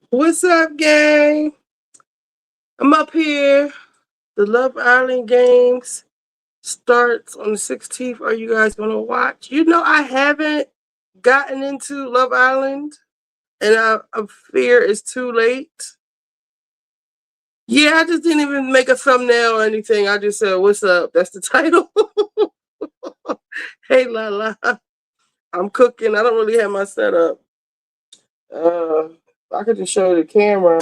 What's up, gang? I'm up here. The Love Island games starts on the 16th. Are you guys going to watch? You know, I haven't gotten into Love Island, and I fear it's too late. Yeah, I just didn't even make a thumbnail or anything. I just said, "What's up?" That's the title. Hey, Lala. I'm cooking. I don't really have my setup. Uh, I could just show the camera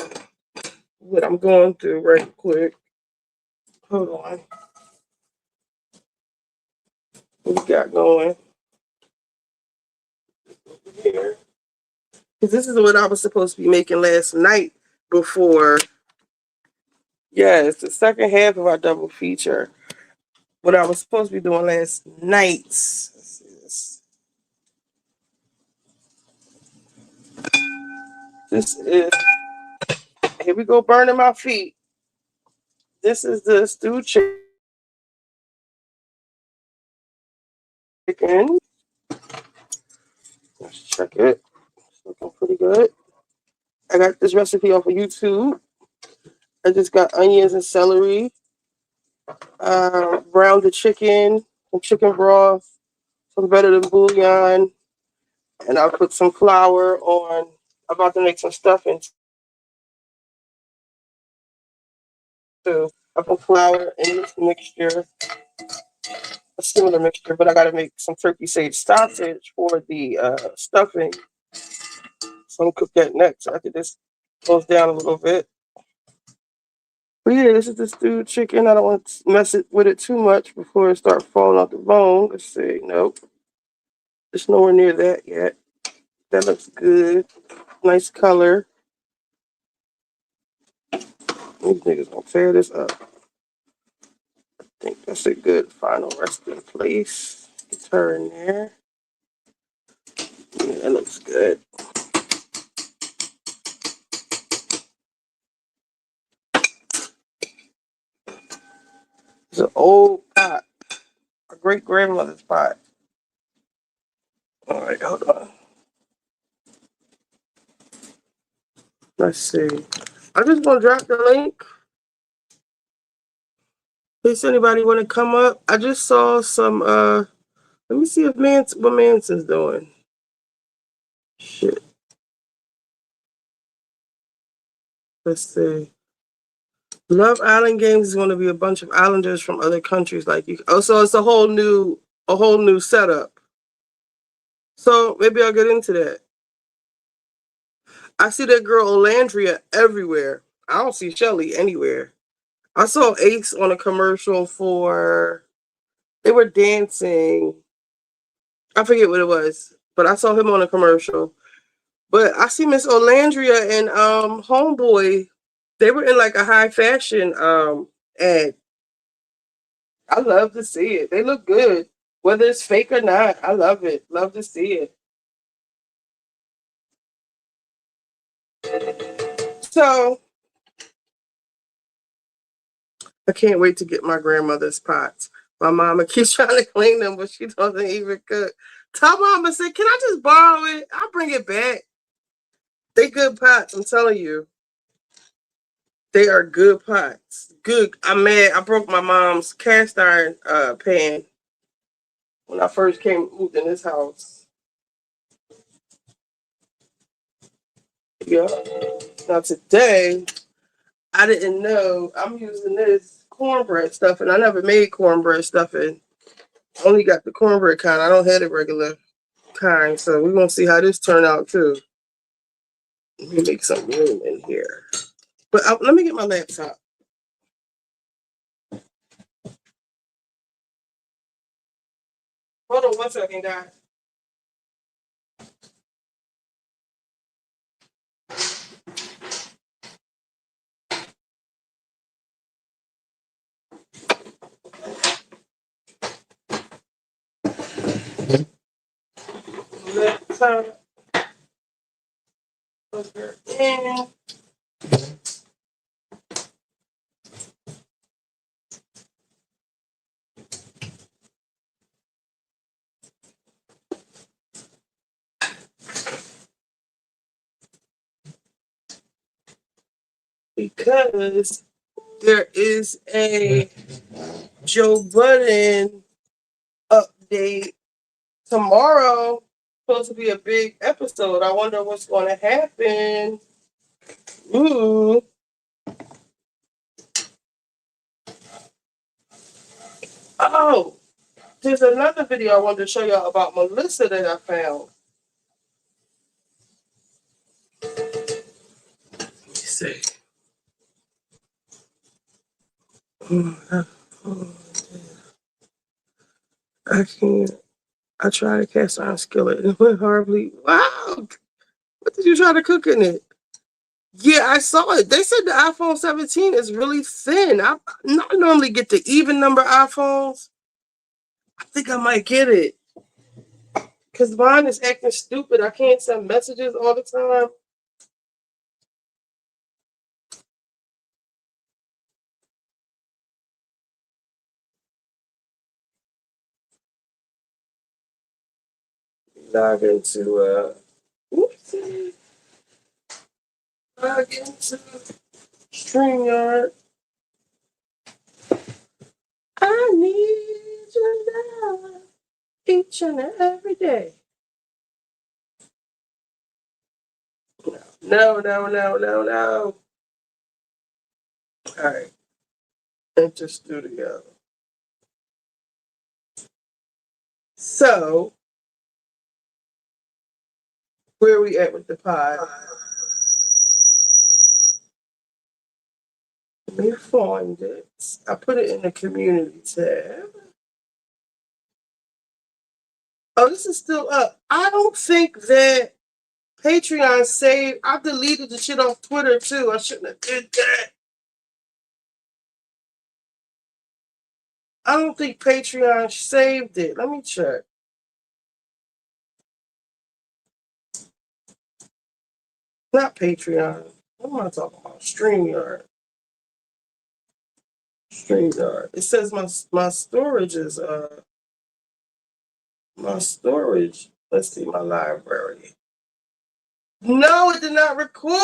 what I'm going through right quick. Hold on. What we got going here? Because this is what I was supposed to be making last night before. Yeah, it's the second half of our double feature. What I was supposed to be doing last night. Let's see this. This is, here we go, burning my feet. This is the stewed chicken. Let's check it. It's looking pretty good. I got this recipe off of YouTube. I just got onions and celery. Browned the chicken, some chicken broth, some better than bouillon, and I'll put some flour on. I'm about to make some stuffing too. I put flour in this mixture, a similar mixture, but I got to make some turkey sage sausage for the stuffing. So I'm gonna cook that next after this goes down a little bit. But yeah, this is the stewed chicken. I don't want to mess it with it too much before it starts falling off the bone. Let's see. Nope. It's nowhere near that yet. That looks good. Nice color. These niggas gonna tear this up. I think that's a good final resting place. Get her in there. Yeah, that looks good. It's an old pot. A great grandmother's pot. Alright, hold on. Let's see. I just gonna drop the link. In case anybody wanna come up. I just saw some let me see if what Manson's doing. Shit. Let's see. Love Island Games is going to be a bunch of islanders from other countries like you. Oh, so it's a whole new setup. So maybe I'll get into that. I see that girl Olandria everywhere. I don't see Shelly anywhere. I saw Ace on a commercial for they were dancing. I forget what it was, but I saw him on a commercial. But I see Miss Olandria and Homeboy. They were in like a high fashion ad. I love to see it. They look good. Whether it's fake or not, I love it. Love to see it. So I can't wait to get my grandmother's pots. My mama keeps trying to clean them, but she doesn't even cook. Tell mama, say, can I just borrow it? I'll bring it back. They good pots, I'm telling you. They are good pots. Good. I'm mad. I broke my mom's cast iron pan when I first moved in this house. Yeah. Now today, I didn't know I'm using this cornbread stuffing. I never made cornbread stuffing. I only got the cornbread kind. I don't have the regular kind. So we're gonna see how this turn out too. Let me make some room in here. But let me get my laptop. Hold on 1 second, guys. Laptop. Plug her in. because there is a Joe Budden update tomorrow. Supposed to be a big episode. I wonder what's going to happen. Ooh. Oh, there's another video I wanted to show y'all about Melissa that I found. Let me see. I can't. I tried to cast iron skillet and it went horribly. Wow. What did you try to cook in it? Yeah, I saw it. They said the iPhone 17 is really thin. I normally get the even number iPhones. I think I might get it. Because mine is acting stupid. I can't send messages all the time. Log into oopsie. Log into StreamYard. I need your love each and every day. No. All right. Enter studio. So, where are we at with the pod? Let me find it. I put it in the community tab. Oh, this is still up. I don't think that Patreon saved. I deleted the shit off Twitter too. I shouldn't have did that. I don't think Patreon saved it. Let me check. Not Patreon. What am I talking about? StreamYard. StreamYard. It says my storage is my storage. Let's see my library. No, it did not record.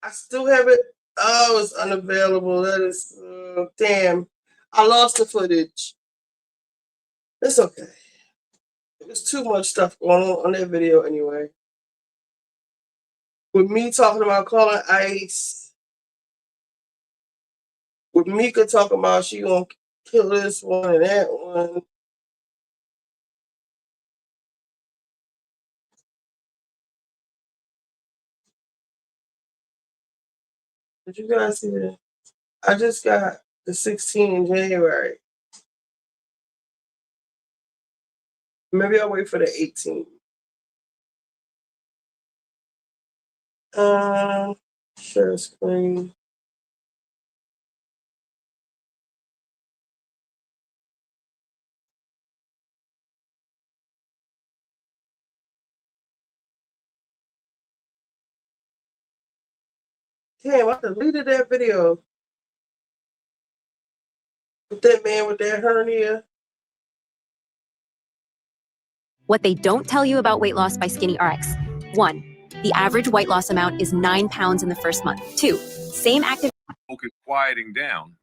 I still have it. Oh, it's unavailable. That is damn. I lost the footage. It's okay. There's too much stuff going on that video anyway. With me talking about calling ICE. With Mika talking about she gonna kill this one and that one. Did you guys see that? I just got the 16 in January. Maybe I'll wait for the 18. Share screen. Damn, I deleted that video. With that man with that hernia. What they don't tell you about weight loss by Skinny RX. 1. The average weight loss amount is 9 pounds in the first month. 2. Same active. Smoke is quieting down.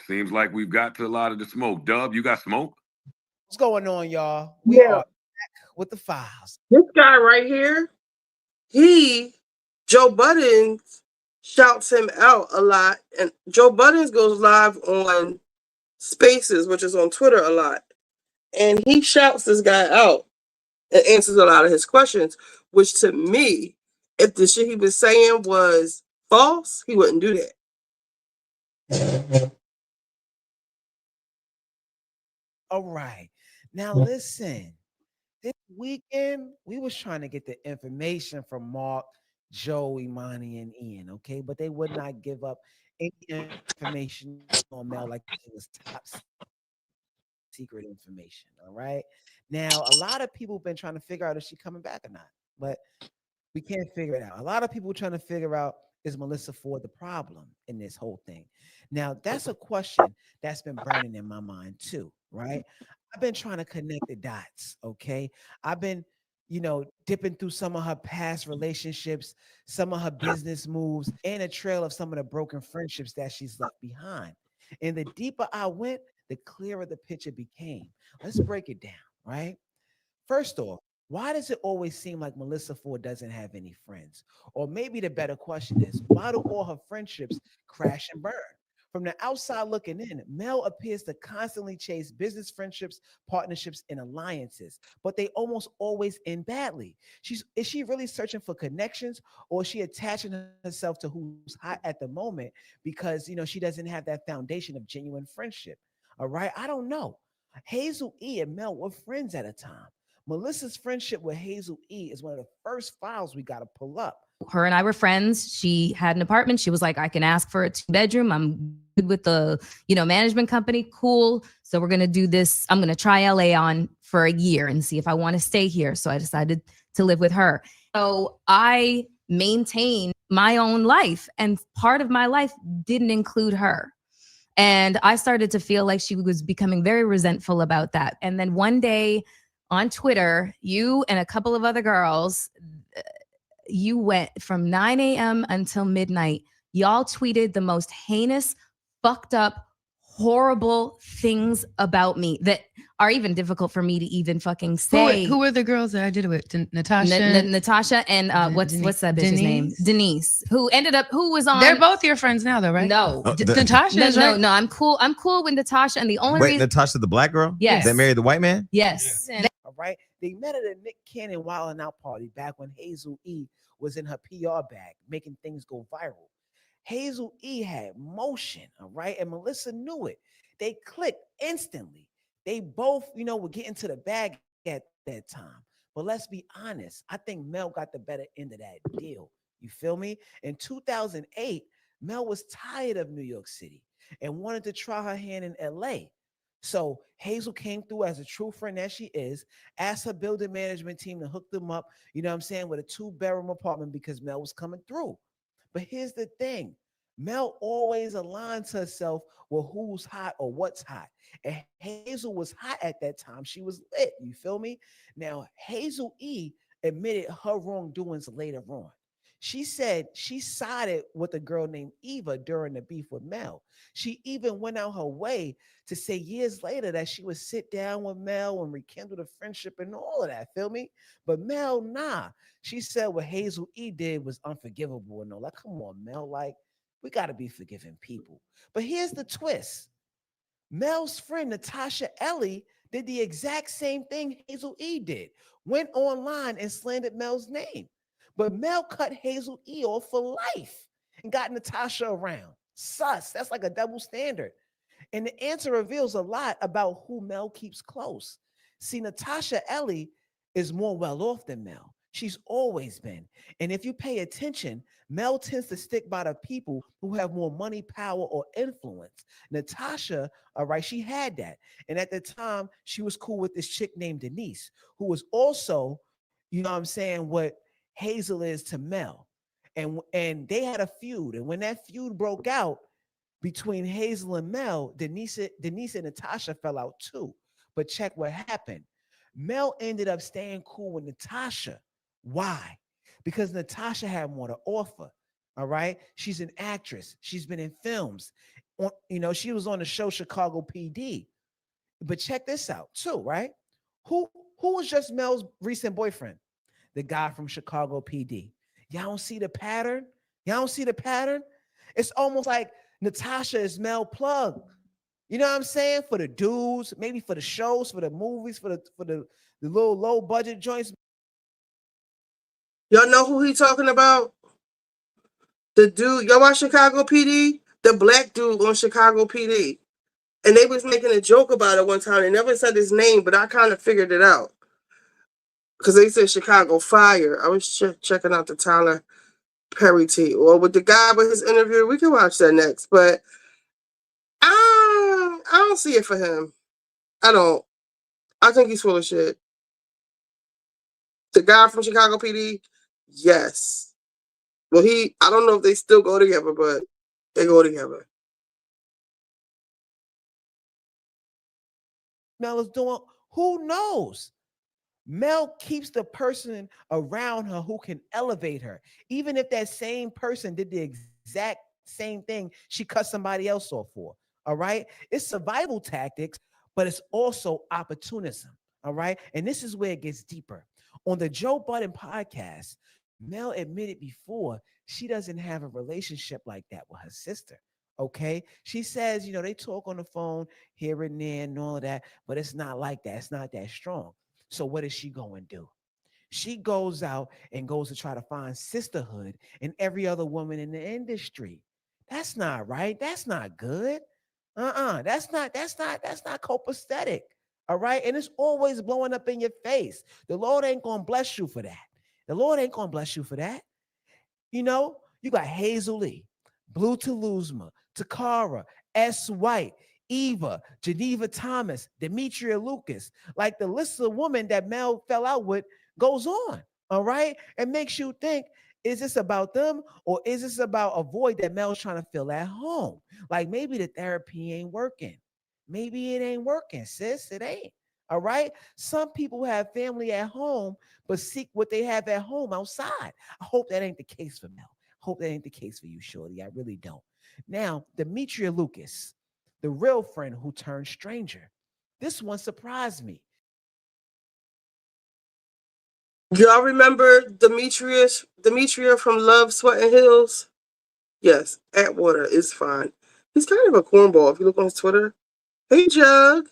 Seems like we've got to a lot of the smoke. Dub, you got smoke? What's going on, y'all? We are back with the files. This guy right here, Joe Budden shouts him out a lot. And Joe Budden goes live on Spaces, which is on Twitter a lot. And he shouts this guy out and answers a lot of his questions, which to me, if the shit he was saying was false, he wouldn't do that. All right. Now listen, this weekend we was trying to get the information from Mark, Joe, Imani, and Ian, okay? But they would not give up any information on Mel like it was top secret information. All right. Now, a lot of people have been trying to figure out if she's coming back or not, but we can't figure it out. A lot of people trying to figure out is Melissa Ford the problem in this whole thing? Now, that's a question that's been burning in my mind too, right? I've been trying to connect the dots, okay? I've been, dipping through some of her past relationships, some of her business moves, and a trail of some of the broken friendships that she's left behind. And the deeper I went, the clearer the picture became. Let's break it down, right? First off, why does it always seem like Melissa Ford doesn't have any friends? Or maybe the better question is, why do all her friendships crash and burn? From the outside looking in, Mel appears to constantly chase business friendships, partnerships, and alliances, but they almost always end badly. Is she really searching for connections, or is she attaching herself to who's hot at the moment because she doesn't have that foundation of genuine friendship? All right, I don't know. Hazel E and Mel were friends at a time. Melissa's friendship with Hazel E is one of the first files we got to pull up. Her and I were friends. She had an apartment. She was like, I can ask for a 2-bedroom. I'm good with the, management company. Cool. So we're going to do this. I'm going to try LA on for a year and see if I want to stay here. So I decided to live with her. So I maintained my own life, and part of my life didn't include her. And I started to feel like she was becoming very resentful about that. And then one day on Twitter, you and a couple of other girls, you went from 9 a.m. until midnight. Y'all tweeted the most heinous, fucked up, horrible things about me that are even difficult for me to even fucking say. Who were the girls that I did it with? Natasha? Natasha and what's that bitch's name? Denise, who was on. They're both your friends now, though, right? No. Natasha is right? No, I'm cool. I'm cool with Natasha. And the only Wait, reason. Natasha, the black girl? Yes. That married the white man? Yes. Yeah. All right. They met at a Nick Cannon Wildin' Out party back when Hazel E was in her PR bag, making things go viral. Hazel E had motion, all right? And Melissa knew it. They clicked instantly. They both, were getting to the bag at that time. But let's be honest, I think Mel got the better end of that deal. You feel me? In 2008, Mel was tired of New York City and wanted to try her hand in LA. So Hazel came through as a true friend that she is, asked her building management team to hook them up, with a 2-bedroom apartment because Mel was coming through. But here's the thing. Mel always aligns herself with who's hot or what's hot. And Hazel was hot at that time. She was lit. You feel me? Now, Hazel E admitted her wrongdoings later on. She said she sided with a girl named Eva during the beef with Mel. She even went out her way to say years later that she would sit down with Mel and rekindle the friendship and all of that, feel me? But Mel, nah. She said what Hazel E did was unforgivable and all. Like, come on, Mel, like, we got to be forgiving people. But here's the twist. Mel's friend, Natasha Ellie, did the exact same thing Hazel E did. Went online and slandered Mel's name. But Mel cut Hazel E off for life and got Natasha around. Sus. That's like a double standard. And the answer reveals a lot about who Mel keeps close. See, Natasha Ellie is more well off than Mel. She's always been. And if you pay attention, Mel tends to stick by the people who have more money, power, or influence. Natasha, all right, she had that. And at the time, she was cool with this chick named Denise, who was also, what Hazel is to Mel. And they had a feud. And when that feud broke out between Hazel and Mel, Denise and Natasha fell out too. But check what happened. Mel ended up staying cool with Natasha. Why? Because Natasha had more to offer. All right. She's an actress. She's been in films. She was on the show Chicago PD. But check this out too, right? Who was just Mel's recent boyfriend? The guy from Chicago PD. Y'all don't see the pattern? It's almost like Natasha is Mel plug. You know what I'm saying? For the dudes, maybe for the shows, for the movies, for the little low budget joints. Y'all know who he talking about? The dude, y'all watch Chicago PD? The black dude on Chicago PD. And they was making a joke about it one time. They never said his name, but I kind of figured it out. Because they said Chicago Fire. I was checking out the Tyler Perry tea. Or with the guy with his interview, we can watch that next. But I don't see it for him. I don't. I think he's full of shit. The guy from Chicago PD, yes. Well, I don't know if they still go together, but they go together. Mel is doing, who knows? Mel keeps the person around her who can elevate her. Even if that same person did the exact same thing she cut somebody else off for. All right. It's survival tactics, but it's also opportunism. All right. And this is where it gets deeper. On the Joe Budden podcast, Mel admitted before she doesn't have a relationship like that with her sister. Okay. She says, they talk on the phone here and there and all of that, but it's not like that. It's not that strong. So what is she going to do? She goes out and goes to try to find sisterhood in every other woman in the industry. That's not right. That's not good. That's not copacetic. All right. And it's always blowing up in your face. The Lord ain't going to bless you for that. The Lord ain't going to bless you for that. You got Hazel Lee, Blue Toulousma, Takara, S. White, Eva, Geneva Thomas, Demetria Lucas. Like the list of women that Mel fell out with goes on. All right. And makes you think, is this about them or is this about a void that Mel's trying to fill at home? Like maybe the therapy ain't working. Maybe it ain't working, sis. It ain't. All right. Some people have family at home, but seek what they have at home outside. I hope that ain't the case for Mel. Hope that ain't the case for you, Shorty. I really don't. Now, Demetria Lucas, the real friend who turned stranger. This one surprised me. Y'all remember Demetria from Love, Sweat, and Heels? Yes, Atwater is fine. He's kind of a cornball if you look on his Twitter. Hey, Jug.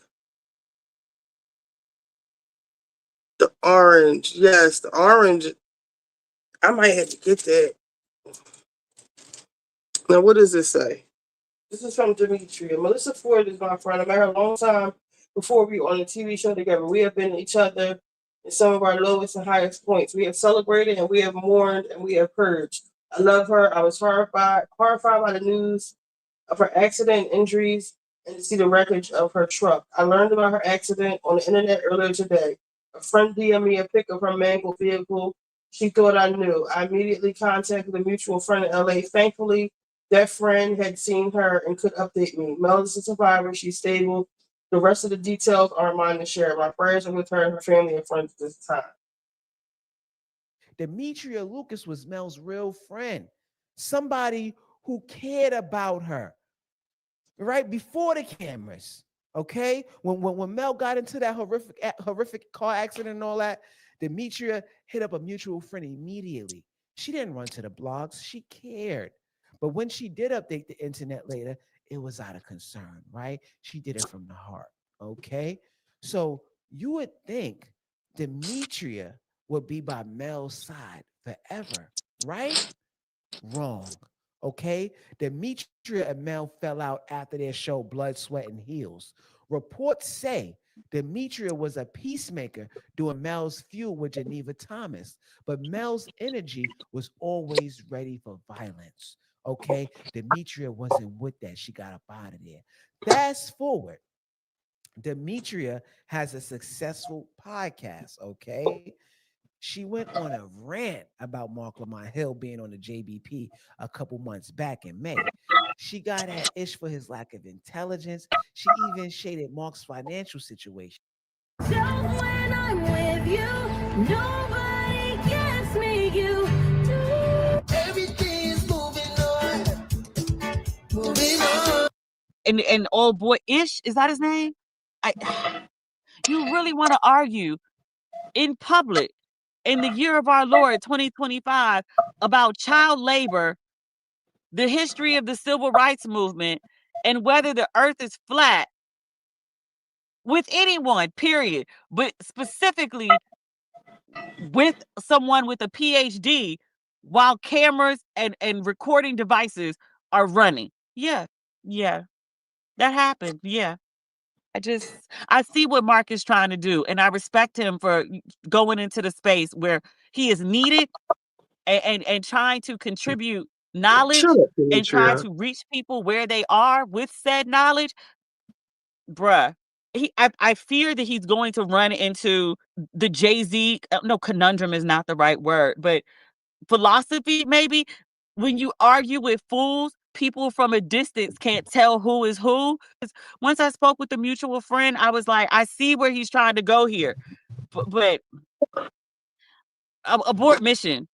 The orange. Yes, the orange. I might have to get that. Now, what does this say? This is from Demetria. Melissa Ford is my friend. I met her a long time before we were on the TV show together. We have been each other in some of our lowest and highest points. We have celebrated and we have mourned and we have purged. I love her. I was horrified by the news of her accident and injuries and to see the wreckage of her truck. I learned about her accident on the internet earlier today. A friend DM'd me a pic of her mangled vehicle. She thought I knew. I immediately contacted a mutual friend in LA. Thankfully, that friend had seen her and could update me. Mel is a survivor. She's stable. The rest of the details aren't mine to share. My prayers are with her and her family and friends at this time. Demetria Lucas was Mel's real friend. Somebody who cared about her. Right before the cameras. Okay? When Mel got into that horrific car accident and all that, Demetria hit up a mutual friend immediately. She didn't run to the blogs. She cared. But when she did update the internet later, it was out of concern, right? She did it from the heart, okay? So you would think Demetria would be by Mel's side forever, right? Wrong, okay? Demetria and Mel fell out after their show Blood, Sweat, and Heels. Reports say Demetria was a peacemaker during Mel's feud with Geneva Thomas, but Mel's energy was always ready for violence. Okay, Demetria wasn't with that. She got up out of there. Fast forward. Demetria has a successful podcast. Okay. She went on a rant about Mark Lamont Hill being on the JBP a couple months back in May. She got at Ish for his lack of intelligence. She even shaded Mark's financial situation. So when I'm with you, nobody gets me. You and old boy Ish, is that his name? You really want to argue in public in the year of our Lord 2025 about child labor, the history of the civil rights movement, and whether the earth is flat with anyone, period, but specifically with someone with a PhD while cameras and recording devices are running. Yeah. That happened. Yeah. I see what Mark is trying to do, and I respect him for going into the space where he is needed and trying to contribute knowledge and trying to reach people where they are with said knowledge. Bruh, I fear that he's going to run into the Jay-Z, no, conundrum is not the right word, but philosophy maybe when you argue with fools, people from a distance can't tell who is who. Once I spoke with a mutual friend, I was like, I see where he's trying to go here, but abort mission.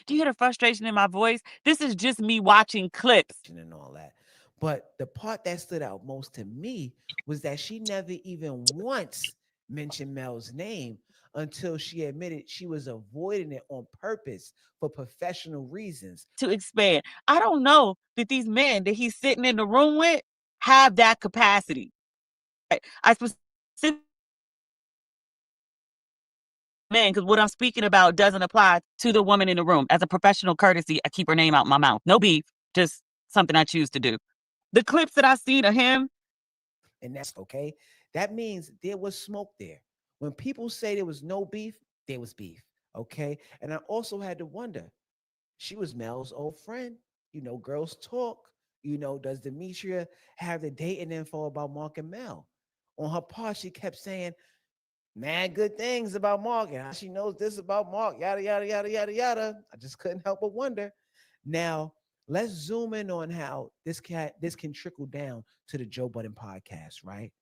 Do you hear the frustration in my voice? This is just me watching clips and all that. But the part that stood out most to me was that she never even once mentioned Mel's name until she admitted she was avoiding it on purpose for professional reasons. To expand. I don't know that these men that he's sitting in the room with have that capacity. I specifically men, because what I'm speaking about doesn't apply to the woman in the room. As a professional courtesy, I keep her name out my mouth. No beef, just something I choose to do. The clips that I seen of him. And that's okay. That means there was smoke there. When people say there was no beef, there was beef. Okay. And I also had to wonder, she was Mel's old friend. You know, girls talk. You know, does Demetria have the dating info about Mark and Mel? On her part, she kept saying, man, good things about Mark, and how she knows this about Mark, yada, yada, yada, yada, yada. I just couldn't help but wonder. Now, let's zoom in on how this can trickle down to the Joe Budden podcast, right?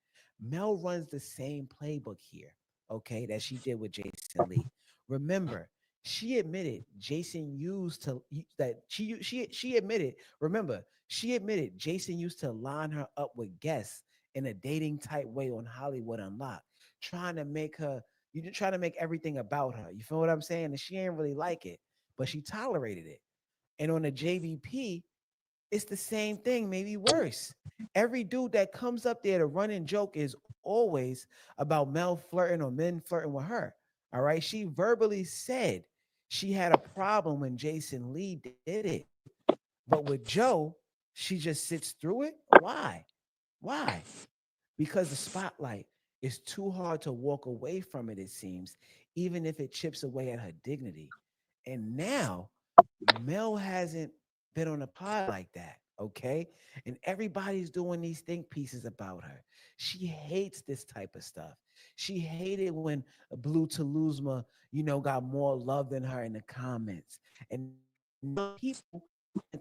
Mel runs the same playbook here, okay, that she did with Jason Lee. Remember, she admitted Jason used to that she admitted, remember, she admitted Jason used to line her up with guests in a dating type way on Hollywood Unlocked, trying to make her, you trying to make everything about her. You feel what I'm saying? And she ain't really like it, but she tolerated it. And on the JVP, it's the same thing, maybe worse. Every dude that comes up there to run and joke is always about Mel flirting or men flirting with her. All right. She verbally said she had a problem when Jason Lee did it. But with Joe, she just sits through it. Why? Why? Because the spotlight is too hard to walk away from it, it seems, even if it chips away at her dignity. And now Mel hasn't been on a pod like that, okay? And everybody's doing these think pieces about her. She hates this type of stuff. She hated when Blue Taluzma, you know, got more love than her in the comments. And people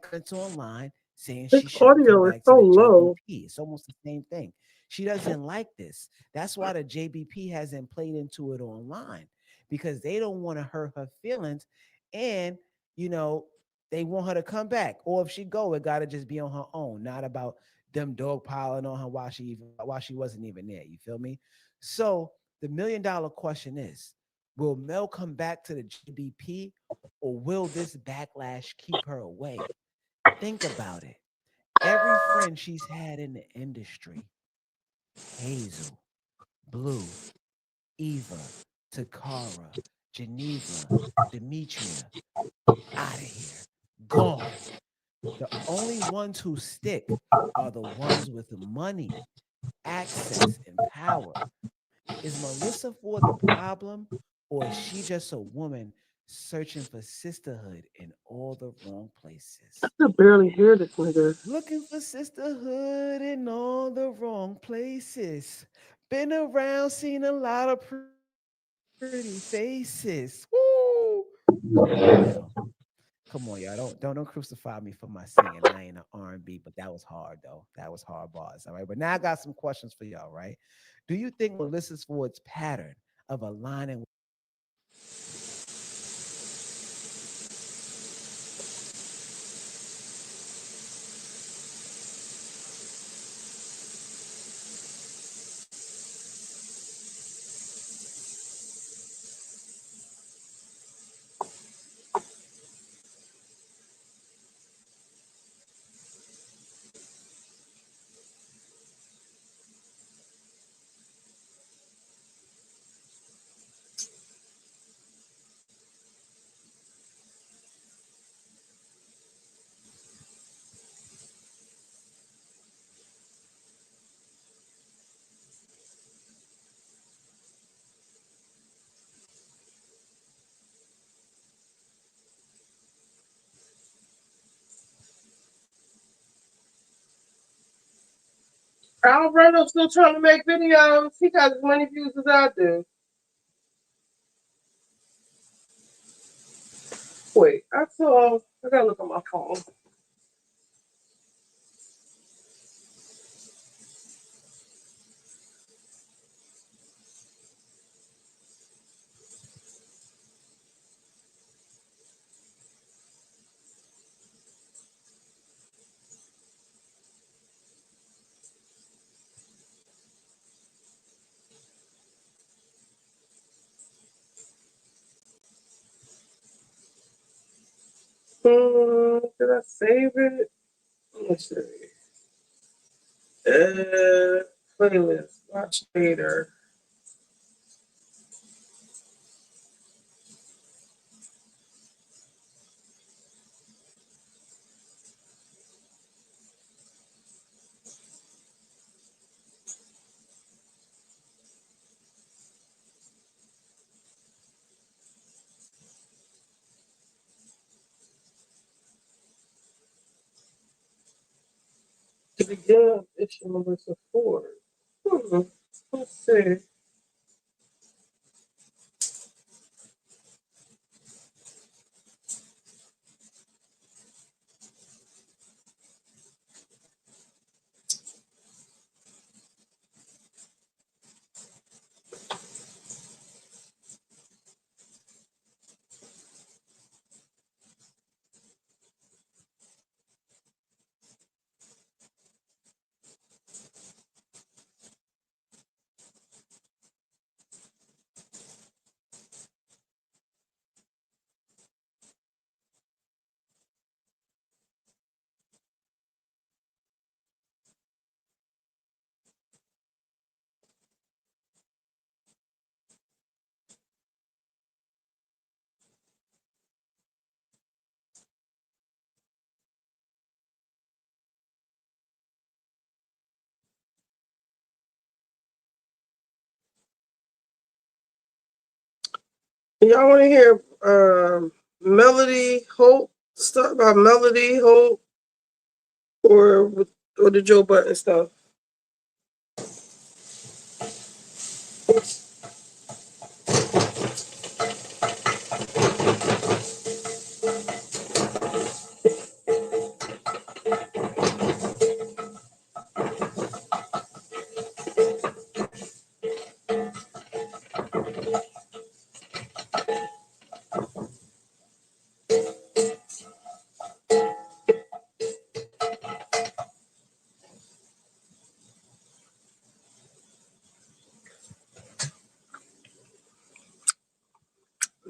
comments online saying she This shouldn't come audio is back to so the low. JBP. It's almost the same thing. She doesn't like this. That's why the JBP hasn't played into it online, because they don't want to hurt her feelings. And, you know, they want her to come back. Or if she go, it got to just be on her own, not about them dog piling on her while she wasn't even there. You feel me? So the $1 million question is, will Mel come back to the JBP, or will this backlash keep her away? Think about it. Every friend she's had in the industry, Hazel, Blue, Eva, Takara, Geneva, Demetria, out of here, gone. The only ones who stick are the ones with the money, access, and power. Is Melissa Ford the problem, or is she just a woman searching for sisterhood in all the wrong places? I could barely hear this nigga. Looking for sisterhood in all the wrong places. Been around, seen a lot of pretty faces. Woo! Come on, y'all. Don't crucify me for my singing. I ain't an R&B, but that was hard though. That was hard bars. All right. But now I got some questions for y'all, right? Do you think Melissa Ford's pattern of aligning with Alberto's still trying to make videos. He got as many views as I do. Wait, I gotta look on my phone. Did I save it? Let's see. Playlist. Watch later. To begin issue number 4. Let's see. Y'all want to hear Melody Hope stuff about Melody Hope or the Joe Button stuff?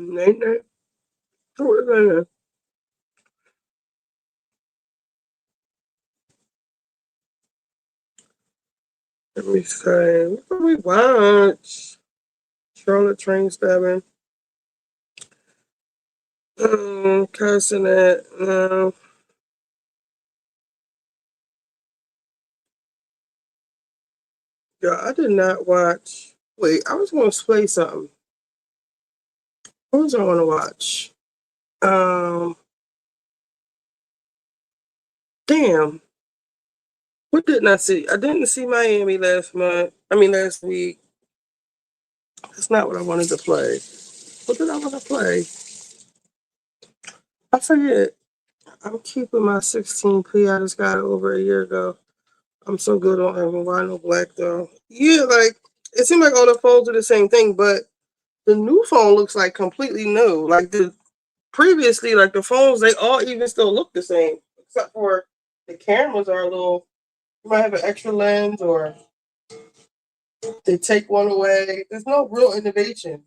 Nay, nay. Let me say, what do we watch? Charlotte train stabbing. Cursing it. No. Yeah, I did not watch. Wait, I was going to play something. What was I going to watch? Damn. What didn't I see? I didn't see Miami last week. That's not what I wanted to play. What did I want to play? I forget. I'm keeping my 16p. I just got it over a year ago. I'm so good on having vinyl black though. Yeah, like it seems like all the phones are the same thing, but the new phone looks like completely new. Like previously, like the phones, they all even still look the same, except for the cameras are a little. You might have an extra lens, or they take one away. There's no real innovation.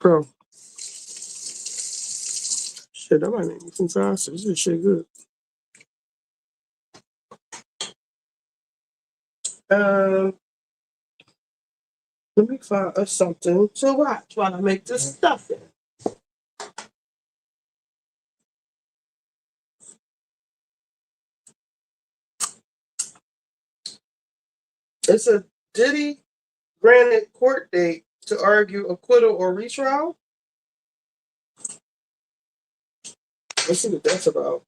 Bro, shit, that might make me some sausage. This shit good. Let me find us something to watch while I make this stuffing. It's a Diddy granted court date to argue acquittal or retrial. Let's see what that's about.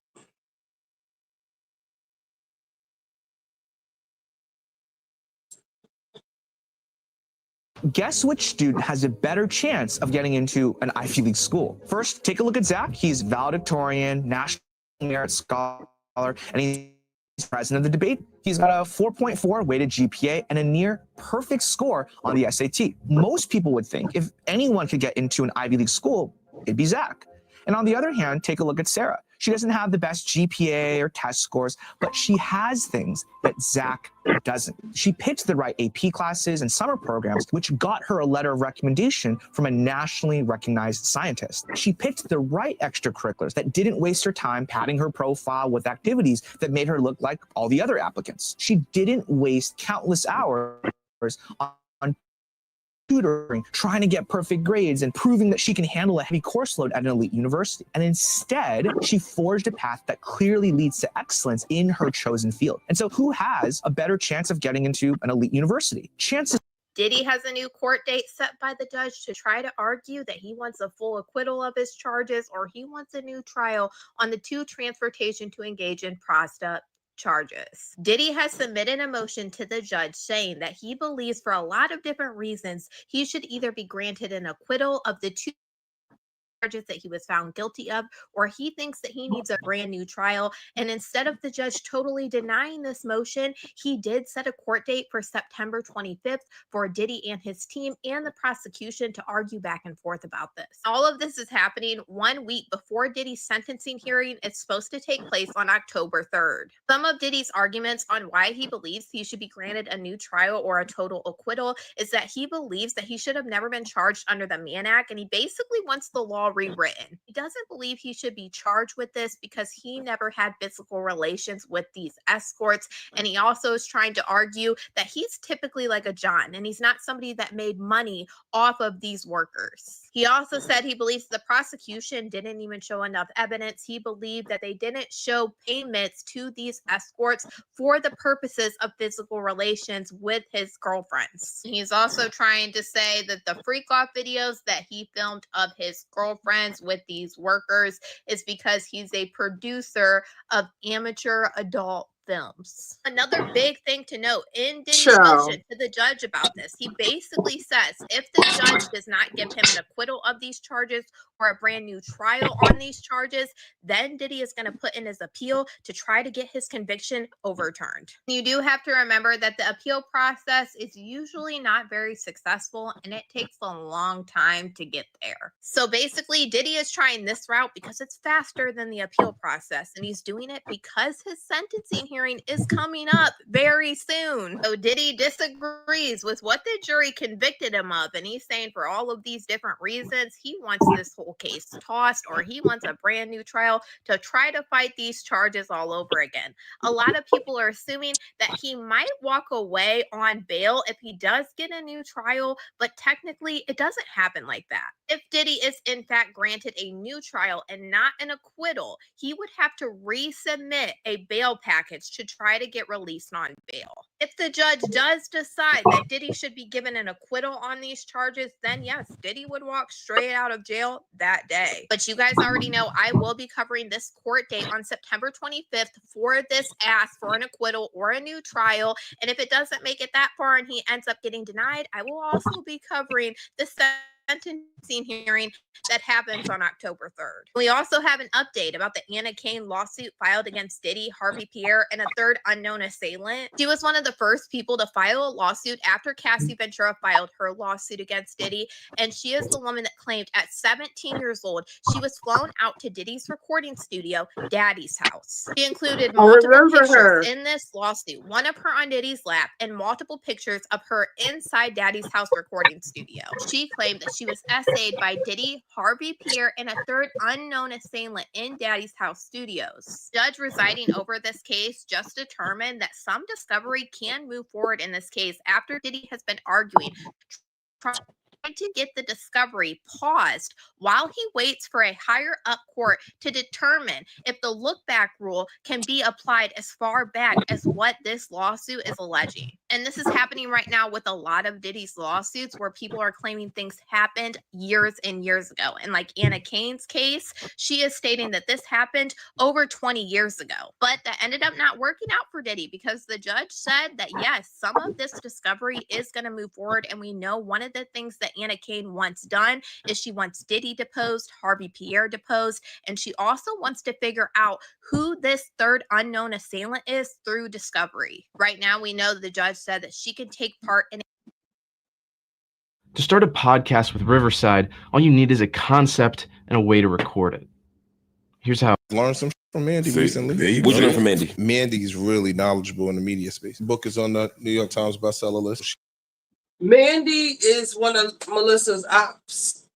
guess which student has a better chance of getting into an Ivy League school? First, take a look at Zach. He's valedictorian, National Merit Scholar, and he's president of the debate. He's got a 4.4 weighted GPA and a near perfect score on the SAT. Most people would think if anyone could get into an Ivy League school, it'd be Zach. And on the other hand, take a look at Sarah. She doesn't have the best GPA or test scores, but she has things that Zach doesn't. She picked the right AP classes and summer programs, which got her a letter of recommendation from a nationally recognized scientist. She picked the right extracurriculars that didn't waste her time padding her profile with activities that made her look like all the other applicants. She didn't waste countless hours on tutoring, trying to get perfect grades and proving that she can handle a heavy course load at an elite university. And instead, she forged a path that clearly leads to excellence in her chosen field. And so who has a better chance of getting into an elite university? Chances Diddy has a new court date set by the judge to try to argue that he wants a full acquittal of his charges or he wants a new trial on the 2 transportation to engage in prostitute charges. Diddy has submitted a motion to the judge saying that he believes for a lot of different reasons he should either be granted an acquittal of the 2 charges that he was found guilty of, or he thinks that he needs a brand new trial. And instead of the judge totally denying this motion, he did set a court date for September 25th for Diddy and his team and the prosecution to argue back and forth about this. All of this is happening 1 week before Diddy's sentencing hearing is supposed to take place on October 3rd. Some of Diddy's arguments on why he believes he should be granted a new trial or a total acquittal is that he believes that he should have never been charged under the Mann Act, and he basically wants the law rewritten. He doesn't believe he should be charged with this because he never had physical relations with these escorts, and he also is trying to argue that he's typically like a John and he's not somebody that made money off of these workers. He also said he believes the prosecution didn't even show enough evidence. He believed that they didn't show payments to these escorts for the purposes of physical relations with his girlfriends. He's also trying to say that the freak off videos that he filmed of his girlfriends with these workers is because he's a producer of amateur adult films. Another big thing to note in Diddy's motion to the judge about this, he basically says if the judge does not give him an acquittal of these charges or a brand new trial on these charges, then Diddy is going to put in his appeal to try to get his conviction overturned. You do have to remember that the appeal process is usually not very successful and it takes a long time to get there. So basically, Diddy is trying this route because it's faster than the appeal process, and he's doing it because his sentencing hearing is coming up very soon. So Diddy disagrees with what the jury convicted him of, and he's saying for all of these different reasons, he wants this whole case tossed, or he wants a brand new trial to try to fight these charges all over again. A lot of people are assuming that he might walk away on bail if he does get a new trial, but technically it doesn't happen like that. If Diddy is in fact granted a new trial and not an acquittal, he would have to resubmit a bail package to try to get released on bail. If the judge does decide that Diddy should be given an acquittal on these charges, then yes, Diddy would walk straight out of jail that day. But you guys already know I will be covering this court date on September 25th for this ask for an acquittal or a new trial. And if it doesn't make it that far and he ends up getting denied, I will also be covering the sentencing hearing that happens on October 3rd. We also have an update about the Anna Kane lawsuit filed against Diddy, Harvey Pierre, and a third unknown assailant. She was one of the first people to file a lawsuit after Cassie Ventura filed her lawsuit against Diddy, and she is the woman that claimed at 17 years old she was flown out to Diddy's recording studio, Daddy's house. She included multiple pictures in this lawsuit, one of her on Diddy's lap, and multiple pictures of her inside Daddy's house recording studio. She claimed that she was essayed by Diddy, Harvey Pierre, and a third unknown assailant in Daddy's house studios. Judge presiding over this case just determined that some discovery can move forward in this case after Diddy has been arguing, trying to get the discovery paused while he waits for a higher up court to determine if the look back rule can be applied as far back as what this lawsuit is alleging. And this is happening right now with a lot of Diddy's lawsuits where people are claiming things happened years and years ago. And like Anna Kane's case, she is stating that this happened over 20 years ago. But that ended up not working out for Diddy because the judge said that, yes, some of this discovery is going to move forward. And we know one of the things that Anna Kane wants done is she wants Diddy deposed, Harvey Pierre deposed, and she also wants to figure out who this third unknown assailant is through discovery. Right now, we know that the judge said that she can take part in. To start a podcast with Riverside, all you need is a concept and a way to record it. Here's how. Learned some from Mandy recently. What you learned from Mandy? Mandy's really knowledgeable in the media space. The book is on the New York Times bestseller list. Mandy is one of Melissa's ops.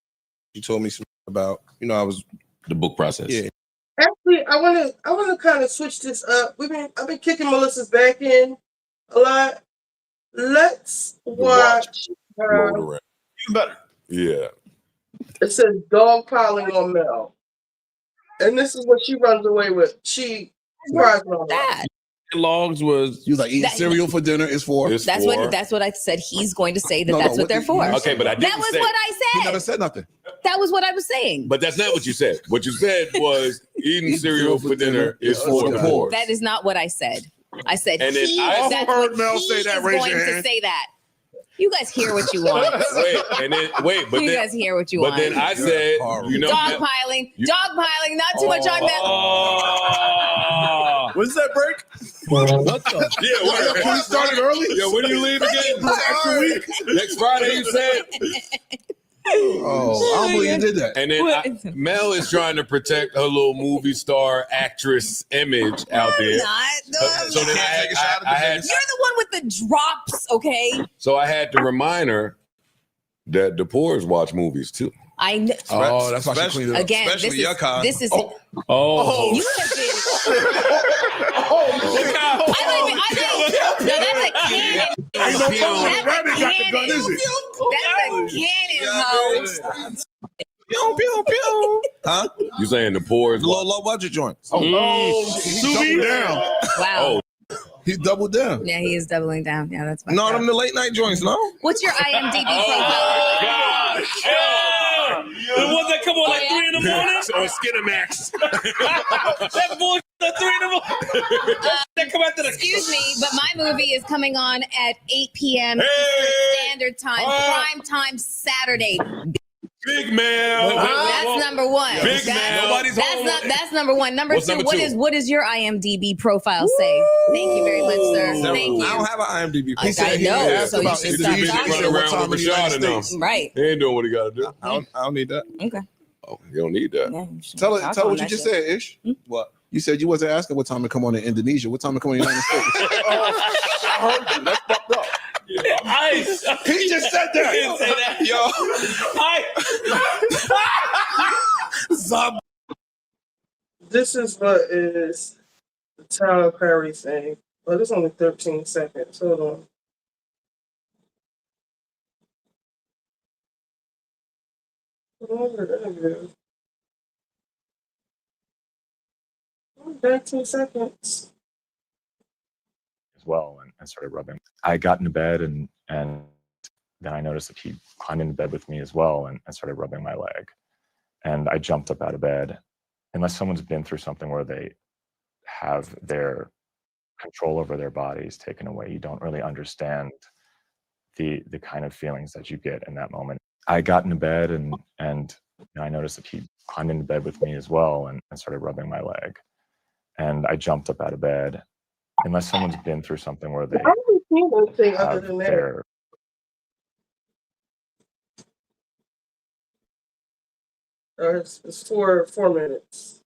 She told me some about, I was the book process. Yeah. Actually, I wanna kind of switch this up. I've been kicking Melissa's back in a lot. Let's watch. You better. Yeah. It says dogpiling on Mel, and this is what she runs away with. She cries on that. Logs was you was like eating cereal for dinner is for. That's what I said. He's going to say that's what they're for. Okay, but I didn't. That was what I said. You never said nothing. That was what I was saying. But that's not what you said. What you said was eating cereal for dinner is for the poor. That is not what I said. I said and then I heard Mel say that. Raise your hand. To say that. You guys hear what you want. But you guys hear what you want. But then I said, dogpiling, not too much on Mel. When's that break? What the? Yeah, we started early. Yeah, when do you leave again? Next Friday, you said. Oh, I don't believe you did that. And then Mel is trying to protect her little movie star actress image out there. So then I had. You're the one with the drops, okay? So I had to remind her that the poors watch movies too. I know. Oh, that's why she cleaned it up. Again, Especially your car. This is. Oh. You have been. That's a cannon. That's a cannon, Pew, pew, pew. Huh? You saying the poors? Low budget joints. Oh, he doubled down. Wow. He doubled down. Yeah, he is doubling down. Yeah, that's fine. No, them the late night joints, no? What's your IMDb profile? The ones that come on 3 in the morning? Or Skinamax. That bullshit at 3 in the morning. That come after the. Excuse me, but my movie is coming on at 8 p.m. Standard Time, prime time Saturday. Big man. That's number one. Big man. Nobody's home. That's number one. Number two, what is your IMDb profile say? Thank you very much, sir. Thank you. I don't have an IMDb. I know. So you should stop running around with Rashad and them. Right. He ain't doing what he got to do. I don't need that. Okay. Oh, you don't need that. Yeah, tell her what you just said, Ish. What? You said you wasn't asking what time to come on in Indonesia. What time to come on in the United States? I heard you. That's fucked up. He just said that. He didn't say that. Yo. This is what is the Tyler Perry thing. Well, it's only 13 seconds. Hold on. Longer interview. 13 seconds. As well, and started rubbing. I got into bed and then I noticed that he climbed into bed with me as well and started rubbing my leg. And I jumped up out of bed. Unless someone's been through something where they have their control over their bodies taken away, you don't really understand the kind of feelings that you get in that moment. I got into bed and I noticed that he climbed into bed with me as well and started rubbing my leg. And I jumped up out of bed. Unless someone's been through something where they have their it's 4 minutes.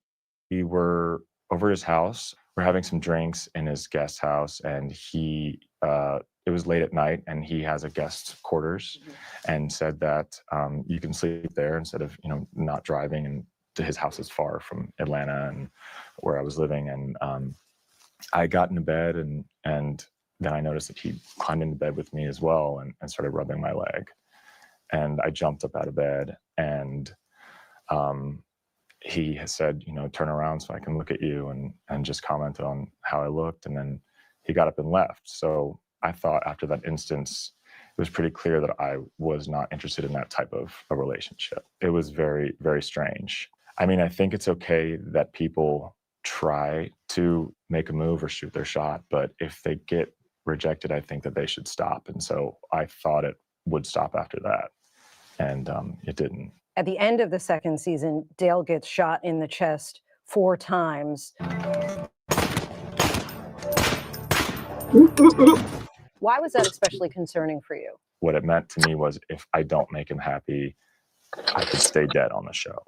We were over at his house. We're having some drinks in his guest house, and it was late at night, and he has a guest quarters, and said that you can sleep there instead of not driving. And his house is far from Atlanta and where I was living, and I got into bed and then I noticed that he climbed into bed with me as well and started rubbing my leg. And I jumped up out of bed and he has said, turn around so I can look at you and just commented on how I looked. And then he got up and left. So I thought after that instance, it was pretty clear that I was not interested in that type of a relationship. It was very, very strange. I mean, I think it's okay that people try to make a move or shoot their shot, but if they get rejected, I think that they should stop. And so I thought it would stop after that, and it didn't. At the end of the second season, Dale gets shot in the chest 4 times. Why was that especially concerning for you? What it meant to me was if I don't make him happy, I could stay dead on the show.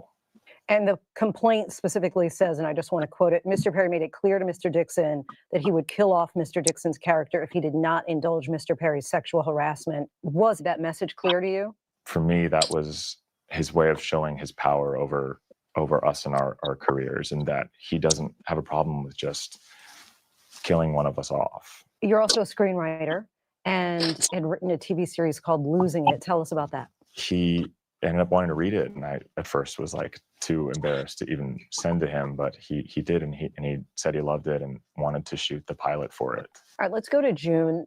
And the complaint specifically says, and I just want to quote it, Mr. Perry made it clear to Mr. Dixon that he would kill off Mr. Dixon's character if he did not indulge Mr. Perry's sexual harassment. Was that message clear to you? For me, that was his way of showing his power over us and our careers, and that he doesn't have a problem with just killing one of us off. You're also a screenwriter and had written a TV series called Losing It. Tell us about that. He ended up wanting to read it, and I at first was like too embarrassed to even send to him, but he did, and he said he loved it and wanted to shoot the pilot for it. All right, let's go to June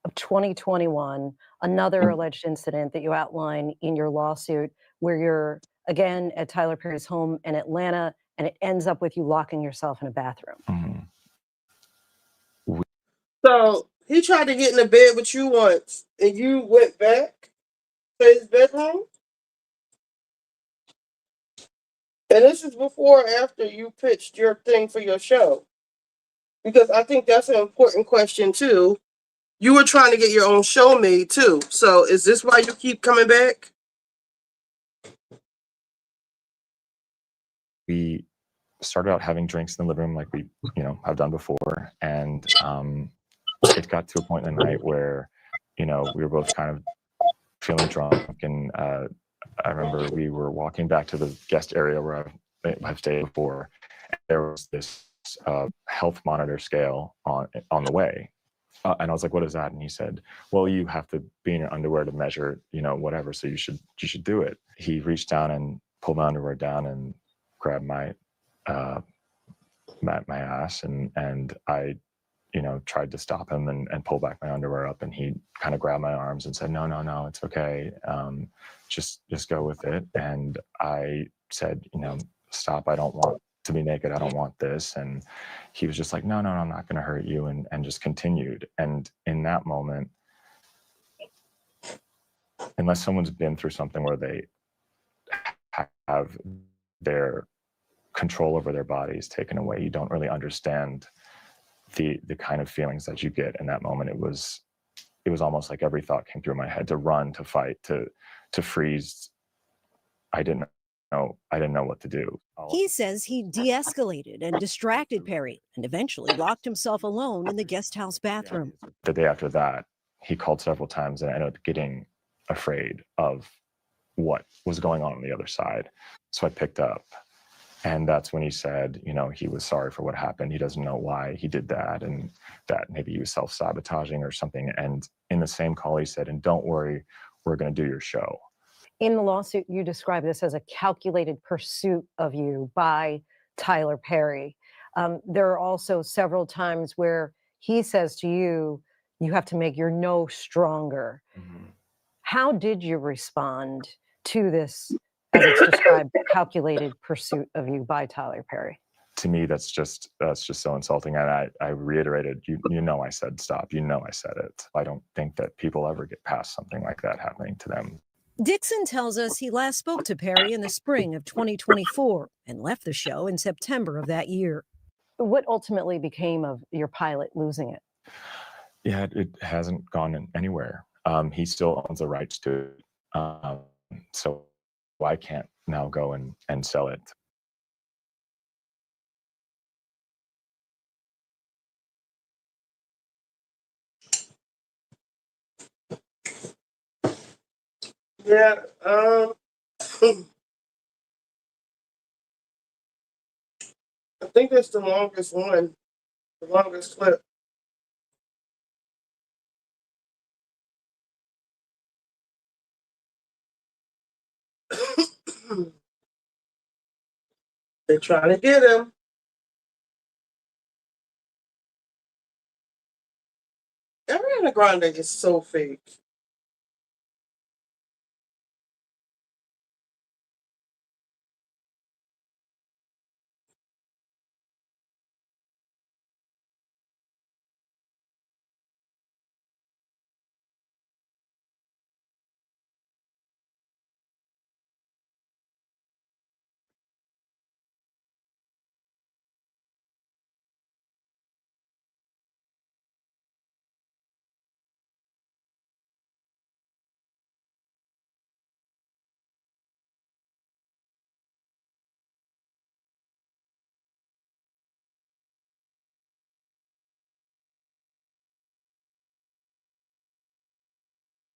of 2021, another alleged incident that you outline in your lawsuit where you're again at Tyler Perry's home in Atlanta, and it ends up with you locking yourself in a bathroom. So he tried to get in the bed with you once, and you went back to his bedroom? And this is before or after you pitched your thing for your show? Because I think that's an important question too. You were trying to get your own show made too. So is this why you keep coming back? We started out having drinks in the living room like we, have done before. And it got to a point in the night where, we were both kind of feeling drunk. And I remember we were walking back to the guest area where I've stayed before. And there was this health monitor scale on the way. And I was like, what is that? And he said, well, you have to be in your underwear to measure, whatever. So you should do it. He reached down and pulled my underwear down and grabbed my ass. And I, tried to stop him and pull back my underwear up. And he kind of grabbed my arms and said, no, it's okay. Just go with it. And I said, stop. I don't want to be naked. I don't want this. And he was just like, no, I'm not going to hurt you. And just continued. And in that moment, unless someone's been through something where they have their control over their bodies taken away, you don't really understand the kind of feelings that you get in that moment. It was almost like every thought came through my head: to run, to fight, to freeze. I didn't know what to do. He says he de-escalated and distracted Perry and eventually locked himself alone in the guest house bathroom. The day after that, he called several times, and I ended up getting afraid of what was going on the other side. So I picked up, and that's when he said, he was sorry for what happened. He doesn't know why he did that, and that maybe he was self-sabotaging or something. And in the same call, he said, and don't worry, we're going to do your show. In the lawsuit, you describe this as a calculated pursuit of you by Tyler Perry. There are also several times where he says to you, you have to make your no stronger. Mm-hmm. How did you respond to this, as it's described, calculated pursuit of you by Tyler Perry? To me, that's just so insulting. And I reiterated, I said stop. I said it. I don't think that people ever get past something like that happening to them. Dixon tells us he last spoke to Perry in the spring of 2024 and left the show in September of that year. What ultimately became of your pilot, Losing It? Yeah, it hasn't gone anywhere. He still owns the rights to it. So I can't now go and sell it. Yeah, I think that's the longest one, the longest clip. They're trying to get him. Every Ariana Grande is so fake.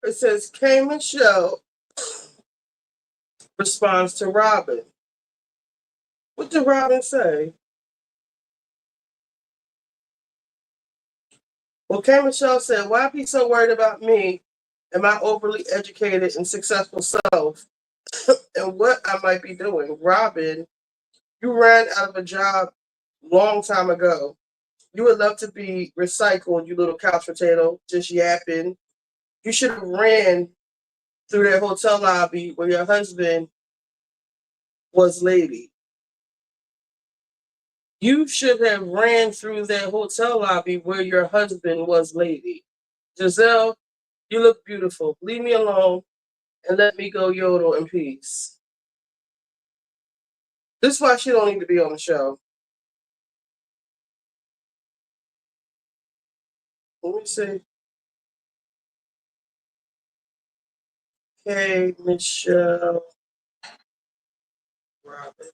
It says K Michelle responds to Robin. What did Robin say? Well, K Michelle said, why be so worried about me and my overly educated and successful self and what I might be doing? Robin, you ran out of a job long time ago. You would love to be recycled, you little couch potato, just yapping. You should have ran through that hotel lobby where your husband was lady. You should have ran through that hotel lobby where your husband was lady. Giselle, you look beautiful. Leave me alone and let me go yodel in peace. This is why she don't need to be on the show. Let me see. K Michelle Robin.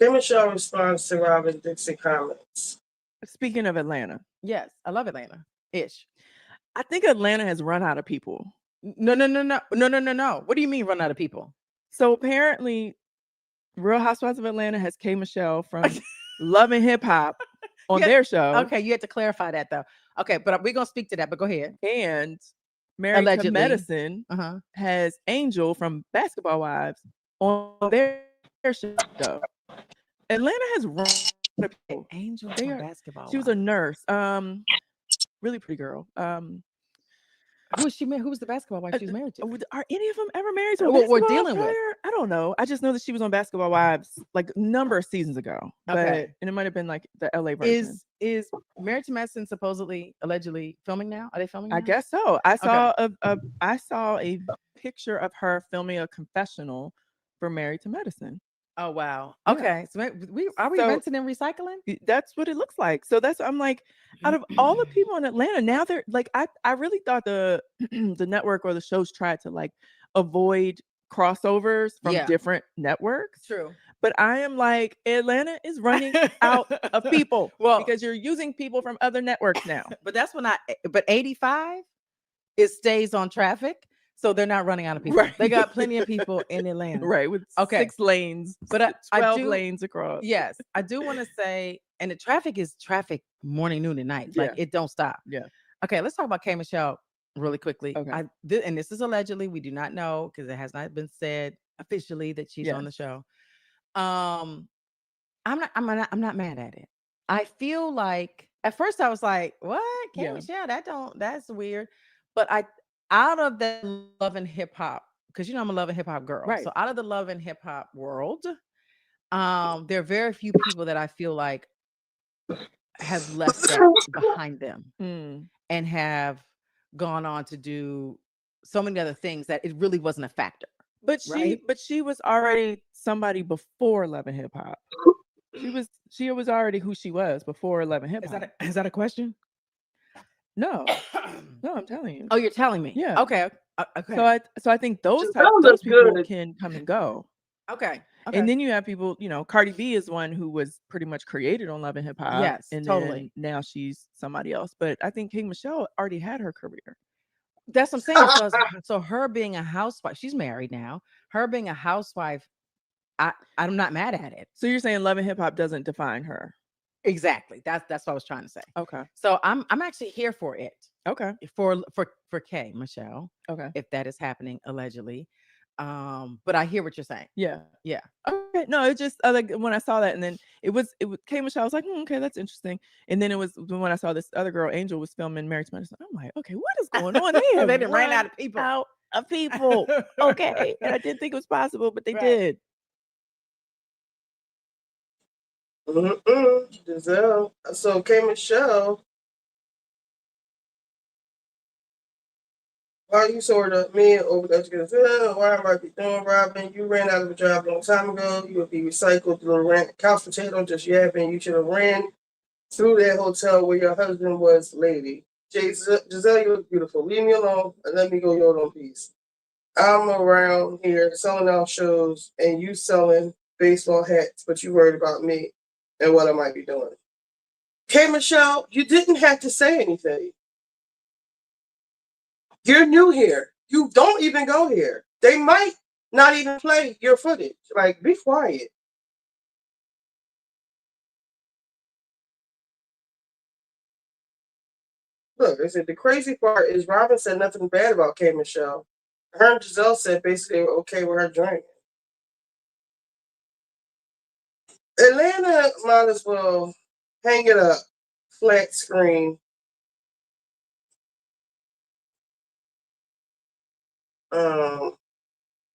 K Michelle responds to Robin Dixon comments. Speaking of Atlanta, yes, I love Atlanta. Ish. I think Atlanta has run out of people. No. What do you mean run out of people? So apparently, Real Housewives of Atlanta has K Michelle from Love and Hip Hop on their show. Okay, you had to clarify that though. Okay, but we're gonna speak to that. But go ahead. And Married to Allegedly. Medicine has Angel from Basketball Wives on their show. Atlanta has run out of people. Angel They from are- Basketball She was a nurse. Really pretty girl. Who is she? Who was the basketball wife she was married to? Are any of them ever married to a What we're basketball dealing with. player? I don't know. I just know that she was on Basketball Wives like a number of seasons ago. Okay. And it might have been like the LA version. Is Married to Medicine supposedly, allegedly filming now? Are they filming now? I guess so. I saw a picture of her filming a confessional for Married to Medicine. Oh wow. Yeah. Okay. So we So- renting and recycling? That's what it looks like. So I'm like, out of all the people in Atlanta, now they're like, I really thought the the network or the shows tried to like avoid crossovers from Yeah. different networks. True. But I am like, Atlanta is running out of people. Well- because you're using people from other networks now. But that's when but 85 it stays on traffic. So they're not running out of people. Right. They got plenty of people in Atlanta. Right. With Okay. 6 lanes, But I 12 do- lanes across. Yes, I do want to say, and the traffic is traffic morning, noon, and night. Like Yeah. it don't stop. Yeah. Okay, let's talk about K Michelle really quickly. Okay. And this is allegedly. We do not know because it has not been said officially that she's on the show. I'm not mad at it. I feel like at first I was like, what? K Yeah. Michelle, that's weird. But out of the love and hip hop, because I'm a love and hip hop girl. Right. So out of the love and hip hop world, there are very few people that I feel like have left that behind them and have gone on to do so many other things that it really wasn't a factor. But Right. she was already somebody before Love and Hip Hop. She was already who she was before Love and Hip Hop. Is that a question? No, I'm telling you. Oh, you're telling me. Yeah. Okay. Okay. So I think those Giselle those looks people good. can come and go. Okay. And then you have people, Cardi B is one who was pretty much created on Love and Hip Hop. Yes, and totally. then now she's somebody else. But I think King Michelle already had her career. That's what I'm saying. So her being a housewife, she's married now. Her being a housewife, I'm not mad at it. So you're saying Love and Hip Hop doesn't define her? Exactly. That's what I was trying to say. Okay. So I'm actually here for it. Okay. For K Michelle. Okay. If that is happening allegedly. But I hear what you're saying. Yeah. Yeah. Okay. No, it just like when I saw that, and then it was K Michelle. I was like, okay, that's interesting. And then it was when I saw this other girl, Angel, was filming Married to Medicine. I'm like, okay, what is going on? They have They ran out of people. Out of people. Okay. And I didn't think it was possible, but they Right. did. Giselle. So K Michelle, why you sort of men overeducated? Why am I be doing Robin? You ran out of a job a long time ago. You would be recycled through a rent couch potato, just yapping. You should have ran through that hotel where your husband was, lady. Giselle, you look beautiful. Leave me alone and let me go your own piece. I'm around here selling out shows and you selling baseball hats, but you worried about me and what I might be doing. K Michelle, you didn't have to say anything. You're new here. You don't even go here. They might not even play your footage. Like, be quiet. Look, I said the crazy part is Robin said nothing bad about K Michelle. Her and Giselle said basically they were okay with her drinking. Atlanta might as well hang it up, flat screen.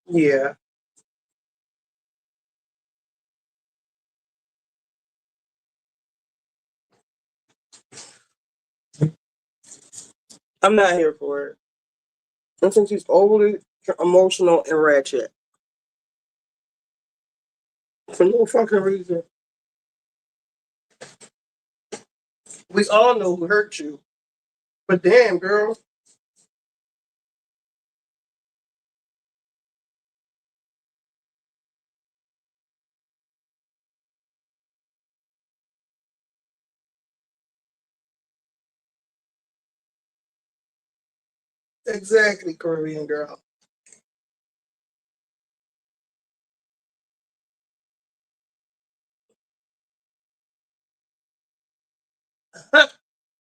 Yeah. I'm not here for it. I think she's overly emotional and ratchet. For no fucking reason. We all know who hurt you. But damn, girl. Exactly, Korean girl.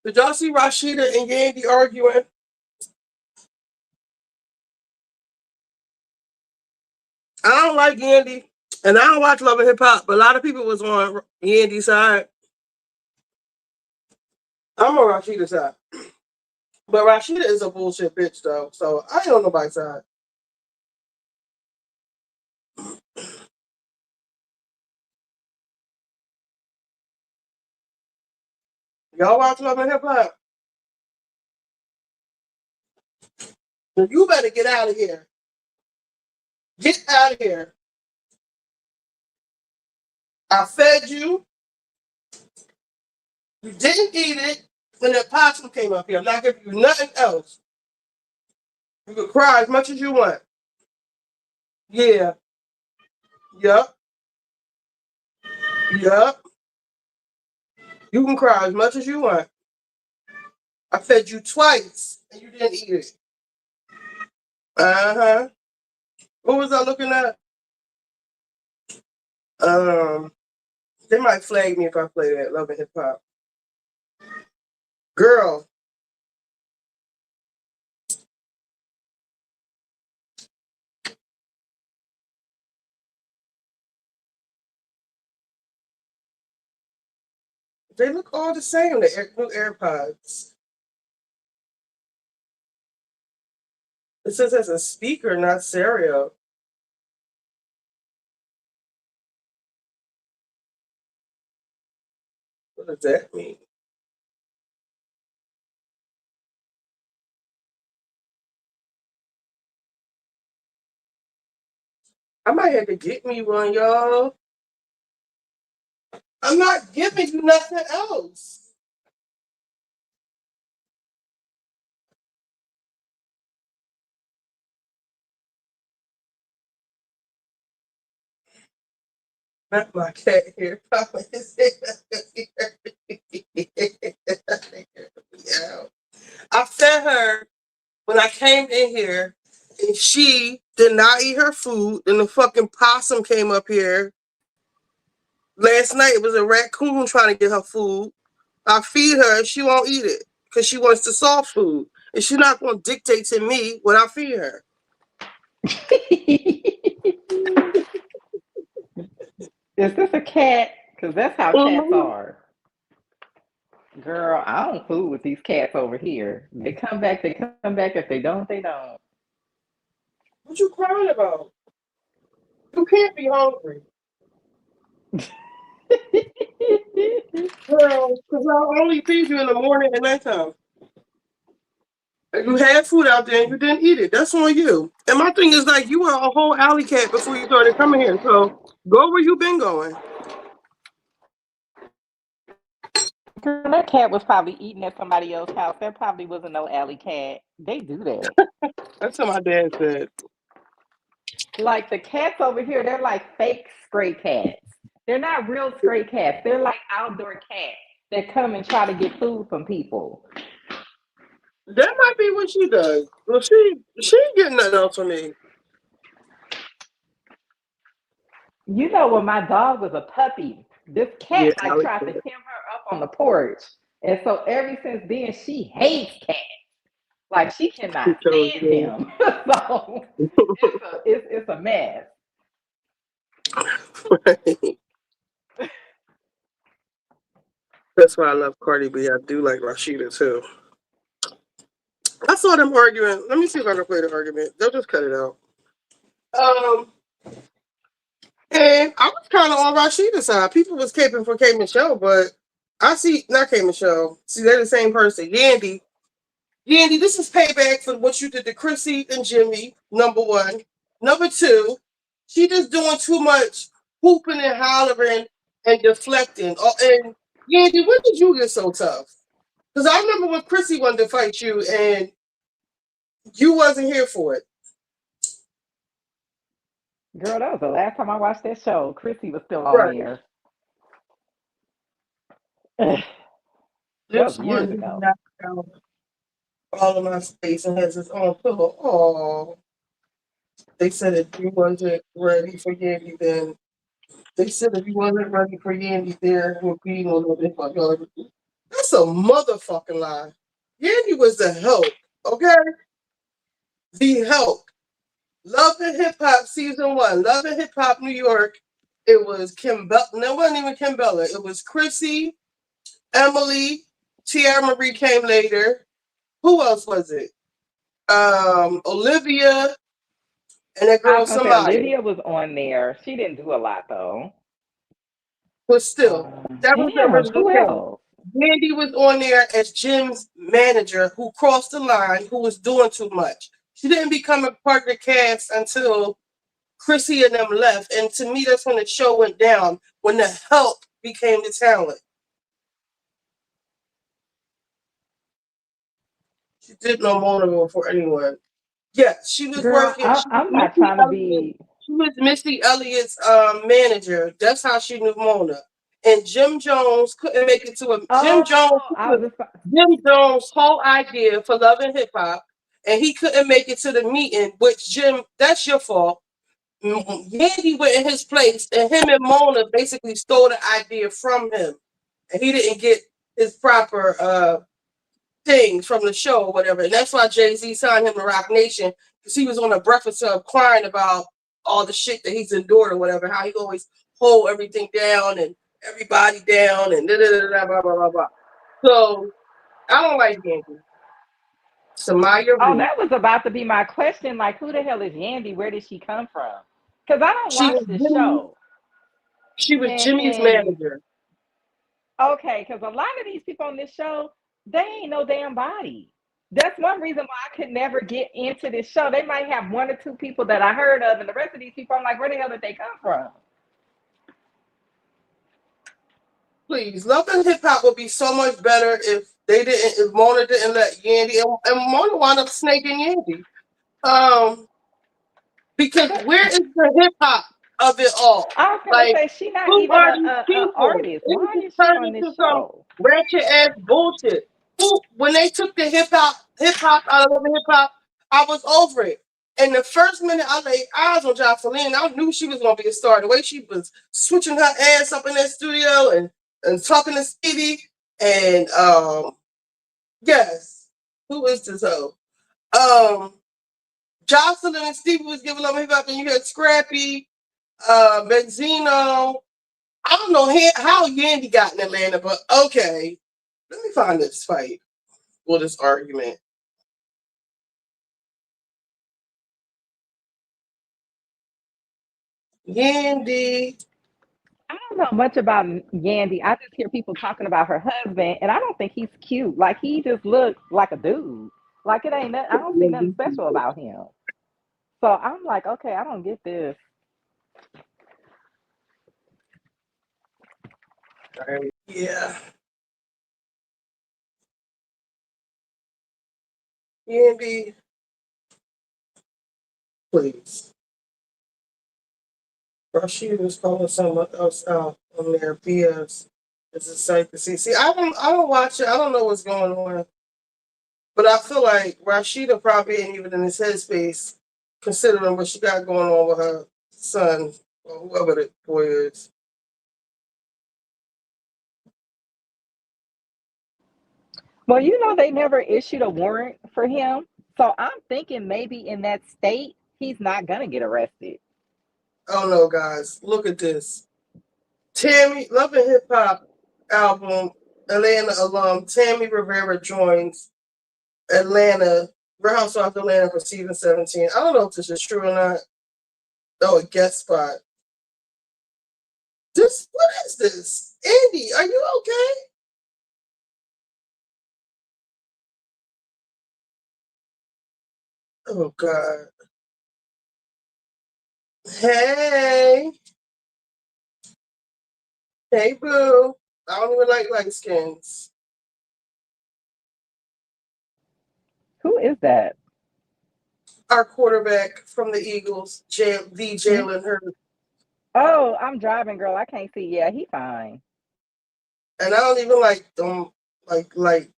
Did y'all see Rashida and Yandy arguing? I don't like Yandy, and I don't watch Love and Hip Hop, but a lot of people was on Yandy's side. I'm on Rashida's side. But Rashida is a bullshit bitch, though, so I ain't on nobody's side. Y'all watch Love and Hip Hop? You better get out of here. Get out of here. I fed you. You didn't eat it when the possum came up here. I'm not giving you nothing else. You can cry as much as you want. Yeah. Yup. Yup. You can cry as much as you want. I fed you twice and you didn't eat it. Uh-huh. What was I looking at? They might flag me if I play that Love and Hip Hop. Girl. They look all the same, the new AirPods. It says as a speaker, not stereo. What does that mean? I might have to get me one, y'all. I'm not giving you nothing else. Not my cat here. Yeah. I fed her when I came in here, and she did not eat her food. And the fucking possum came up here. Last night it was a raccoon trying to get her food. I feed her and she won't eat it because she wants the soft food. And she's not going to dictate to me what I feed her. Is this a cat? Because that's how cats are. Girl, I don't fool with these cats over here. They come back, they come back. If they don't, they don't. What you crying about? You can't be hungry. Girl, because I'll only feed you in the morning and nighttime. If you had food out there and you didn't eat it, that's on you. And my thing is like, you were a whole alley cat before you started coming here. So go where you been going. Girl, that cat was probably eating at somebody else's house. There probably wasn't no alley cat. They do that. That's what my dad said. Like the cats over here, they're like fake stray cats. They're not real stray cats. They're like outdoor cats that come and try to get food from people. That might be what she does. Well, she ain't getting nothing else from me. You know, when my dog was a puppy, this cat tried to hem her up on the porch. And so ever since then, she hates cats. Like she cannot stand them. So it's a mess. Right. That's why I love Cardi B. I do like Rashida too. I saw them arguing. Let me see if I can play the argument. They'll just cut it out. And I was kind of on Rashida's side. People was caping for K Michelle, but I see not K Michelle. See, they're the same person. Yandy, this is payback for what you did to Chrissy and Jimmy. Number one. Number two, she just doing too much hooping and hollering and deflecting. Oh, and Yandy, when did you get so tough? Because I remember when Chrissy wanted to fight you and you wasn't here for it. Girl, that was the last time I watched that show. Chrissy was still on there. That was years ago. All of my space and has its own pillow. Oh, they said if you wasn't ready for Yandy, then they said if you wasn't ready for Yandy, there would be no living fuck. That's a motherfucking lie. Yandy was the help, okay? The help. Love and Hip Hop season 1. Love and Hip Hop New York. It was Kim Bella. No, it wasn't even Kim Bella. It was Chrissy, Emily, Tiara Marie came later. Who else was it? Olivia and that girl Samaya. Olivia was on there. She didn't do a lot though. But still, that was the original cast. Yandy was on there as Jim's manager who crossed the line, who was doing too much. She didn't become a part of the cast until Chrissy and them left. And to me, that's when the show went down, when the help became the talent. She did no monorail for anyone. Yes, she was working. I'm not trying to be. She was Missy Elliott's manager. That's how she knew Mona. And Jim Jones couldn't make it to a Jim Jones' whole idea for Love and Hip Hop, and he couldn't make it to the meeting. Which Jim, that's your fault. Yandy went in his place, and him and Mona basically stole the idea from him, and he didn't get his proper things from the show or whatever. And that's why Jay-Z signed him to Rock Nation, because he was on a Breakfast Club crying about all the shit that he's endured or whatever, how he always hold everything down and everybody down and blah, blah, blah, blah. So I don't like Yandy. Samaya. Oh, that was about to be my question. Like, who the hell is Yandy? Where did she come from? Because I don't watch the show. She was Jimmy's manager. Okay, because a lot of these people on this show, they ain't no damn body. That's one reason why I could never get into this show. They might have one or two people that I heard of, and the rest of these people, I'm like, where the hell did they come from? Please, Love and Hip Hop would be so much better if Mona didn't let Yandy, and Mona wound up snaking Yandy. Because where is the hip hop of it all? I was gonna say she's not even an artist. Why is she on this show? Ratchet ass bullshit. When they took the hip hop out of Love and Hip Hop, I was over it. And the first minute I laid eyes on Jocelyn, I knew she was gonna be a star. The way she was switching her ass up in that studio and talking to Stevie and yes, who is this hoe? Jocelyn and Stevie was giving up hip hop, and you had Scrappy, Benzino. I don't know how Yandy got in Atlanta, but okay. Let me find this fight or this argument. Yandy. I don't know much about Yandy. I just hear people talking about her husband, and I don't think he's cute. Like, he just looks like a dude. Like, it ain't. I don't see nothing special about him. So I'm like, okay, I don't get this. Yeah. Yandy. Please. Rashid was calling someone else out on their BS. It's a sight to see. See, I don't watch it. I don't know what's going on. But I feel like Rashida probably ain't even in his headspace, considering what she got going on with her son, or whoever the boy is. Well, you know, they never issued a warrant for him. So I'm thinking maybe in that state, he's not going to get arrested. Oh no, guys, look at this. Tammy, Love and Hip Hop album, Atlanta alum Tammy Rivera joins Atlanta, Real Housewives of Atlanta for season 17. I don't know if this is true or not. Oh, a guest spot. What is this? Andy, are you okay? Oh God. Hey. Hey, boo. I don't even like light skins. Who is that? Our quarterback from the Eagles, Jalen Hurts. Oh, I'm driving, girl. I can't see. Yeah, he fine. And I don't even like them. Like.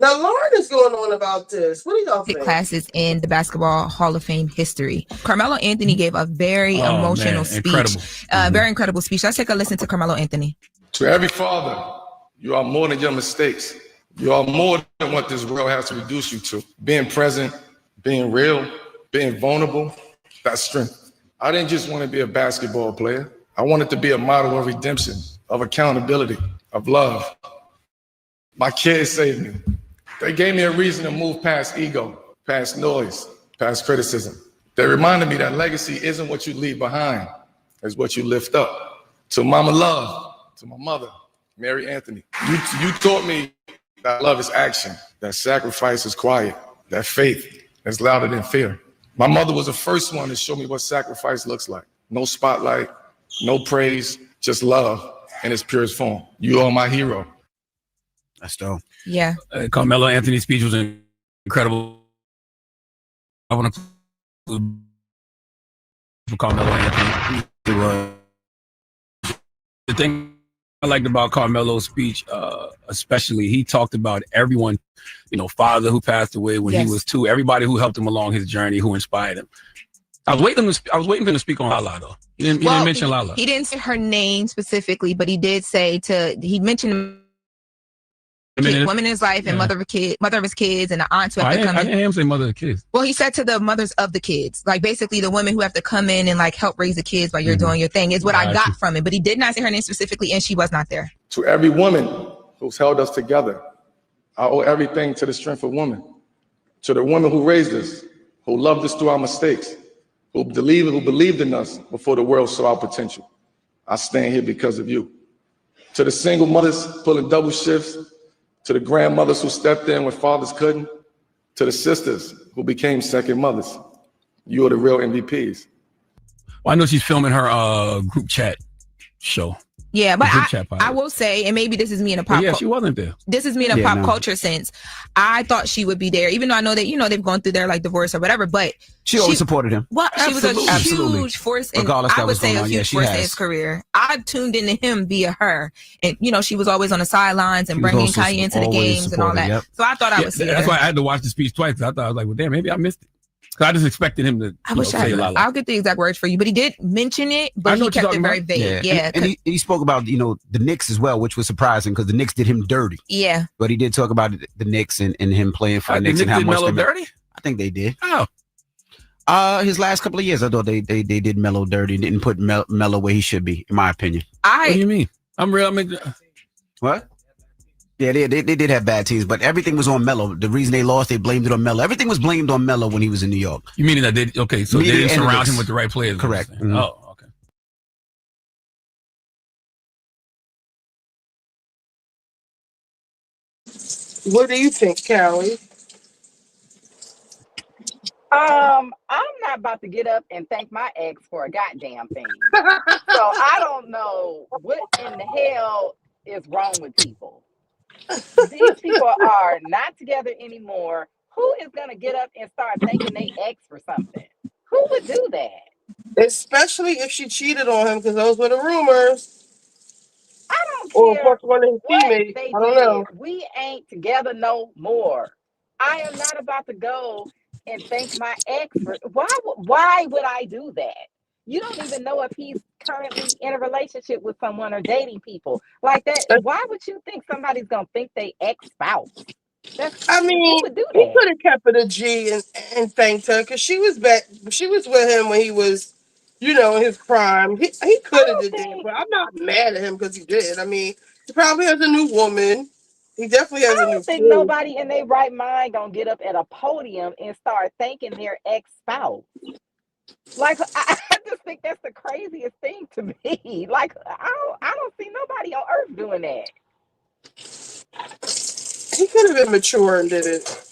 Now, Lauren is going on about this. What do y'all think? Classes in the Basketball Hall of Fame history. Carmelo Anthony gave a very emotional speech. Incredible. Very incredible speech. Let's take a listen to Carmelo Anthony. To every father, you are more than your mistakes. You are more than what this world has to reduce you to. Being present, being real, being vulnerable, that's strength. I didn't just want to be a basketball player. I wanted to be a model of redemption, of accountability, of love. My kids saved me. They gave me a reason to move past ego, past noise, past criticism. They reminded me that legacy isn't what you leave behind, it's what you lift up. To Mama Love, to my mother, Mary Anthony. You taught me that love is action, that sacrifice is quiet, that faith is louder than fear. My mother was the first one to show me what sacrifice looks like. No spotlight, no praise, just love in its purest form. You are my hero. That's dope. Yeah. Carmelo Anthony's speech was incredible. I want to for Carmelo Anthony. The thing I liked about Carmelo's speech, especially, he talked about everyone, father who passed away when he was 2, everybody who helped him along his journey, who inspired him. I was waiting for him to speak on Lala, though. He didn't mention Lala. He didn't say her name specifically, but he did say he mentioned woman in his life and mother of his kids and the aunts who have to come in. I didn't hear him say mother of the kids. Well, he said to the mothers of the kids, like basically the women who have to come in and like help raise the kids while you're doing your thing is what I got from it. But he did not say her name specifically, and she was not there. To every woman who's held us together, I owe everything to the strength of women. To the women who raised us, who loved us through our mistakes, who believed in us before the world saw our potential. I stand here because of you. To the single mothers pulling double shifts, to the grandmothers who stepped in when fathers couldn't, to the sisters who became second mothers. You are the real MVPs. Well, I know she's filming her group chat show. Yeah, but I will say, and maybe this is me in a pop. Yeah, she wasn't there. This is me in a pop culture sense. I thought she would be there, even though I know that they've gone through their like divorce or whatever. But she always supported him. Well, she was a huge force, and I would say a huge force in his career. I tuned into him via her, and she was always on the sidelines and bringing Cayenne to the games and all that. Yep. So I thought I would see. That's why I had to watch the speech twice. I thought I was like, well, damn, maybe I missed it. 'Cause I just expected him to I wish say a lot. I'll get the exact words for you, but he did mention it, I but know he what you're kept it talking very about. vague. Yeah, Yeah. and he spoke about the Knicks as well, which was surprising because the Knicks did him dirty. Yeah. But he did talk about the Knicks and him playing for the The Knicks and Knicks how did much Melo they dirty? I think they did. Oh. His last couple of years, I thought they did Melo dirty and didn't put Melo where he should be, in my opinion. What do you mean? I'm real. What? Yeah, they did have bad teams, but everything was on Melo. The reason they lost, they blamed it on Melo. Everything was blamed on Melo when he was in New York. You mean that they okay? So Media they didn't surround analysts. him with the right players. Correct. Mhm. Oh, okay. What do you think, Callie? I'm not about to get up and thank my ex for a goddamn thing. So I don't know what in the hell is wrong with people. These people are not together anymore. Who is gonna get up and start thanking their ex for something? Who would do that? Especially if she cheated on him, because those were the rumors. I don't Or care plus one of his what teammates. they I don't did. know. We ain't together no more. I am not about to go and thank my ex for why would I do that? You don't even know if he's currently in a relationship with someone or dating people like that. Why would you think somebody's gonna think they ex-spouse? I mean, who would do he that? could have kept it a G and thanked her because she was back. She was with him when he was, in his prime. He could have did that, but I'm not mad at him because he did. I mean, he probably has a new woman. He definitely has I a new don't think kid. nobody in their right mind gonna get up at a podium and start thanking their ex-spouse. Like I just think that's the craziest thing to me. Like I don't see nobody on earth doing that. He could have been mature and did it.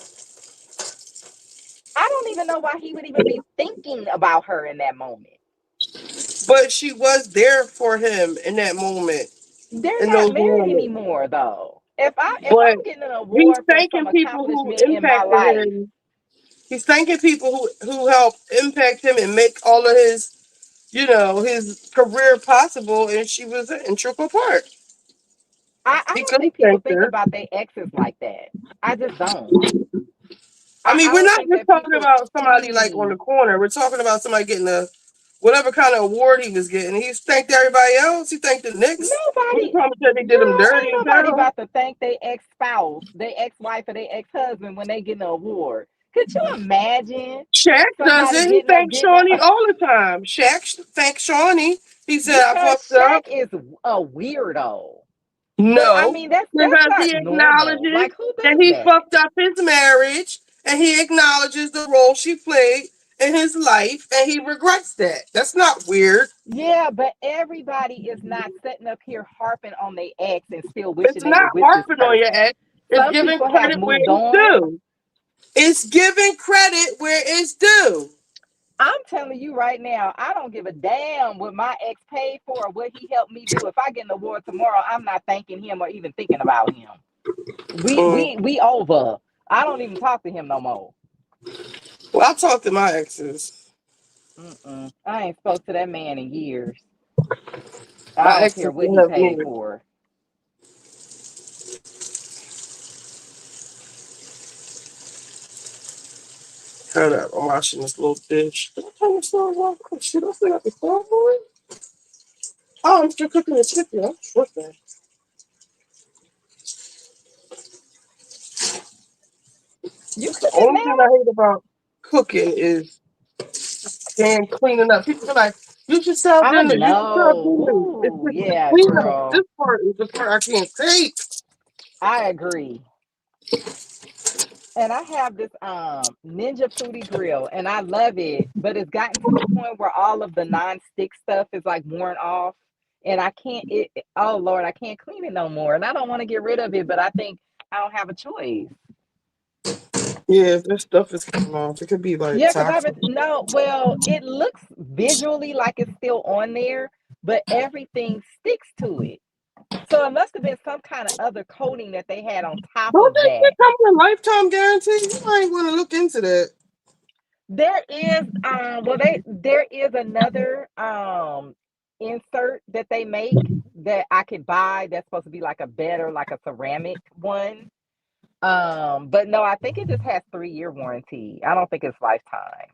I don't even know why he would even be thinking about her in that moment. But she was there for him in that moment. They're not married anymore, though. If I'm getting an award He's for thanking some people who accomplishment in my impacted life, him. He's thanking people who helped impact him and make all of his, his career possible. And she was an integral part. I don't think people think about their exes like that. I just don't. I mean, we're not just talking about somebody like on the corner. We're talking about somebody getting whatever kind of award he was getting. He's thanked everybody else. He thanked the Knicks. Nobody said they did him dirty. Ain't nobody about to thank their ex-spouse, their ex-wife, or their ex-husband when they get an award. Could you imagine? Shaq does it. He thanks Shawnee all the time. Shaq thanks Shawnee. He said, "I fucked Shaq up." is a weirdo. No, but, I mean that's because not he normal. acknowledges Like who does that he that? fucked up his marriage, and he acknowledges the role she played in his life, and he regrets that. That's not weird. Yeah, but everybody is not sitting up here harping on their ex and still wishing It's they not were with harping on your ex. It's Some giving people have credit where moved it's on. due. It's giving credit where it's due. I'm telling you right now, I don't give a damn what my ex paid for or what he helped me do. If I get an award tomorrow, I'm not thanking him or even thinking about him. We over. I don't even talk to him no more. Well, I talk to my exes. I ain't spoke to that man in years. My I don't exes care what he love paid me. for. Hold up, I'm washing this little dish. Did I turn the stove off? Oh, shit, I still got the stove on. Oh, I'm still cooking the chicken. What's that? You The only thing I hate about cooking is damn cleaning up. People are like, you should sell I dinner. You should sell know. dinner. Ooh, yeah, Cleanup. girl. This part is the part I can't take. I agree. And I have this Ninja Foodie grill and I love it, but it's gotten to the point where all of the non-stick stuff is like worn off and I can't oh Lord, I can't clean it no more. And I don't want to get rid of it, but I think I don't have a choice. Yeah, if this stuff is coming off, it could be like Yeah, because toxic. it looks visually like it's still on there, but everything sticks to it. So it must have been some kind of other coating that they had on top Don't of that that. shit come with a lifetime guarantee? You might want to look into that. There is there is another insert that they make that I could buy that's supposed to be like a better, like a ceramic one. But no, I think it just has 3-year warranty. I don't think it's lifetime.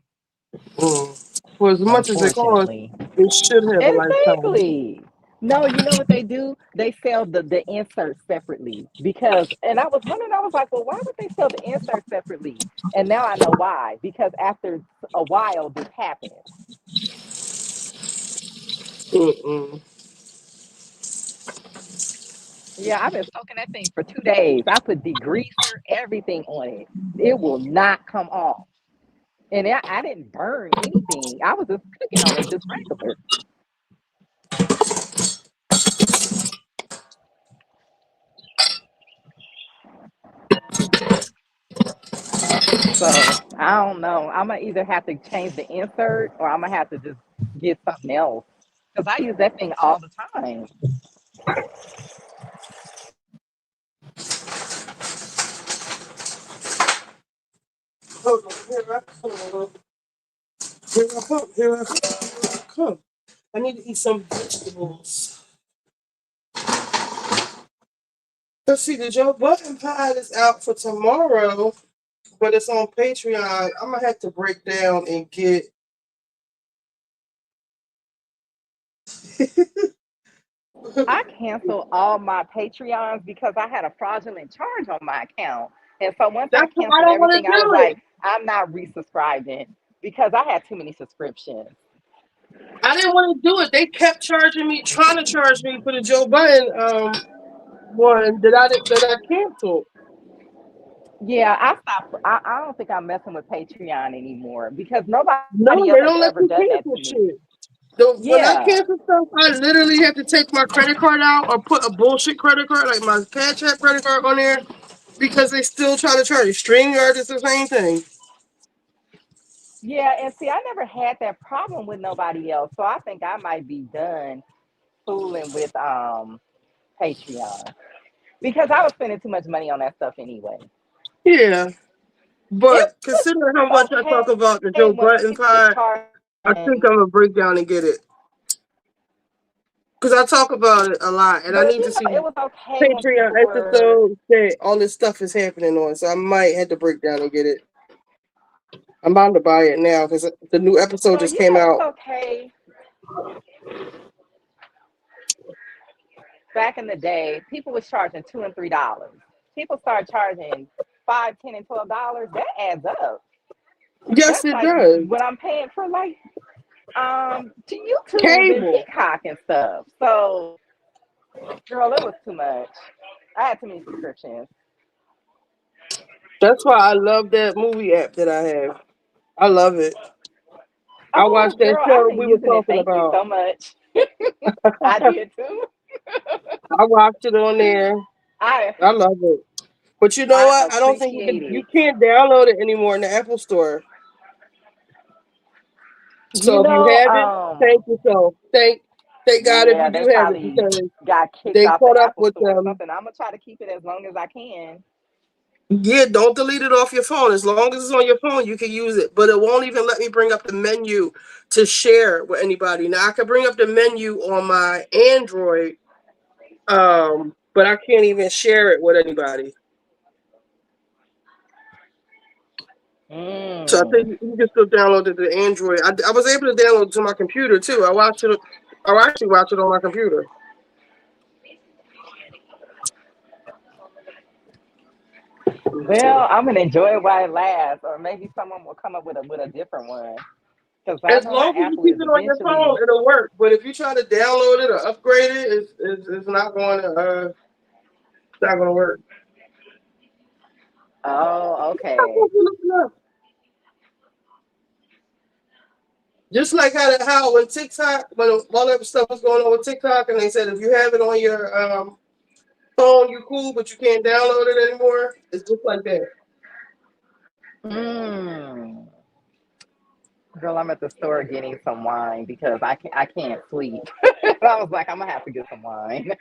For as much as it costs, Unfortunately. it should have a lifetime. Exactly. No, you know what they do? They sell the insert separately because, and I was wondering, I was like, well, why would they sell the insert separately? And now I know why. Because after a while, this happens. Yeah, I've been soaking that thing for 2 days. I put degreaser, everything on it. It will not come off. And I didn't burn anything. I was just cooking on it just regular. So I don't know. I'm gonna either have to change the insert or I'm gonna have to just get something else. Because I use that thing all the time. Hold on, here I come. Here I come. Here I come. Here I come. I need to eat some vegetables. Let's see, the Joe Button pie is out for tomorrow, but it's on Patreon. I'm gonna have to break down and get. I canceled all my Patreons because I had a fraudulent charge on my account. And so once I That's why I canceled don't want everything, to I was do like, it. I'm not resubscribing because I had too many subscriptions. I didn't want to do it. They kept charging me, trying to charge me for the Joe Button one that I canceled. Yeah, I stopped. I don't think I'm messing with Patreon anymore because nobody No, else they has don't let ever you done that cancel to me. shit. When I Yeah. cancel stuff, I literally have to take my credit card out or put a bullshit credit card, like my Cash App credit card, on there because they still try to charge you. StreamYard is the same thing. Yeah, and see, I never had that problem with nobody else, so I think I might be done fooling with Patreon because I was spending too much money on that stuff anyway. Yeah, It but considering how much I talk okay about the Joe when Button people was pie, I think I'm gonna break down and get it because I talk about it a lot, and I but need you to see know, it was okay when Patreon people were. episodes that all this stuff is happening on. So I might have to break down and get it. I'm bound to buy it now because the new episode Well, just you came know, it's out. okay. Back in the day, people was charging $2 and $3. People start charging $5, $10, and $12. That adds up. Yes, That's it like does. what I'm paying for, like to YouTube and Cable. Peacock and stuff. So, girl, it was too much. I had too many subscriptions. That's why I love that movie app that I have. I love it. I Oh, watched that girl, I've show been we were using it. talking Thank you about. so much. I did too. I watched it on there. I love it. But you know I what? I don't think appreciate you it. can't download it anymore in the Apple Store. You So if you know, have it, thank yourself. Thank God if yeah, you they do have it probably because got kicked they off the caught up Apple with Store or them. something. I'm gonna try to keep it as long as I can. Yeah, don't delete it off your phone. As long as it's on your phone, you can use it. But it won't even let me bring up the menu to share with anybody. Now I can bring up the menu on my Android, but I can't even share it with anybody. So I think you can still download it to Android. I was able to download it to my computer too. I actually watch it on my computer. Well, I'm gonna enjoy it while it lasts, or maybe someone will come up with a different one. Because I As know how long as you Apple keep is it on your phone, eventually. it'll work. But if you try to download it or upgrade it, it's not going to work. Oh, okay. Just like how when TikTok, when all that stuff was going on with TikTok, and they said if you have it on your phone, you're cool, but you can't download it anymore. It's just like that. Girl, I'm at the store getting some wine because I can't sleep. I was like, I'm gonna have to get some wine.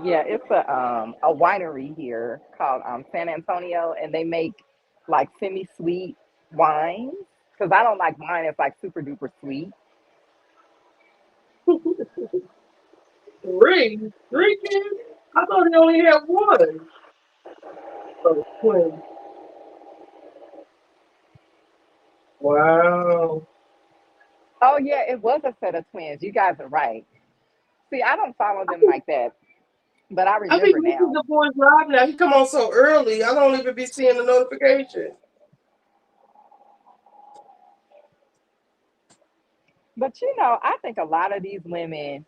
Yeah, it's a winery here called San Antonio, and they make like semi-sweet wines. Because I don't like wine; it's like super duper sweet. Three kids? I thought he only had one. Oh, twins. Wow. Oh yeah, it was a set of twins. You guys are right. See, I don't follow them like that, but I I be remember missing now. the boys live now. He come on so early. I don't even be seeing the notification. But you know, I think a lot of these women,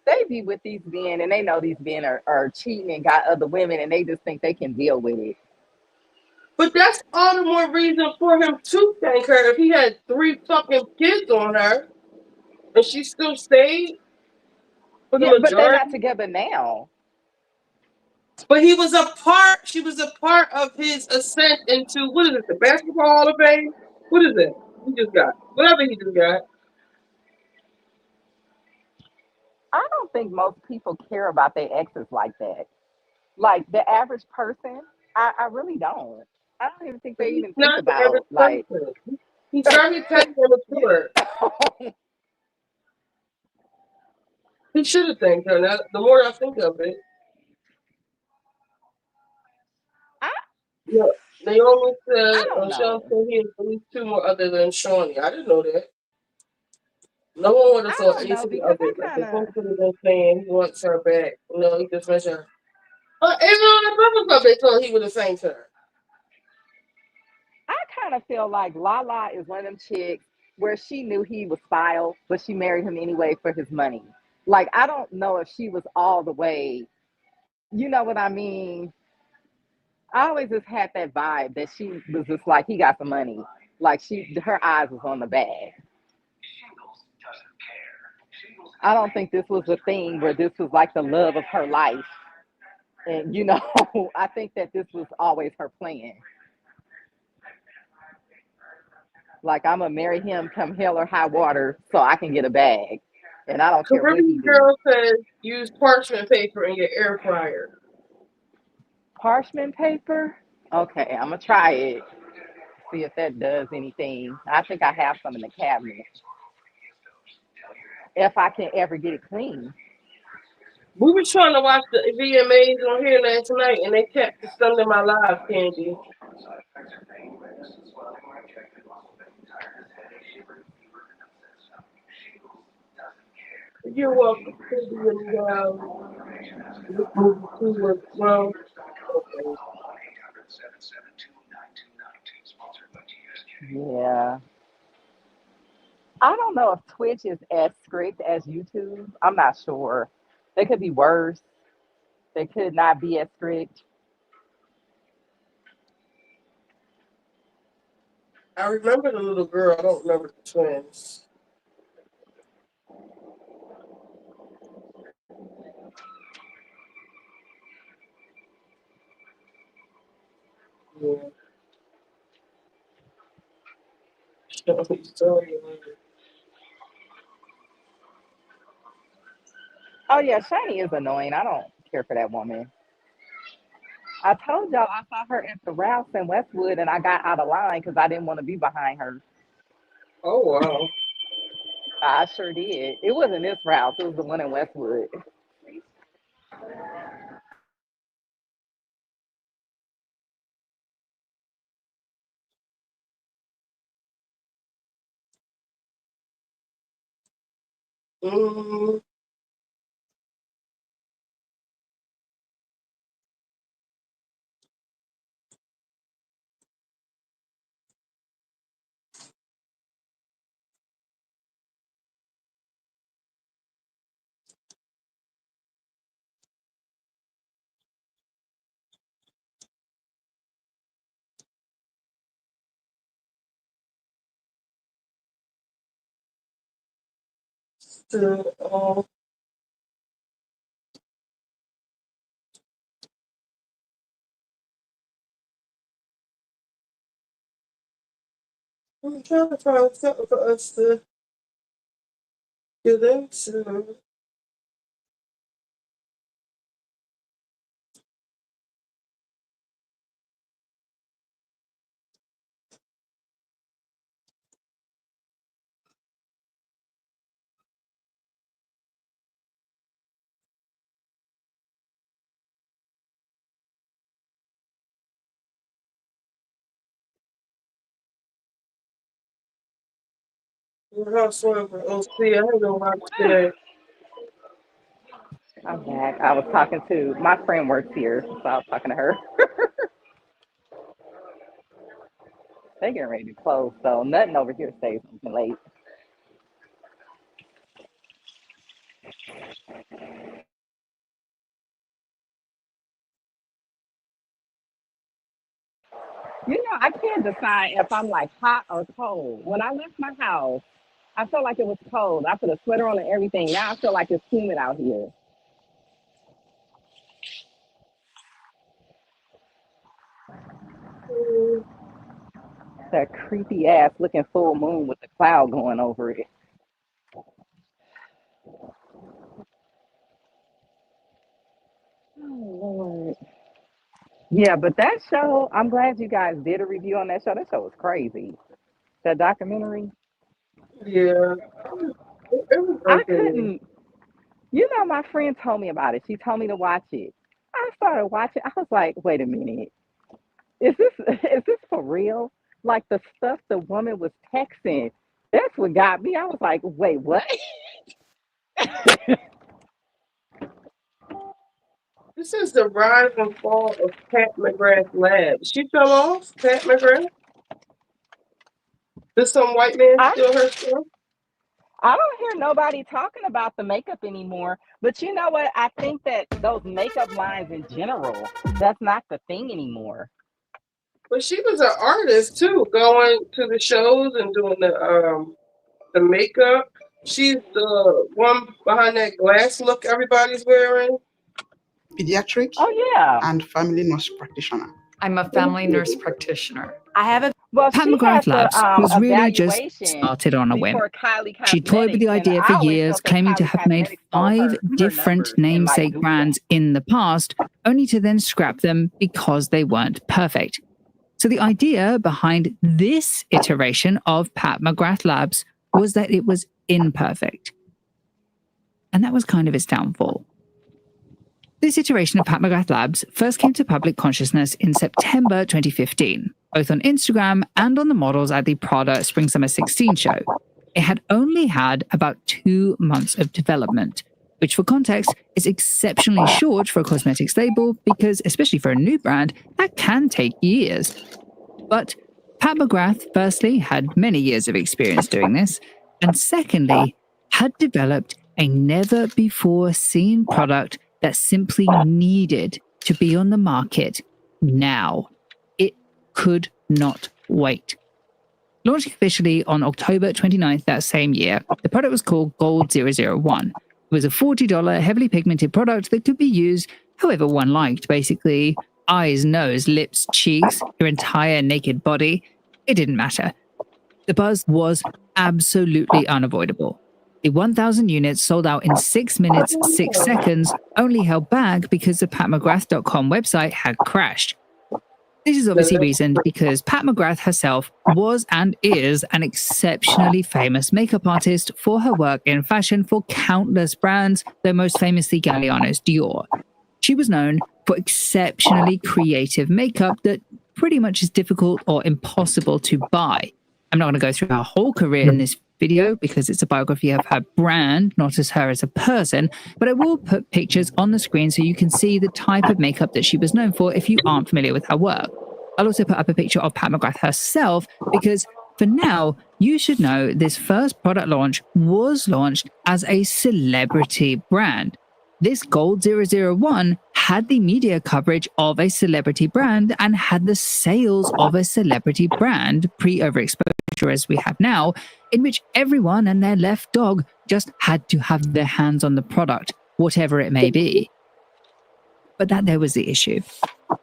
they be with these men and they know these men are cheating and got other women and they just think they can deal with it. But that's all the more reason for him to thank her. If he had 3 fucking kids on her and she still stayed for the Yeah, but they're not majority. together now. But he was a part, she was a part of his ascent into, what is it, the Basketball Hall of Fame? What is it? He just got, whatever he just got. I don't think most people care about their exes like that. Like the average person, I really don't. I don't even think they He's even think not the average about like person. He's very petty and mature. He should have thanked her. Now, the more I think of it, yeah, Naomi said, I don't Sean know. said he has at least 2 more other than Shawnee. I didn't know that. No one would have I thought don't know anything because of it. Like, the folks would have been saying he wants her back. No, he just mentioned her. Even on the Breakfast Club, they thought he would have thanked her. I kind of feel like Lala is one of them chicks where she knew he was filed, but she married him anyway for his money. Like I don't know if she was all the way, you know what I mean? I always just had that vibe that she was just like he got some money. Like her eyes was on the bag. I don't think this was a thing where this was like the love of her life. And you know, I think that this was always her plan. Like I'm gonna marry him come hell or high water so I can get a bag. And I don't care what he Caribbean do. girl says use parchment paper in your air fryer. Parchment paper? Okay, I'm gonna try it. See if that does anything. I think I have some in the cabinet. If I can ever get it clean. We were trying to watch the VMAs on here last night, and they kept suspending my live, Candy. You're welcome. Candy, and this movie too was well. Okay. Yeah. I don't know if Twitch is as strict as YouTube. I'm not sure. They could be worse. They could not be as strict. I remember the little girl. I don't remember the twins. Yeah. Sorry. Oh yeah, Shiny is annoying. I don't care for that woman. I told y'all I saw her at the Rouse in Westwood and I got out of line because I didn't want to be behind her. Oh wow. I sure did. It wasn't this Rouse, it was the one in Westwood. Mm-hmm. So, I'm trying to find something for us to get into. We're swimming for OC. I ain't gonna watch today. I'm back. I was talking to my friend works here, so I was talking to her. They getting ready to close, so nothing over here stays open late. You know, I can't decide if I'm like hot or cold. When I left my house, I felt like it was cold. I put a sweater on and everything. Now I feel like it's humid out here. That creepy ass looking full moon with the cloud going over it. Oh Lord. Yeah, but that show, I'm glad you guys did a review on that show. That show was crazy. That documentary. Yeah. I couldn't, you know, my friend told me about it. She told me to watch it. I started watching. I was like, wait a minute. Is this for real? Like the stuff the woman was texting. That's what got me. I was like, wait, what? This is the rise and fall of Pat McGrath Labs. She fell off, Pat McGrath. Does some white man steal her stuff? I don't hear nobody talking about the makeup anymore. But you know what? I think that those makeup lines in general, that's not the thing anymore. But she was an artist too, going to the shows and doing the makeup. She's the one behind that glass look everybody's wearing. Pediatric and family nurse practitioner. I'm a family nurse practitioner. I have a Pat McGrath Labs was really just started on a whim. She toyed with the idea for years, claiming to have made 5 different namesake brands in the past, only to then scrap them because they weren't perfect. So the idea behind this iteration of Pat McGrath Labs was that it was imperfect. And that was kind of its downfall. This iteration of Pat McGrath Labs first came to public consciousness in September 2015, both on Instagram and on the models at the Prada Spring Summer 16 show. It had only had about 2 months of development, which for context is exceptionally short for a cosmetics label because, especially for a new brand, that can take years. But Pat McGrath, firstly, had many years of experience doing this, and secondly, had developed a never-before-seen product that simply needed to be on the market now. It could not wait. Launching officially on October 29th that same year, the product was called Gold 001. It was a $40 heavily pigmented product that could be used however one liked, basically eyes, nose, lips, cheeks, your entire naked body. It didn't matter. The buzz was absolutely unavoidable. The 1,000 units sold out in 6 minutes, 6 seconds, only held back because the patmcgrath.com website had crashed. This is obviously reasoned because Pat McGrath herself was and is an exceptionally famous makeup artist for her work in fashion for countless brands, though most famously Galliano's Dior. She was known for exceptionally creative makeup that pretty much is difficult or impossible to buy. I'm not going to go through her whole career in this video because it's a biography of her brand, not as her as a person, but I will put pictures on the screen so you can see the type of makeup that she was known for if you aren't familiar with her work. I'll also put up a picture of Pat McGrath herself because for now, you should know this first product launch was launched as a celebrity brand. This Gold 001 had the media coverage of a celebrity brand and had the sales of a celebrity brand, pre-overexposure as we have now, in which everyone and their left dog just had to have their hands on the product, whatever it may be. But that there was the issue.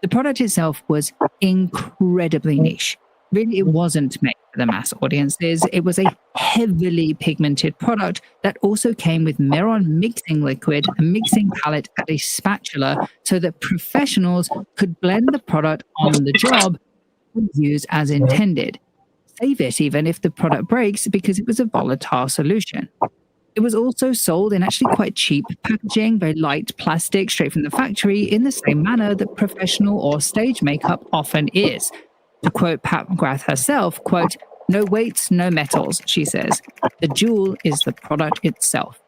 The product itself was incredibly niche. Really, it wasn't made for the mass audiences. It was a heavily pigmented product that also came with Miron mixing liquid, a mixing palette, and a spatula so that professionals could blend the product on the job and use as intended. Save it even if the product breaks because it was a volatile solution. It was also sold in actually quite cheap packaging, very light plastic straight from the factory in the same manner that professional or stage makeup often is. To quote Pat McGrath herself, quote, No weights, no metals, she says. The jewel is the product itself.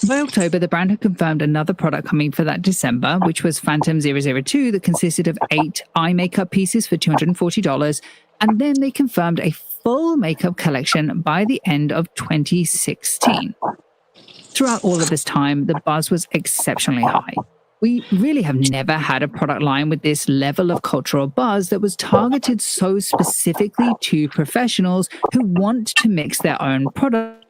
By October, the brand had confirmed another product coming for that December, which was Phantom 002 that consisted of 8 eye makeup pieces for $240. And then they confirmed a full makeup collection by the end of 2016. Throughout all of this time, the buzz was exceptionally high. We really have never had a product line with this level of cultural buzz that was targeted so specifically to professionals who want to mix their own product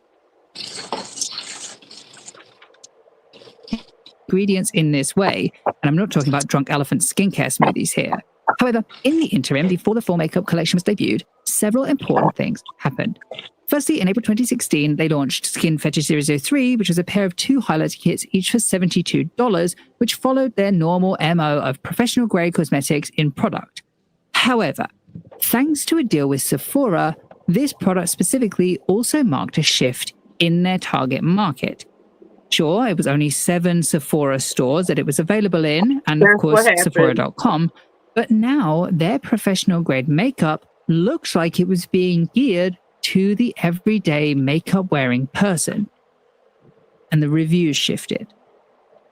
ingredients in this way. And I'm not talking about Drunk Elephant skincare smoothies here. However, in the interim, before the full makeup collection was debuted, several important things happened. Firstly, in April 2016, they launched Skin Fetish 003, which was a pair of 2 highlighter kits, each for $72, which followed their normal MO of professional-grade cosmetics in product. However, thanks to a deal with Sephora, this product specifically also marked a shift in their target market. Sure, it was only 7 Sephora stores that it was available in, and of course, Sephora.com, but now their professional-grade makeup looks like it was being geared to the everyday makeup-wearing person. And the reviews shifted.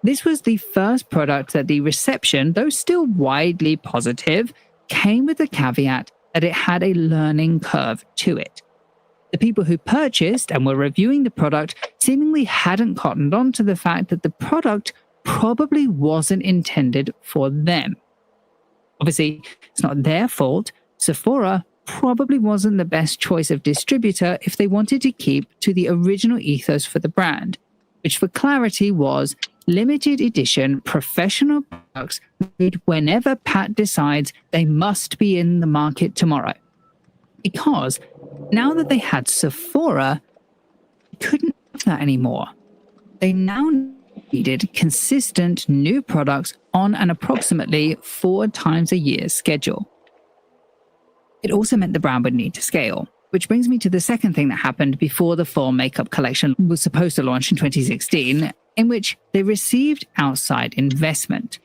This was the first product that the reception, though still widely positive, came with the caveat that it had a learning curve to it. The people who purchased and were reviewing the product seemingly hadn't cottoned on to the fact that the product probably wasn't intended for them. Obviously, it's not their fault. Sephora probably wasn't the best choice of distributor if they wanted to keep to the original ethos for the brand, which for clarity was limited edition professional products made whenever Pat decides they must be in the market tomorrow. Because now that they had Sephora, they couldn't have that anymore. They now needed consistent new products on an approximately 4 times a year schedule. It also meant the brand would need to scale, which brings me to the second thing that happened before the fall makeup collection was supposed to launch in 2016, in which they received outside investment.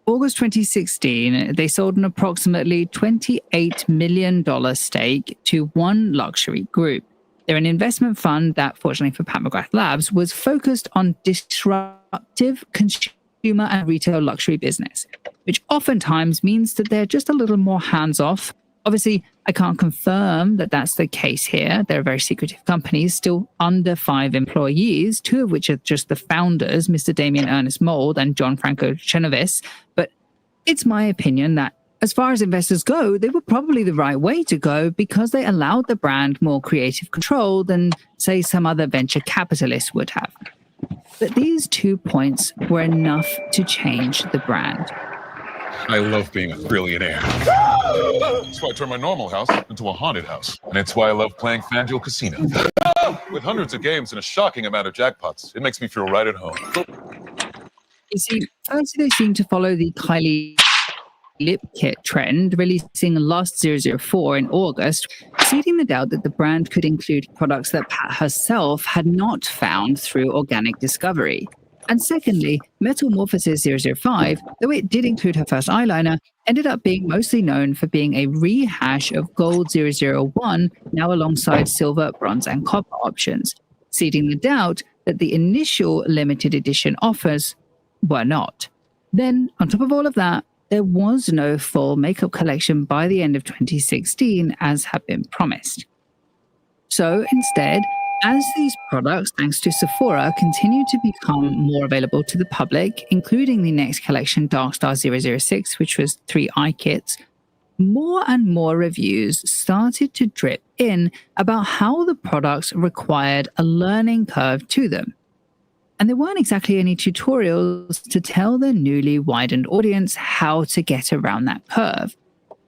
August 2016, they sold an approximately $28 million stake to One Luxury Group. They're an investment fund that, fortunately for Pat McGrath Labs, was focused on disruptive consumer and retail luxury business, which oftentimes means that they're just a little more hands-off. Obviously, I can't confirm that that's the case here. They're very secretive companies, still under 5 employees, 2 of which are just the founders, Mr. Damien Ernest Mold and John Franco Chenoweth. But it's my opinion that as far as investors go, they were probably the right way to go because they allowed the brand more creative control than, say, some other venture capitalists would have. But these 2 points were enough to change the brand. I love being a billionaire. That's why I turned my normal house into a haunted house. And it's why I love playing FanDuel Casino. With hundreds of games and a shocking amount of jackpots, it makes me feel right at home. You see, first they seem to follow the Kylie lip kit trend, releasing Lost 004 in August, seeding the doubt that the brand could include products that Pat herself had not found through organic discovery. And secondly, Metamorphosis 005, though it did include her first eyeliner, ended up being mostly known for being a rehash of Gold 001, now alongside silver, bronze, and copper options, seeding the doubt that the initial limited edition offers were not. Then, on top of all of that, there was no full makeup collection by the end of 2016, as had been promised. So instead, as these products, thanks to Sephora, continue to become more available to the public, including the next collection, Darkstar 006, which was 3 eye kits, more and more reviews started to drip in about how the products required a learning curve to them. And there weren't exactly any tutorials to tell the newly widened audience how to get around that curve.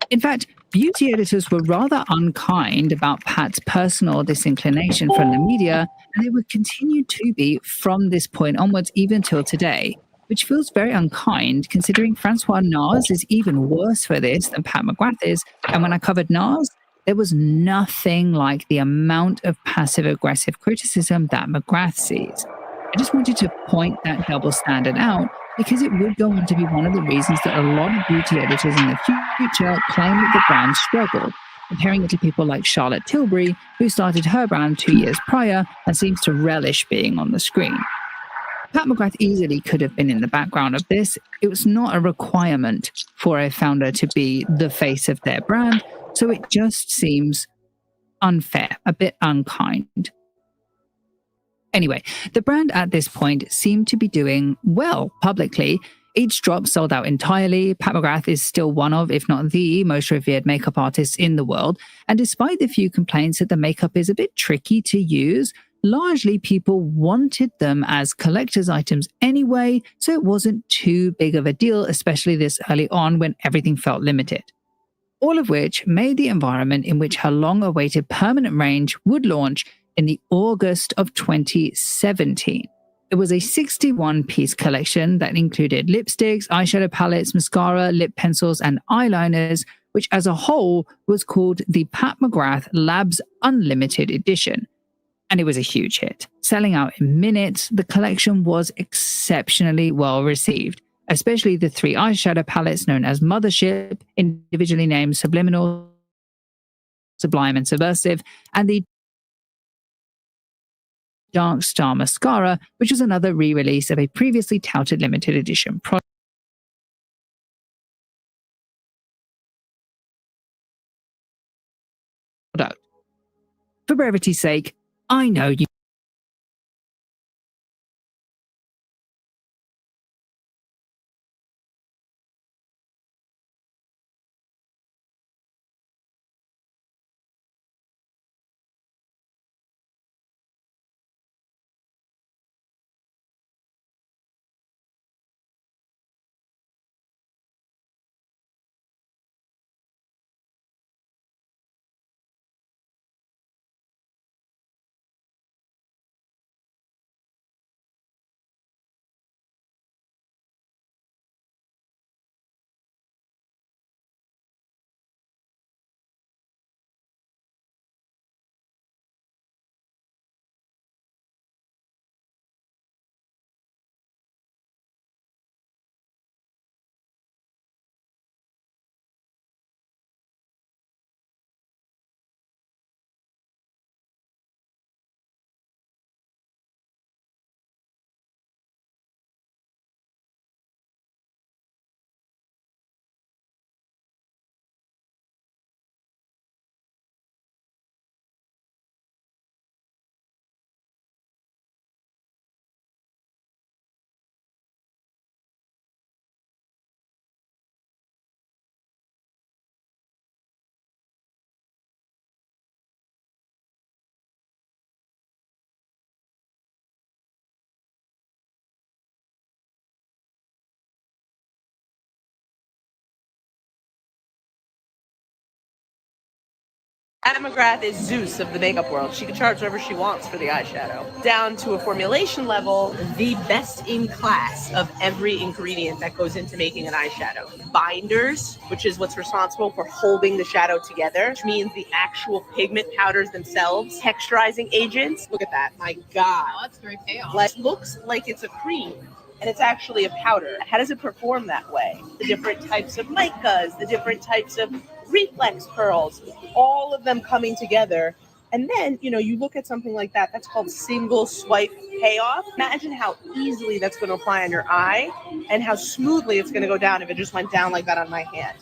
In fact, beauty editors were rather unkind about Pat's personal disinclination from the media, and they would continue to be from this point onwards even till today, which feels very unkind considering Francois Nars is even worse for this than Pat McGrath is. And when I covered Nars, there was nothing like the amount of passive-aggressive criticism that McGrath sees. I just wanted to point that double standard out because it would go on to be one of the reasons that a lot of beauty editors in the future claim that the brand struggled. comparing it to people like Charlotte Tilbury, who started her brand 2 years prior and seems to relish being on the screen. Pat McGrath easily could have been in the background of this. It was not a requirement for a founder to be the face of their brand, so it just seems unfair, a bit unkind. Anyway, the brand at this point seemed to be doing well publicly. Each drop sold out entirely. Pat McGrath is still one of, if not the most revered makeup artists in the world. And despite the few complaints that the makeup is a bit tricky to use, largely people wanted them as collector's items anyway, so it wasn't too big of a deal, especially this early on when everything felt limited. All of which made the environment in which her long-awaited permanent range would launch in the August of 2017. It was a 61-piece collection that included lipsticks, eyeshadow palettes, mascara, lip pencils, and eyeliners, which as a whole was called the Pat McGrath Labs Unlimited Edition. And it was a huge hit. Selling out in minutes, the collection was exceptionally well received, especially the 3 eyeshadow palettes known as Mothership, individually named Subliminal, Sublime, and Subversive, and the Dark Star Mascara, which was another re-release of a previously touted limited edition product. For brevity's sake, I know you Anna McGrath is Zeus of the makeup world. She can charge whatever she wants for the eyeshadow. Down to a formulation level, the best in class of every ingredient that goes into making an eyeshadow. Binders, which is what's responsible for holding the shadow together, which means the actual pigment powders themselves. Texturizing agents. Look at that. My God. Oh, that's very payoff. Like, looks like it's a cream, and it's actually a powder. How does it perform that way? The different types of micas, the different types of reflex pearls, all of them coming together. And then, you look at something like that, that's called single swipe payoff. Imagine how easily that's going to apply on your eye and how smoothly it's going to go down if it just went down like that on my hand.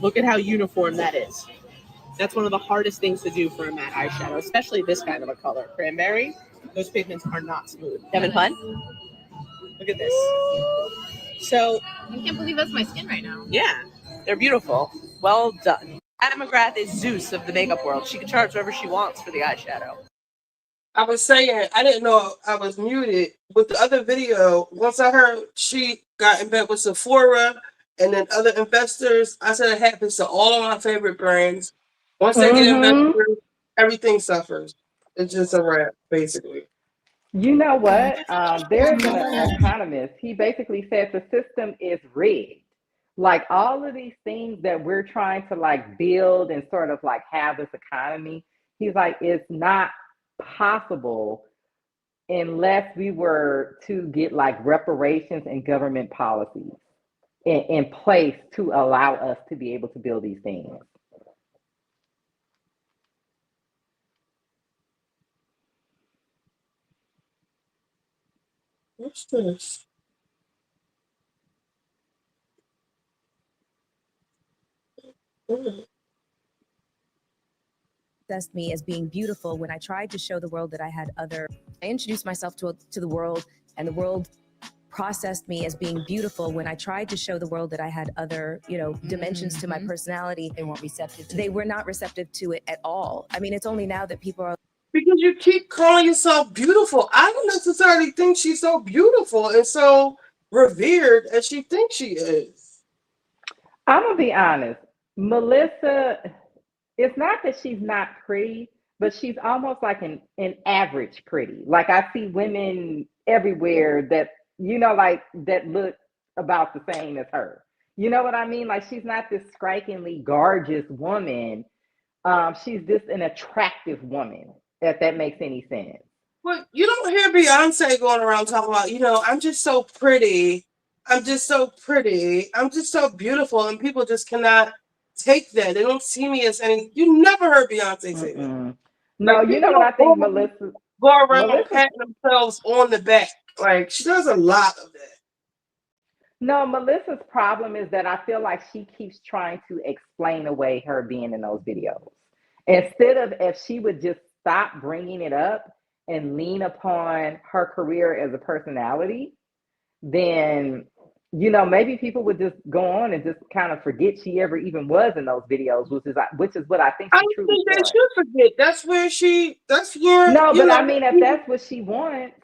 Look at how uniform that is. That's one of the hardest things to do for a matte eyeshadow, especially this kind of a color. Cranberry, those pigments are not smooth. Having fun? Look at this. So, I can't believe that's my skin right now. yeah, they're beautiful. Well done. Anna McGrath is Zeus of the makeup world. She can charge whatever she wants for the eyeshadow. I was saying, I didn't know I was muted. With the other video, once I heard she got in bed with Sephora and then other investors, I said it happens to all of my favorite brands. Once they get investors, everything suffers. It's just a wrap, basically. You know what? There's an economist. He basically says the system is rigged. Like all of these things that we're trying to like build and sort of like have this economy, he's like, it's not possible unless we were to get like reparations and government policies in place to allow us to be able to build these things. What's this? Assessed me as being beautiful when I tried to show the world that I had other. I introduced myself to the world, and the world processed me as being beautiful when I tried to show the world that I had other, dimensions to my personality. They weren't receptive. They were not receptive to it at all. I mean, it's only now that people are. Because you keep calling yourself beautiful. I don't necessarily think she's so beautiful and so revered as she thinks she is. I'm gonna be honest. Melissa, it's not that she's not pretty, but she's almost like an average pretty. Like I see women everywhere that, like that look about the same as her. You know what I mean? Like she's not this strikingly gorgeous woman. She's just an attractive woman, if that makes any sense. But you don't hear Beyonce going around talking about, I'm just so pretty. I'm just so pretty. I'm just so beautiful. And people just cannot take that. They don't see me as any. You never heard Beyonce say that. No, Like, you know what I think, Melissa? Go around patting themselves on the back. Like she does a lot of that. No, Melissa's problem is that I feel like she keeps trying to explain away her being in those videos. Instead of if she would just stop bringing it up and lean upon her career as a personality, then, maybe people would just go on and just kind of forget she ever even was in those videos, which is what I think she truly think they wants. should forget. That's where. No, but I mean, if that's what she wants.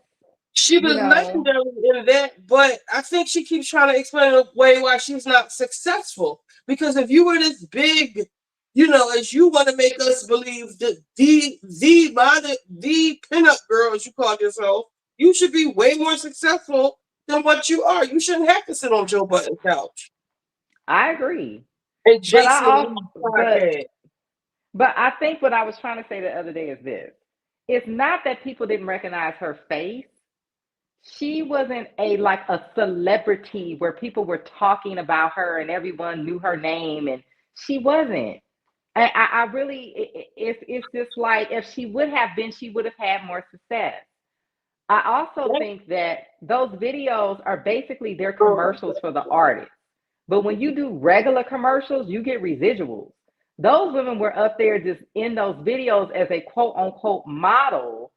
She was legendary in that, but I think she keeps trying to explain away why she's not successful. Because if you were this big, as you want to make us believe that the pinup girl, as you call yourself, you should be way more successful than what you are. You shouldn't have to sit on Joe Budden's couch. I agree. And But I think what I was trying to say the other day is this. It's not that people didn't recognize her face. She wasn't a celebrity where people were talking about her and everyone knew her name, and she wasn't. I really, it's just like if she would have been, she would have had more success. I also think that those videos are basically their commercials for the artist. But when you do regular commercials, you get residuals. Those women were up there just in those videos as a quote unquote model,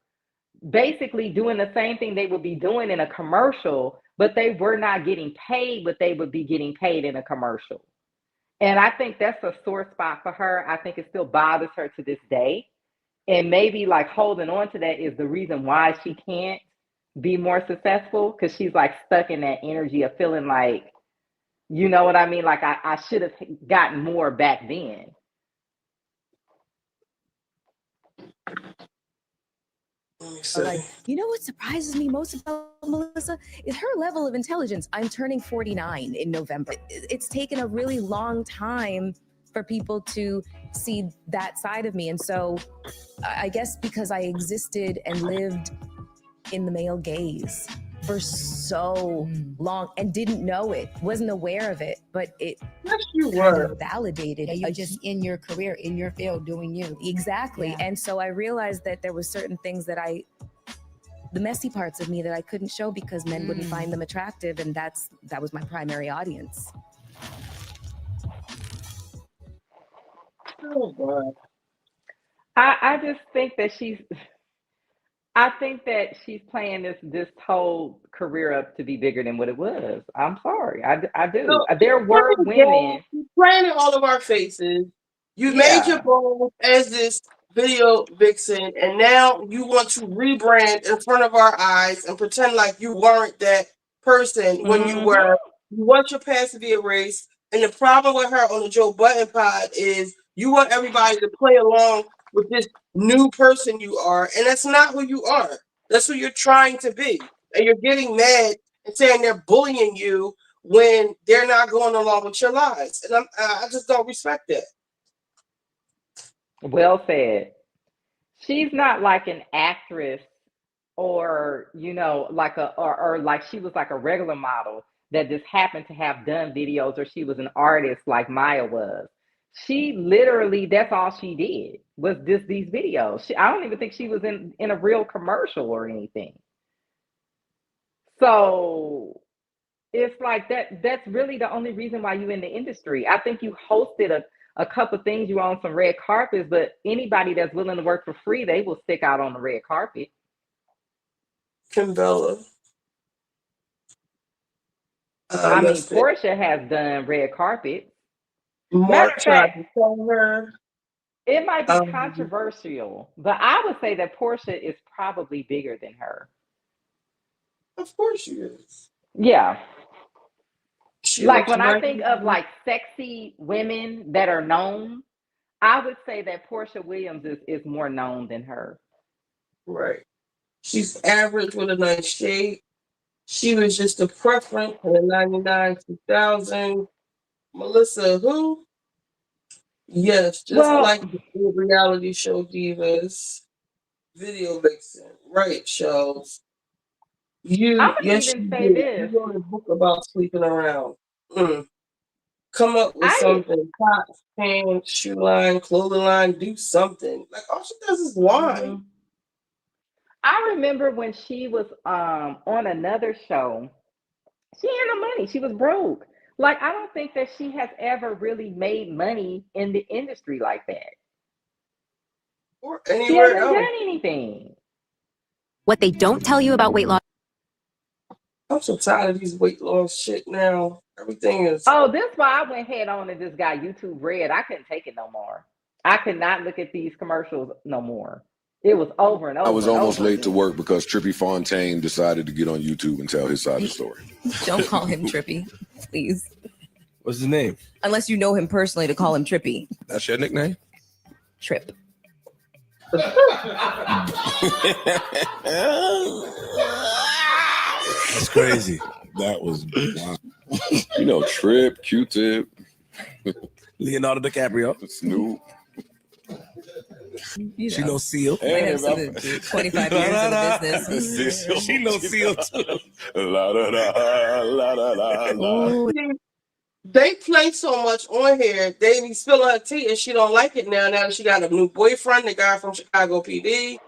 basically doing the same thing they would be doing in a commercial, but they were not getting paid what they would be getting paid in a commercial. And I think that's a sore spot for her. I think it still bothers her to this day. And maybe holding on to that is the reason why she can't be more successful, because she's stuck in that energy of feeling like, you know what I mean? Like I should have gotten more back then. Like, what surprises me most about Melissa is her level of intelligence. I'm turning 49 in November. It's taken a really long time for people to see that side of me. And so I guess because I existed and lived in the male gaze for so long and didn't know it, wasn't aware of it, but it kind of validated. Yeah, you're just in your career, in your field, doing you. Exactly. Yeah. And so I realized that there were certain things that the messy parts of me that I couldn't show because men wouldn't find them attractive. And that was my primary audience. Oh, God. I just think that I think that she's playing this whole career up to be bigger than what it was. I'm sorry. I do. So, there were women. You're playing in all of our faces. You made your goal as this video vixen, and now you want to rebrand in front of our eyes and pretend like you weren't that person when you were. You want your past to be erased. And the problem with her on the Joe Budden pod is you want everybody to play along with this new person you are, and that's not who you are. That's who you're trying to be. And you're getting mad and saying they're bullying you when they're not going along with your lies. And I just don't respect that. Well said. She's not like an actress or, or like she was like a regular model that just happened to have done videos, or she was an artist like Maya was. She literally, that's all she did was just these videos. I don't even think she was in a real commercial or anything. So it's like that's really the only reason why you in the industry. I think you hosted a couple things, you on some red carpets, but anybody that's willing to work for free, they will stick out on the red carpet. Kimbella. I mean, Portia has done red carpet. Mark tried to tell her. It might be controversial, but I would say that Portia is probably bigger than her. Of course she is. Yeah. She Like looks when I right think of like sexy women that are known, I would say that Portia Williams is more known than her. Right. She's average with a nice shape. She was just a preference in the 99, 2000. Melissa, who? Yes, just like the reality show divas, video vixen, right, shows. I would even say this. You wrote a book about sleeping around. Come up with something. Tops, pants, shoe line, clothing line, do something. Like all she does is whine. I remember when she was on another show, she had no money. She was broke. Like, I don't think that she has ever really made money in the industry like that. Or She anywhere hasn't else. done anything. What they don't tell you about weight loss. I'm so tired of these weight loss shit now. Everything is. Oh, this is why I went head on and just got YouTube Red. I couldn't take it no more. I could not look at these commercials no more. It was over and over. I was and almost over late to work because Trippy Fontaine decided to get on YouTube and tell his side of the story. Don't call him Trippy, please. What's his name? Unless you know him personally to call him Trippy. That's your nickname? Trip. That's crazy. That was wild. You know, Trip, Q-Tip, Leonardo DiCaprio, Snoop. She knows Seal. Might have some 25 years in the business. She knows Seal too. La, da, da, la, da, da, la. They play so much on here. They be spilling her tea and she don't like it now. Now that she got a new boyfriend, the guy from Chicago PD.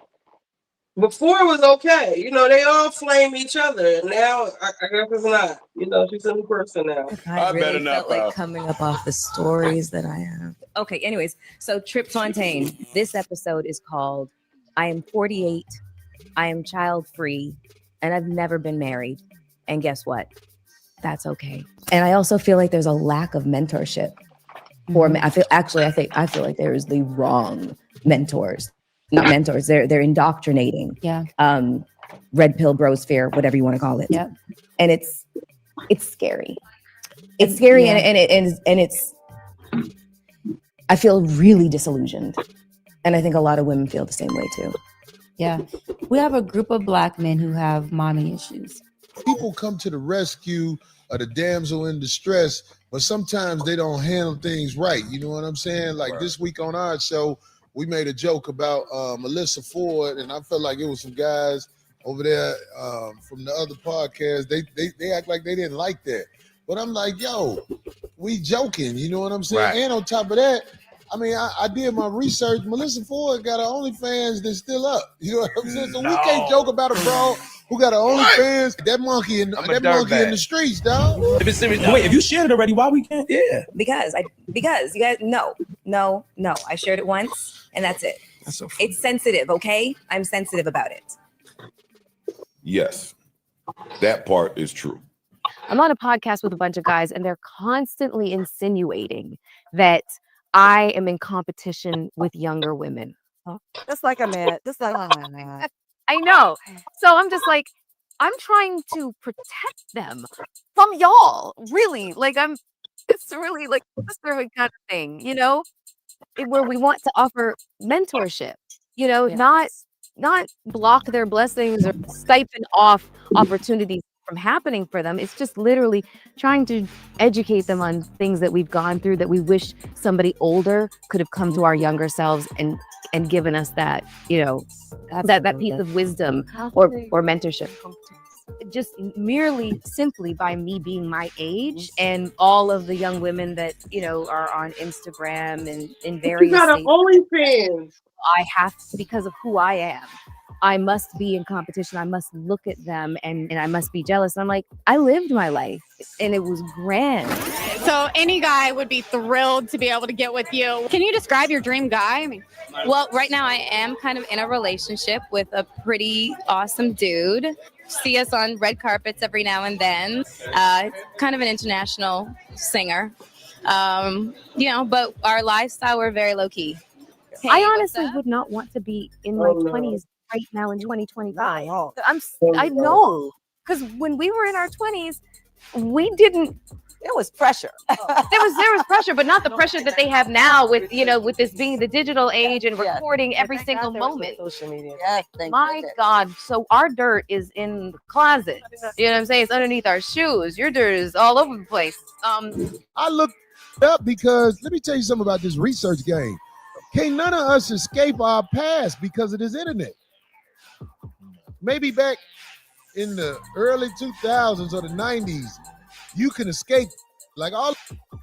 Before it was okay. You know, they all flame each other. Now, I guess it's not. You know, she's a new person now. I really felt like coming up off the stories that I have. Okay, anyways, so Trip Fontaine, this episode is called I Am 48, I Am Child Free, and I've never been married. And guess what? That's okay. And I also feel like there's a lack of mentorship for me. I feel like there is the wrong mentors. Not mentors, they're indoctrinating. Yeah. Red pill brosphere, whatever you want to call it. Yeah. And it's scary. It's scary, Yeah. and it's I feel really disillusioned. And I think a lot of women feel the same way too. Yeah. We have a group of Black men who have mommy issues. People come to the rescue of the damsel in distress, but sometimes they don't handle things right. You know what I'm saying? Like this week on our show, we made a joke about Melissa Ford, and I felt like it was some guys over there from the other podcast. They act like they didn't like that. But I'm like, yo, we joking, you know what I'm saying? Right. And on top of that, I mean, I did my research. Melissa Ford got her OnlyFans that's still up. You know what I'm saying? So we can't joke about a broad who got her OnlyFans. That monkey in the streets, dog. Wait, if you shared it already, why we can't? Yeah. Because you guys no. I shared it once and that's it. That's so funny. It's sensitive, okay? I'm sensitive about it. Yes, that part is true. I'm on a podcast with a bunch of guys, and they're constantly insinuating that I am in competition with younger women. Just like I'm at. Just like I'm at. I know. So I'm just like, I'm trying to protect them from y'all. Really. Like it's really like this kind of thing, you know, where we want to offer mentorship, you know, not block their blessings or siphon off opportunities from happening for them. It's just literally trying to educate them on things that we've gone through that we wish somebody older could have come to our younger selves and given us that, you know, that piece of wisdom or mentorship. Just simply by me being my age and all of the young women that, you know, are on Instagram and in various You got an stages. OnlyFans. I have to because of who I am. I must be in competition. I must look at them and I must be jealous. And I'm like, I lived my life and it was grand. So any guy would be thrilled to be able to get with you. Can you describe your dream guy? I mean, Well, right now I am kind of in a relationship with a pretty awesome dude. See us on red carpets every now and then. Kind of an international singer. But our lifestyle, we're very low key. I honestly would not want to be in my 20s right now in 2025. I know, because when we were in our 20s, we didn't. It was pressure. there was pressure, but not the pressure that they have now with this being the digital age and recording every single moment. Social media. Yeah, My God. So our dirt is in the closet. You know what I'm saying? It's underneath our shoes. Your dirt is all over the place. I looked it up because let me tell you something about this research game. Can't none of us escape our past because of this internet. Maybe back in the early 2000s or the 90s, you can escape like all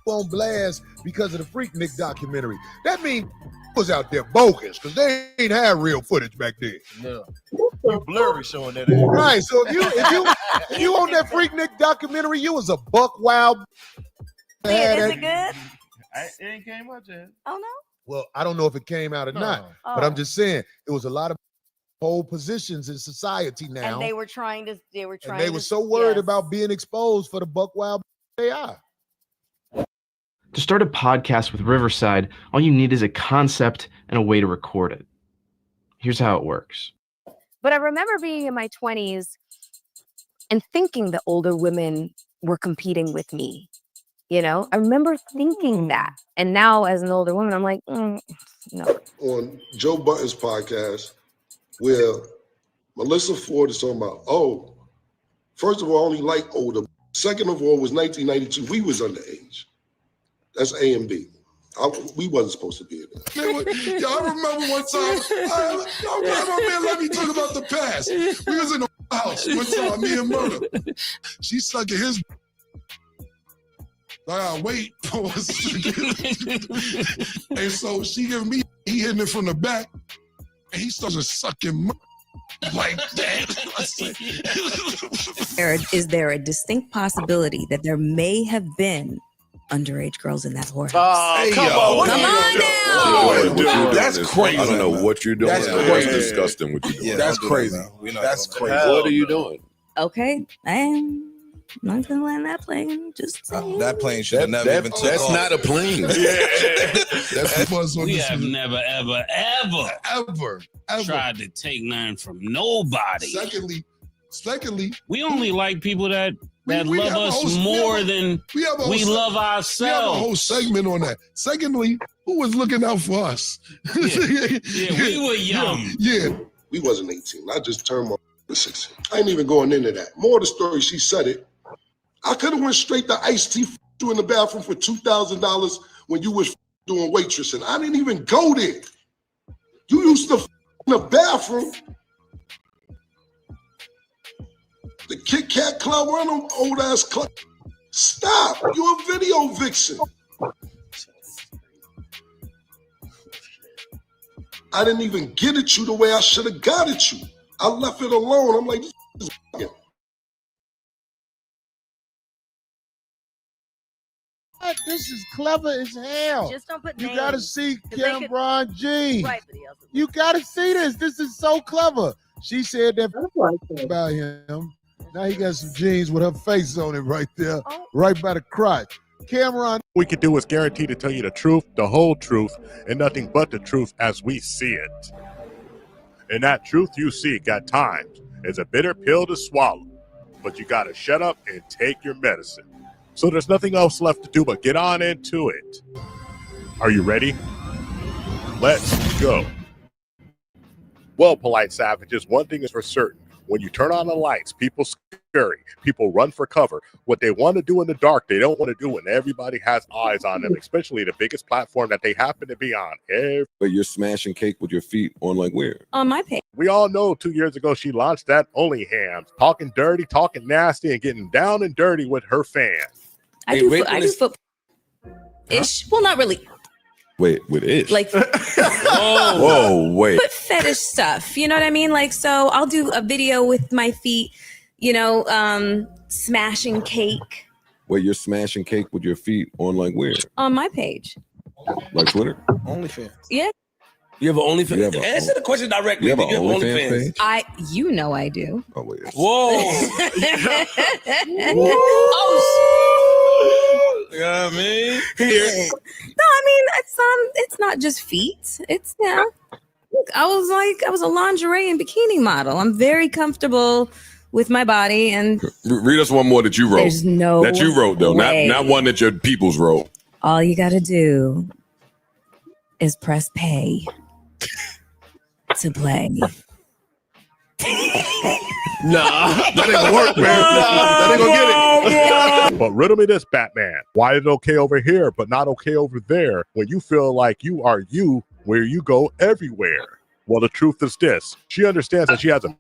on blast because of the Freaknik documentary. That means was out there bogus because they ain't had real footage back then. No, you blurry showing that. Right. So if you on that Freaknik documentary, you was a buck wild. Is it good? It ain't came out yet. Oh no. Well, I don't know if it came out or not, but I'm just saying it was a lot of whole positions in society now. And they were trying to. And they were so worried about being exposed for the buck wild they are. To start a podcast with Riverside, all you need is a concept and a way to record it. Here's how it works. But I remember being in my 20s and thinking that older women were competing with me. I remember thinking that. And now as an older woman, I'm like, no. On Joe Budden's podcast, where Melissa Ford is talking about, first of all, I only like older. Second of all, was 1992. We was underage. That's A and B. We wasn't supposed to be in there. Y'all remember one time? Man, let me talk about the past. We was in the house one time, me and Murder. She sucking his. Wait for a second. And so she gave me, he hitting it from the back, and he started sucking like that. Is there a distinct possibility that there may have been underage girls in that whorehouse? Come on now. That's crazy. I don't know what you're doing. That's That's disgusting what you're doing. Yeah, that's crazy. That's crazy. What are you doing? Okay, I am not gonna land that plane. Just saying. That plane should have never even took That's off. not a plane. We have never, ever tried to take nothing from nobody. Secondly, we only like people that we love have a us whole- more than we love We have a ourselves. whole segment on that. Secondly, who was looking out for us? Yeah, we were young. Yeah. We wasn't 18. I just turned my 16. I ain't even going into that. More of the story, she said it. I could have went straight to Ice-T you in the bathroom for $2,000 when you was doing waitressing. I didn't even go there. You used to in the bathroom. The Kit Kat Club, one of them old ass club. Stop. You're a video vixen. I didn't even get at you the way I should have got at you. I left it alone. I'm like, this is This is clever as hell. Just don't put You names. gotta see 'Cause they could- Cameron G. Right, but he also- You gotta see this. This is so clever. She said that about him. Now he got some jeans with her face on it right there, right by the crotch. Cameron. We can do is guarantee to tell you the truth, the whole truth, and nothing but the truth as we see it. And that truth you seek at times is a bitter pill to swallow, but you gotta shut up and take your medicine. So there's nothing else left to do but get on into it. Are you ready? Let's go. Well, polite savages, one thing is for certain. When you turn on the lights, people scurry. People run for cover. What they want to do in the dark, they don't want to do when everybody has eyes on them, especially the biggest platform that they happen to be on. But you're smashing cake with your feet on like where? On my page. We all know 2 years ago she launched that OnlyHams, talking dirty, talking nasty, and getting down and dirty with her fans. I do foot ish. Well, not really. Wait, with Ish? Like, Whoa, wait. but fetish stuff. You know what I mean? Like, so I'll do a video with my feet, smashing cake Wait, you're smashing cake with your feet on like where? on my page. Like Twitter? OnlyFans. Yeah. You have an OnlyFans? You have a- Answer the question directly. You have Do an OnlyFans page? I do. Oh, wait. Whoa. Oh, You know what I mean? No, I mean it's not just feet. It's I was a lingerie and bikini model. I'm very comfortable with my body, and Read us one more that you wrote. There's no that you wrote though, way. not one that your peoples wrote. all you gotta do is press pay to play. Nah, that ain't gonna work, man. That ain't gonna get it. But riddle me this, Batman. Why is it okay over here, but not okay over there when you feel like you are you where you go everywhere? Well, the truth is this. She understands that she has a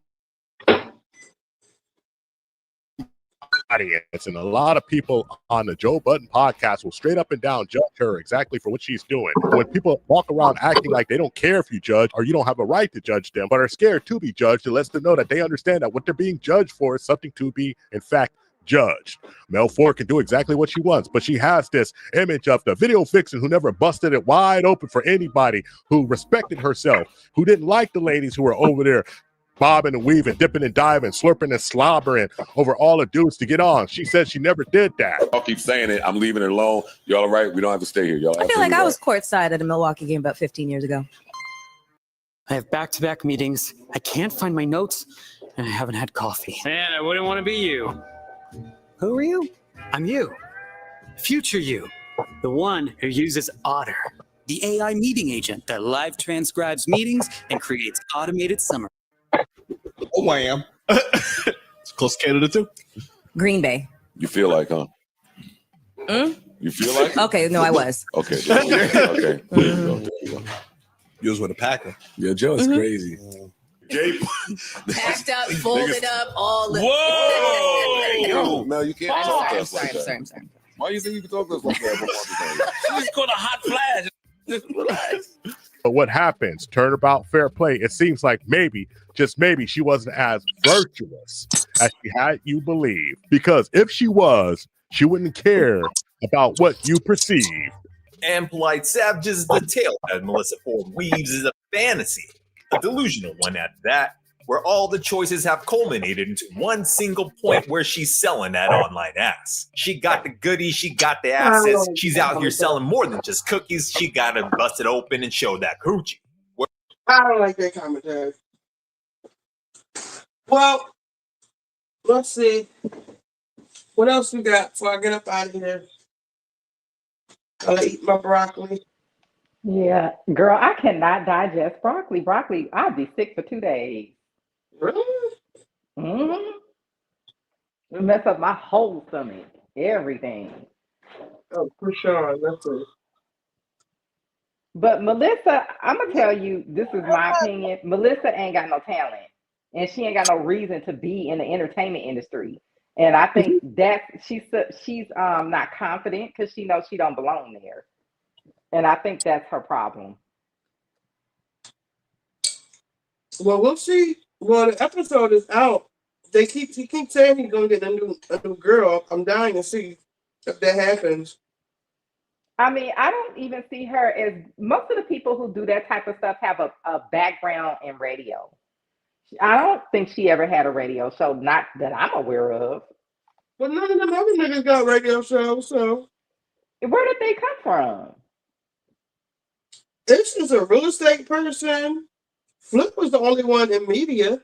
audience, and a lot of people on the Joe Budden podcast will straight up and down judge her exactly for what she's doing. When people walk around acting like they don't care if you judge or you don't have a right to judge them, but are scared to be judged, it lets them know that they understand that what they're being judged for is something to be, in fact, judged. Mel Ford can do exactly what she wants, but she has this image of the video vixen who never busted it wide open for anybody, who respected herself, who didn't like the ladies who were over there bobbing and weaving, dipping and diving, slurping and slobbering over all the dudes to get on. She said she never did that. Y'all keep saying it. I'm leaving it alone. Y'all all right? We don't have to stay here. Y'all. I feel like I was courtside at a Milwaukee game about 15 years ago. I have back-to-back meetings. I can't find my notes, and I haven't had coffee. Man, I wouldn't want to be you. Who are you? I'm you. Future you. The one who uses Otter, the AI meeting agent that live transcribes meetings and creates automated summaries. Oh, I am. It's close Canada too. Green Bay. You feel like, huh? You feel like? Okay, no, I was. Okay. Okay. There you go. You was with a Packer. Yeah, Joe is crazy. Jay, Packed up, folded up, all the. Whoa! Mel, you can't talk to us like that. I'm sorry. Why do you think you can talk to us like that? She just called a hot flash. Just relax. But what happens? Turnabout fair play. It seems like maybe, just maybe, she wasn't as virtuous as she had you believe. Because if she was, she wouldn't care about what you perceive. And Polite Savage's The Tale that Melissa Ford weaves is a fantasy, a delusional one at that, where all the choices have culminated into one single point where she's selling that online ass. She got the goodies, she got the assets, she's out here selling more than just cookies, she gotta bust it open and show that coochie. I don't like that commentary. Well, let's see. What else we got before I get up out of here? I'll eat my broccoli. Yeah, girl, I cannot digest broccoli. Broccoli, I'd be sick for 2 days. Really? Mm-hmm. It mess up my whole stomach, everything. Oh, for sure. That's it. But Melissa, I'm gonna tell you, this is my opinion. Melissa ain't got no talent, and she ain't got no reason to be in the entertainment industry. And I think that she's not confident because she knows she don't belong there. And I think that's her problem. Well, we'll see. Well, the episode is out. He keeps saying he's gonna get a new girl. I'm dying to see if that happens. I mean, I don't even see her as most of the people who do that type of stuff have a background in radio. I don't think she ever had a radio show, not that I'm aware of. But none of them other niggas got radio shows, so where did they come from? This is a real estate person. Flip was the only one in media.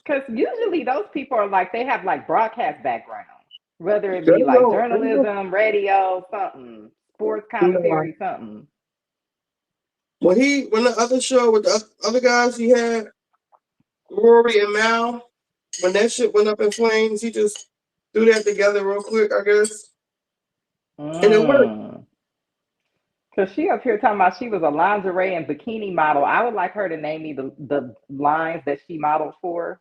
Because usually those people are like, they have like broadcast background, whether it be like journalism, radio, something, sports commentary, something. When the other show with the other guys he had, Rory and Mal, when that shit went up in flames, he just threw that together real quick, I guess. And it worked. Because she up here talking about she was a lingerie and bikini model. I would like her to name me the lines that she modeled for.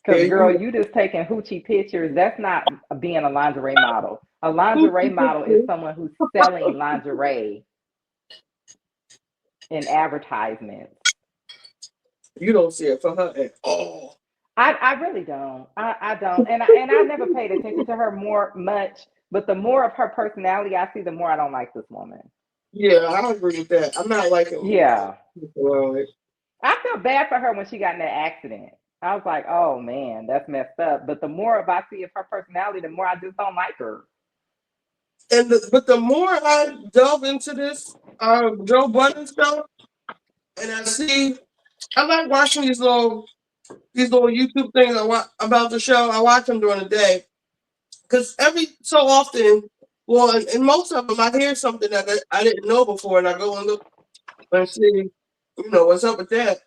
Because, girl, you just taking hoochie pictures. That's not being a lingerie model. A lingerie model is someone who's selling lingerie in advertisements. You don't see it for her at all. I really don't. I don't. And I never paid attention to her much. But the more of her personality I see, the more I don't like this woman. Yeah, I don't agree with that. I'm not liking. Yeah. Well, I feel bad for her when she got in that accident. I was like, oh man, that's messed up. But the more I see of her personality, the more I just don't like her. But the more I delve into this Joe Budden stuff, and I like watching these little YouTube things about the show. I watch them during the day because every so often, well, and most of them, I hear something that I didn't know before, and I go and look and see, what's up with that.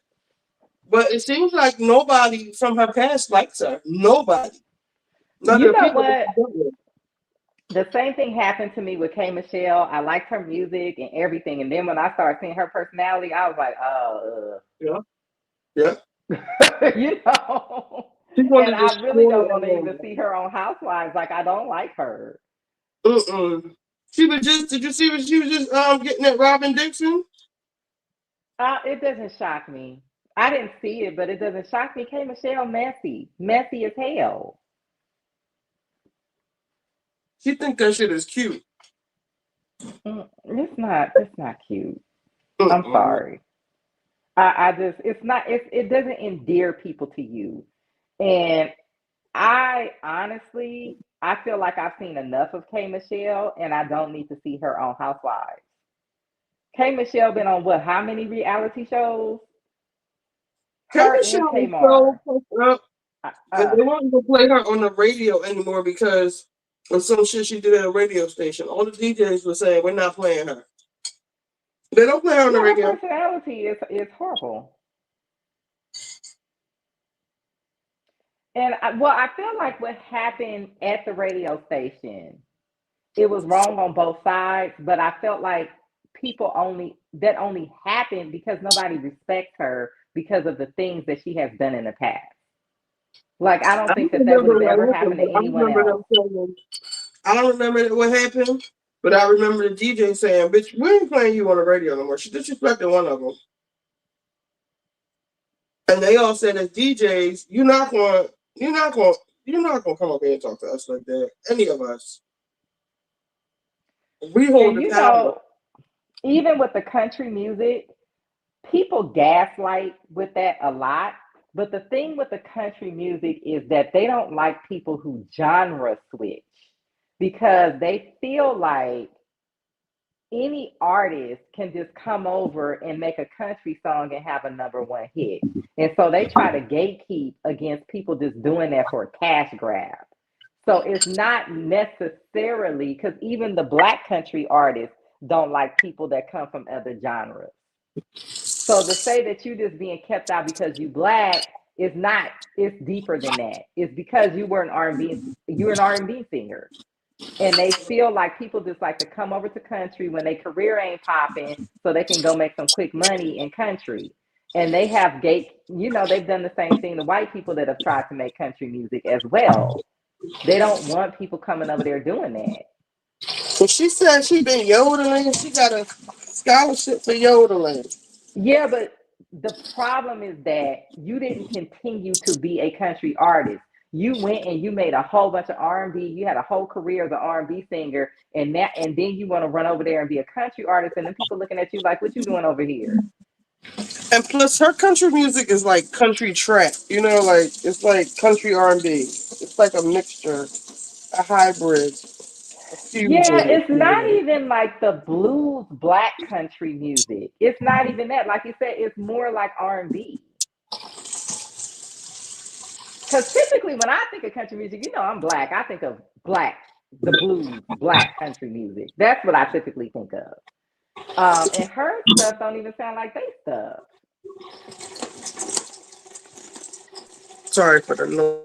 But it seems like nobody from her past likes her. Nobody. You know what? The same thing happened to me with K. Michelle. I liked her music and everything. And then when I started seeing her personality, I was like, yeah. You know? And I really don't want to even see her on Housewives. Like, I don't like her. She was just, did you see what she was just getting at Robin Dixon? It doesn't shock me. I didn't see it, but it doesn't shock me. K. Michelle messy as hell. She think that shit is cute. It's not cute. I'm sorry. I just, it doesn't endear people to you. And I honestly, I feel like I've seen enough of K. Michelle and I don't need to see her on Housewives. K. Michelle been on what, how many reality shows? K. Michelle is so fucked up. They won't even play her on the radio anymore because of some shit she did at a radio station. All the DJs were saying, we're not playing her. They don't play her on the radio. Her personality is horrible. And I feel like what happened at the radio station, it was wrong on both sides, but I felt like that only happened because nobody respects her because of the things that she has done in the past. Like, I don't think that would have ever happened to anyone else. I don't remember what happened, but I remember the DJ saying, bitch, we ain't playing you on the radio no more. She disrespected one of them. And they all said as DJs, you're not gonna come up here and talk to us like that. Any of us. We hold the power. Even with the country music, people gaslight with that a lot. But the thing with the country music is that they don't like people who genre switch because they feel like any artist can just come over and make a country song and have a #1 hit. And so they try to gatekeep against people just doing that for a cash grab. So it's not necessarily, because even the Black country artists don't like people that come from other genres. So to say that you just being kept out because you Black is not, it's deeper than that. It's because you were an R&B singer. And they feel like people just like to come over to country when their career ain't popping so they can go make some quick money in country. And they have they've done the same thing to white people that have tried to make country music as well. They don't want people coming over there doing that. Well, she said she been yodeling. She got a scholarship for yodeling. Yeah, but the problem is that you didn't continue to be a country artist. You went and you made a whole bunch of R&B. You had a whole career as an R&B singer, and then you want to run over there and be a country artist, and then people looking at you like, "What you doing over here?" And plus, her country music is like country trap. Like it's like country R&B. It's like a mixture, a hybrid. Yeah, it's not even like the blues Black country music. It's not even that. Like you said, it's more like R&B. Because typically when I think of country music, I'm Black. I think of Black, the blues, Black country music. That's what I typically think of. And her stuff don't even sound like they stuff. Sorry for the noise.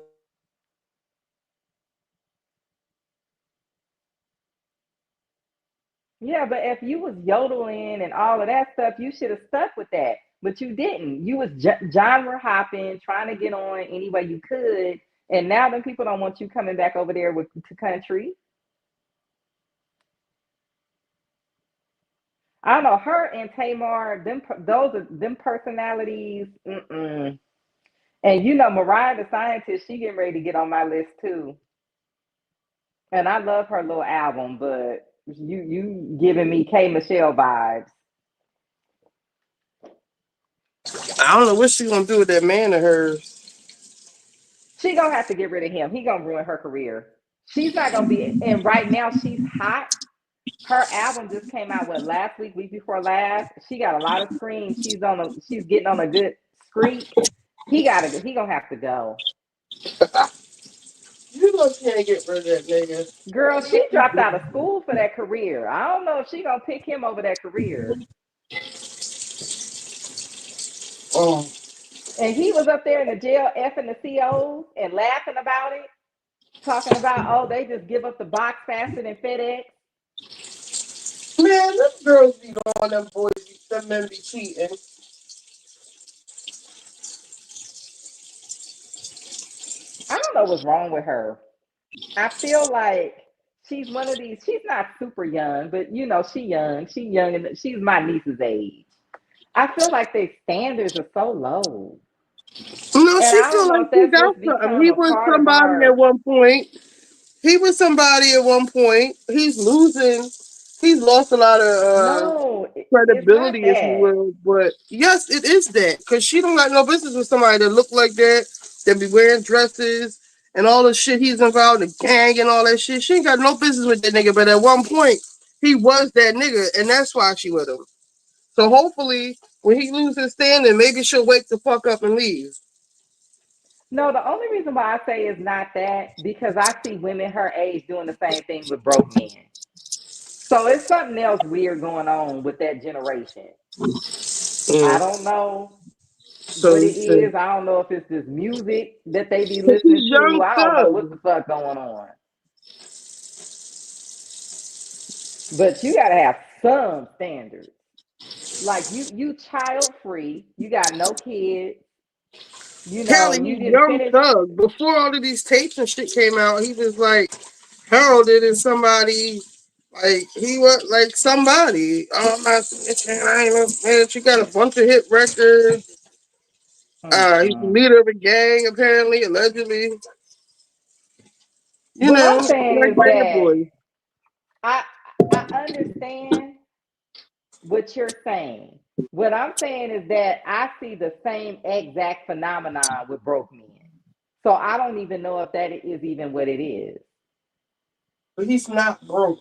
Yeah, but if you was yodeling and all of that stuff, you should have stuck with that. but you didn't. You was genre hopping, trying to get on any way you could, and now them people don't want you coming back over there to country. I don't know, her and Tamar, them personalities. And you know, Mariah the Scientist, she getting ready to get on my list too. And I love her little album, but you giving me K Michelle vibes. I don't know what she gonna do with that man of hers. She gonna have to get rid of him. He gonna ruin her career. She's not gonna be. And right now she's hot. Her album just came out last week before last. She got a lot of streams. She's getting on a good streak. He gonna have to go. You know she can't get rid of that nigga. Girl, she dropped out of school for that career. I don't know if she gonna pick him over that career. Oh. And he was up there in the jail effing the COs and laughing about it, talking about, oh, they just give up the box faster than FedEx. Man, them girls be on them boys, them men be cheating. I don't know what's wrong with her. I feel like she's one of these, she's not super young, but you know, she's young and she's my niece's age. I feel like their standards are so low. No, she feel like he got something. He was somebody at one point. He's losing. He's lost a lot of credibility, if you will. But yes, it is that. Because she don't got no business with somebody that look like that be wearing dresses and all the shit he's involved in, gang and all that shit. She ain't got no business with that nigga. But at one point, he was that nigga, and that's why she with him. So hopefully, when he loses standing, maybe she'll wake the fuck up and leave. No, the only reason why I say is not that, because I see women her age doing the same thing with broke men. So it's something else weird going on with that generation. I don't know what it is. I don't know if it's this music that they be listening to. I don't know what the fuck going on. But you gotta have some standards. Like you child free. You got no kids. You know, Kelly, you didn't Young finish. Thug. Before all of these tapes and shit came out, he was like heralded as somebody. Like he was like somebody. Oh my! I ain't know, man. She got a bunch of hit records. He's the leader of a gang, apparently, allegedly. You What know, I'm saying like is that boy. I understand what you're saying. What I'm saying is that I see the same exact phenomenon with broke men. So I don't even know if that is even what it is. But he's not broke.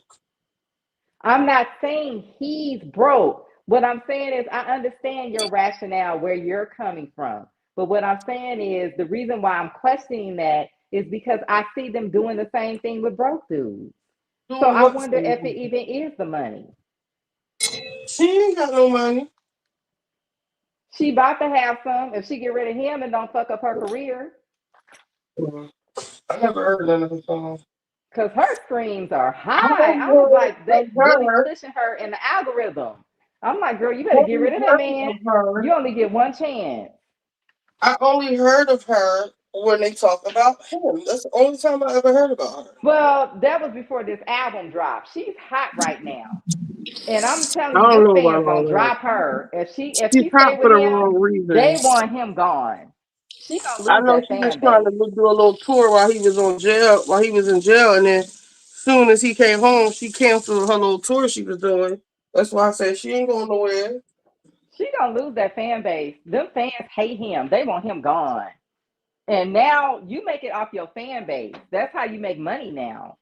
I'm not saying he's broke. What I'm saying is I understand your rationale, where you're coming from. But what I'm saying is the reason why I'm questioning that is because I see them doing the same thing with broke dudes. So I wonder if it even is the money. She ain't got no money. She about to have some if she get rid of him and don't fuck up her career. I never heard none of the songs. Because her streams are high. I was like, they really pushing her in the algorithm. I'm like, girl, you better get rid of that man. You only get one chance. I only heard of her when they talk about him. That's the only time I ever heard about her. Well, that was before this album dropped. She's hot right now. And I'm telling I you, don't the know fans about all gonna that. drop her. If she She's stay hot for with the him, wrong reason. they want him gone. She gonna lose I know that she fan was base. trying to do a little tour while he was in jail, and then soon as he came home, she canceled her little tour she was doing. That's why I said she ain't going nowhere. She gonna lose that fan base. Them fans hate him. They want him gone. And now you make it off your fan base. That's how you make money now.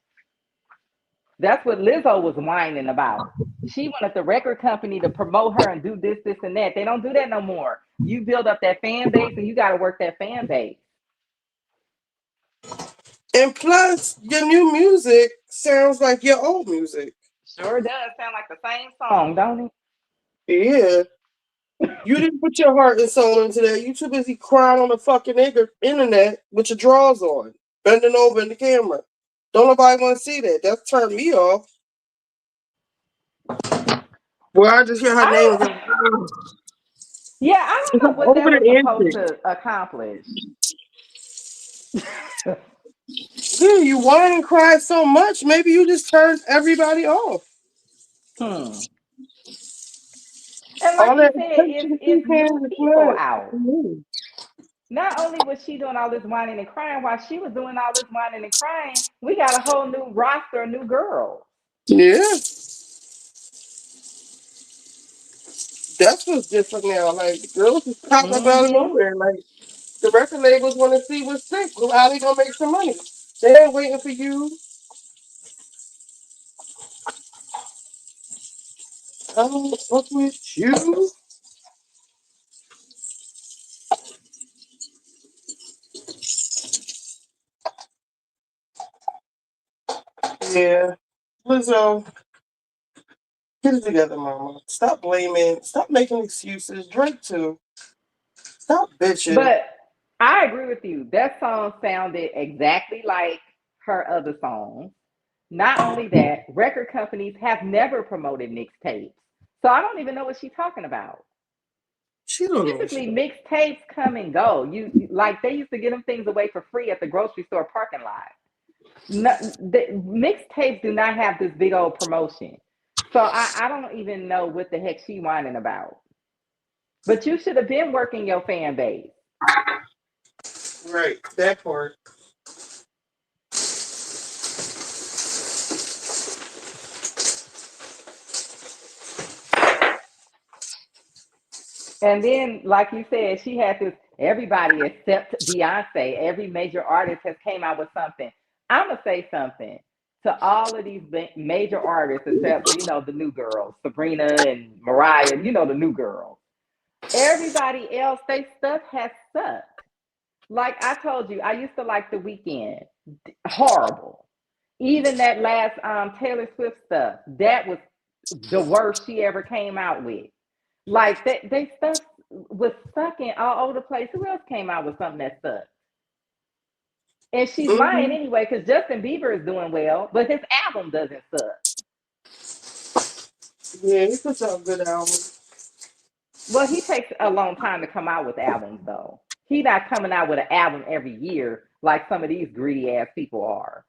That's what Lizzo was whining about. She wanted the record company to promote her and do this, this, and that. They don't do that no more. You build up that fan base and you got to work that fan base. And plus, your new music sounds like your old music. Sure does sound like the same song, don't it? Yeah. You didn't put your heart and soul into that. You too busy crying on the fucking internet with your drawers on, bending over in the camera. Don't nobody want to see that. That turned me off. Well, I just hear her name. Yeah, I don't know what that Over was the supposed antics. to accomplish. Yeah, you whine and cry so much, maybe you just turned everybody off. And like All you that said, attention it's she had new is people not out. for me. Not only was she doing all this whining and crying, while she was doing all this whining and crying, we got a whole new roster of new girls. Yeah. That's what's different now. Like, girls is popping up out of nowhere. Like, the record labels want to see what's sick. How they gonna make some money? They ain't waiting for you. I don't fuck with you. Yeah. Lizzo, get it together, mama. Stop blaming. Stop making excuses. Drake too. Stop bitching. But I agree with you. That song sounded exactly like her other songs. Not only that, record companies have never promoted mixtapes. So I don't even know what she's talking about. She don't know. Typically, mixtapes come and go. You like they used to get them things away for free at the grocery store parking lot. No, the mixtapes do not have this big old promotion. So I don't even know what the heck she whining about. But you should have been working your fan base. Right, that part. And then, like you said, she had this, everybody except Beyonce, every major artist has came out with something. I'm going to say something to all of these major artists, except, the new girls, Sabrina and Mariah, the new girls. Everybody else, they stuff has sucked. Like I told you, I used to like The Weeknd. Horrible. Even that last Taylor Swift stuff, that was the worst she ever came out with. Like they stuff was sucking all over the place. Who else came out with something that sucked? And she's lying anyway, because Justin Bieber is doing well, but his album doesn't suck. Yeah, he puts out good albums. Well, he takes a long time to come out with albums, though. He's not coming out with an album every year like some of these greedy ass people are.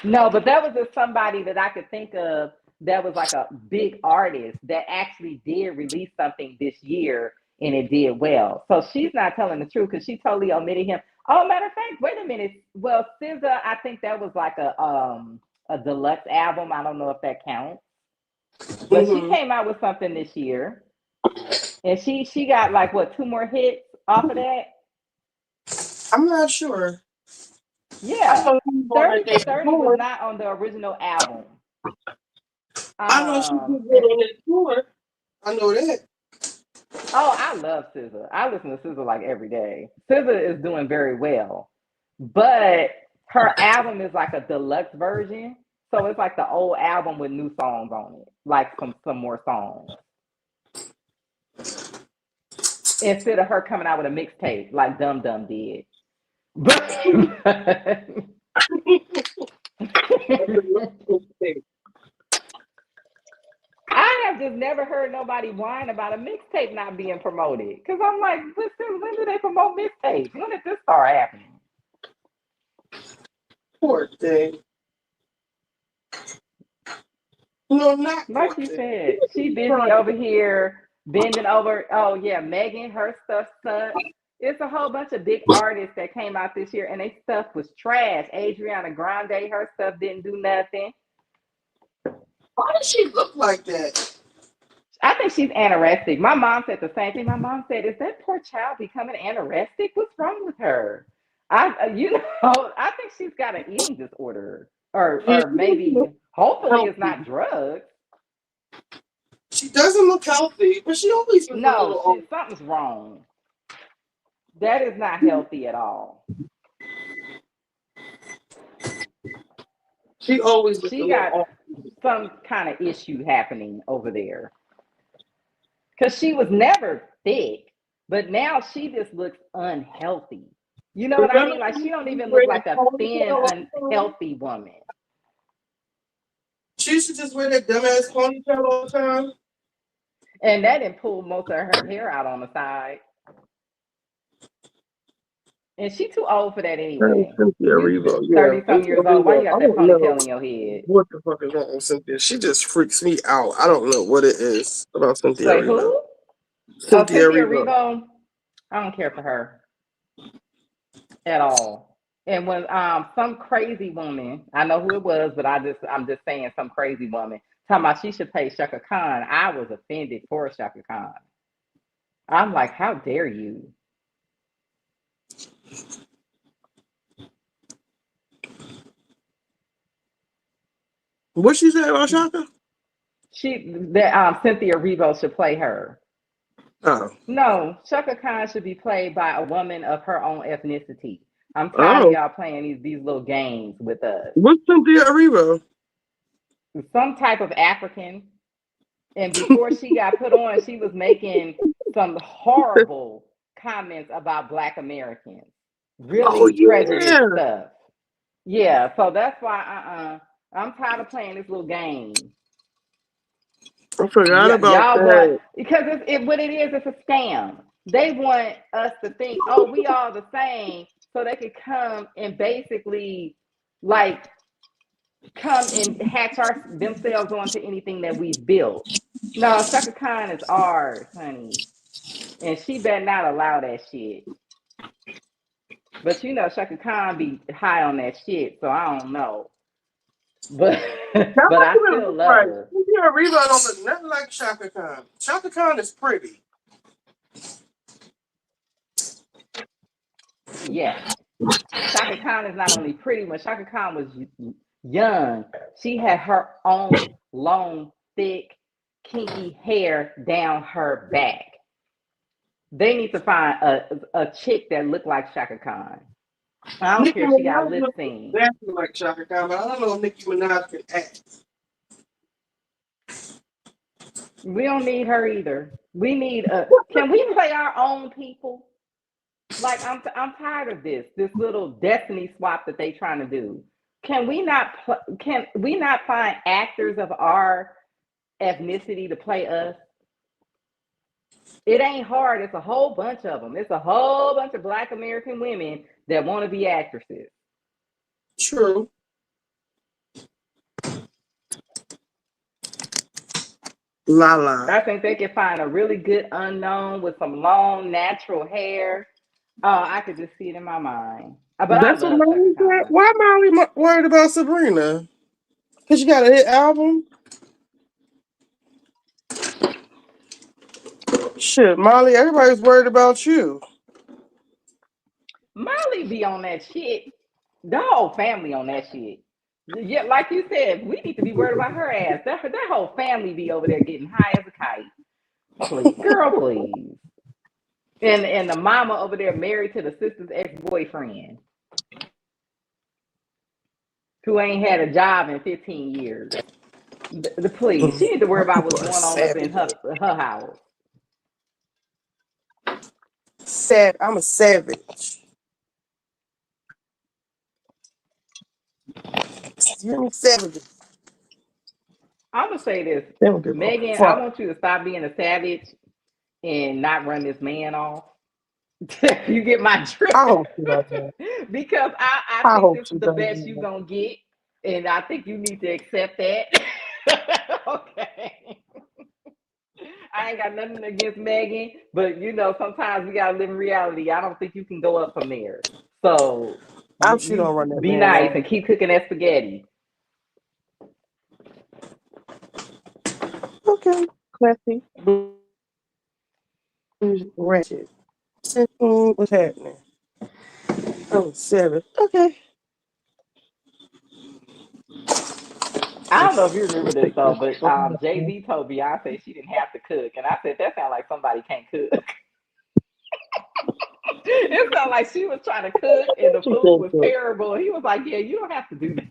No, but that was just somebody that I could think of that was like a big artist that actually did release something this year and it did well. So she's not telling the truth because she totally omitted him. Oh, matter of fact, wait a minute. Well, SZA, I think that was like a deluxe album. I don't know if that counts. But she came out with something this year. And she got like, what, 2 more hits off of that? I'm not sure. Yeah, 30 for 30 was not on the original album. I know she did good on that tour. I know that. Oh, I love SZA. I listen to SZA like every day. SZA is doing very well, but her album is like a deluxe version. So it's like the old album with new songs on it, like some more songs. Instead of her coming out with a mixtape like Dum Dum did. I have just never heard nobody whine about a mixtape not being promoted. Because I'm like, listen, when do they promote mixtapes? When did this start happening? Poor thing. No, not like you said. She busy over here bending over. Oh yeah, Megan, her stuff sucks. It's a whole bunch of big artists that came out this year and their stuff was trash. Adriana Grande, her stuff didn't do nothing. Why does she look like that? I think she's anorexic. My mom said the same thing. My mom said, "Is that poor child becoming anorexic? What's wrong with her?" I think she's got an eating disorder, or maybe, hopefully, it's not drugs. She doesn't look healthy, but she always looks something's wrong. That is not healthy at all. She got some kind of issue happening over there. Because she was never thick, but now she just looks unhealthy. You know what I mean? Like she don't even look like a thin, unhealthy woman. She should just wear that dumbass ponytail all the time. And that didn't pull most of her hair out on the side. And she too old for that anyway. Cynthia Erivo, yeah. 30-some years old. Why you got that ponytail in your head? What the fuck is wrong with Cynthia? She just freaks me out. I don't know what it is about Cynthia Say Erivo. who? Cynthia Cynthia Erivo. Erivo. I don't care for her at all. And when some crazy woman, I know who it was, but I'm just saying some crazy woman talking about she should pay Shaka Khan. I was offended for Shaka Khan. I'm like, how dare you? What she said about Shaka? Cynthia Erivo should play her. Oh. No, Shaka Khan should be played by a woman of her own ethnicity. I'm tired of y'all playing these little games with us. What's Cynthia Erivo? Some type of African. And before she got put on, she was making some horrible comments about Black Americans. Really prejudiced stuff. Yeah, so that's why I'm tired of playing this little game. I forgot about that. Because what it is, it's a scam. They want us to think, oh, we all the same, so they could come and basically like come and hatch themselves onto anything that we've built. No, Shaka Khan is ours, honey. And she better not allow that shit. But you know, Shaka Khan be high on that shit, so I don't know. But I still love her. Cynthia Erivo don't look nothing like Shaka Khan. Shaka Khan is pretty. Yeah. Shaka Khan is not only pretty, when Shaka Khan was young, she had her own long, thick, kinky hair down her back. They need to find a chick that looked like Shaka Khan. I don't care if she got lip sync. Exactly like Shaka Khan, but I don't know if Nicki Minaj can act. We don't need her either. We need can we play our own people? Like I'm tired of this little destiny swap that they trying to do. Can we not find actors of our ethnicity to play us? It ain't hard. It's a whole bunch of them. It's a whole bunch of Black American women that want to be actresses. True. Lala. I think they can find a really good unknown with some long natural hair. I could just see it in my mind. But that's what Molly said. Why Molly worried about Sabrina? Because she got a hit album? Shit, Molly, everybody's worried about you. Molly be on that shit. The whole family on that shit. Yeah, like you said, we need to be worried about her ass. That whole family be over there getting high as a kite. Please, girl, please. And the mama over there married to the sister's ex-boyfriend, who ain't had a job in 15 years. Please, she need to worry about what's going on up in her house. I'm a savage. You're savage. I'm gonna say this, Megan. I want you to stop being a savage and not run this man off. You get my drift. I hope you don't do that. Because I think this is the best you're gonna get, and I think you need to accept that. Okay. I ain't got nothing against Megan, but you know, sometimes we gotta live in reality. I don't think you can go up from there. So she don't run that. Be nice and keep cooking that spaghetti. Okay, classy. Ratchet. What's happening? Oh, 7. Okay. I don't know if you remember this though, but Jay-Z told Beyonce she didn't have to cook, and I said that sounds like somebody can't cook. It sounded like she was trying to cook, and the food was terrible. He was like, "Yeah, you don't have to do that."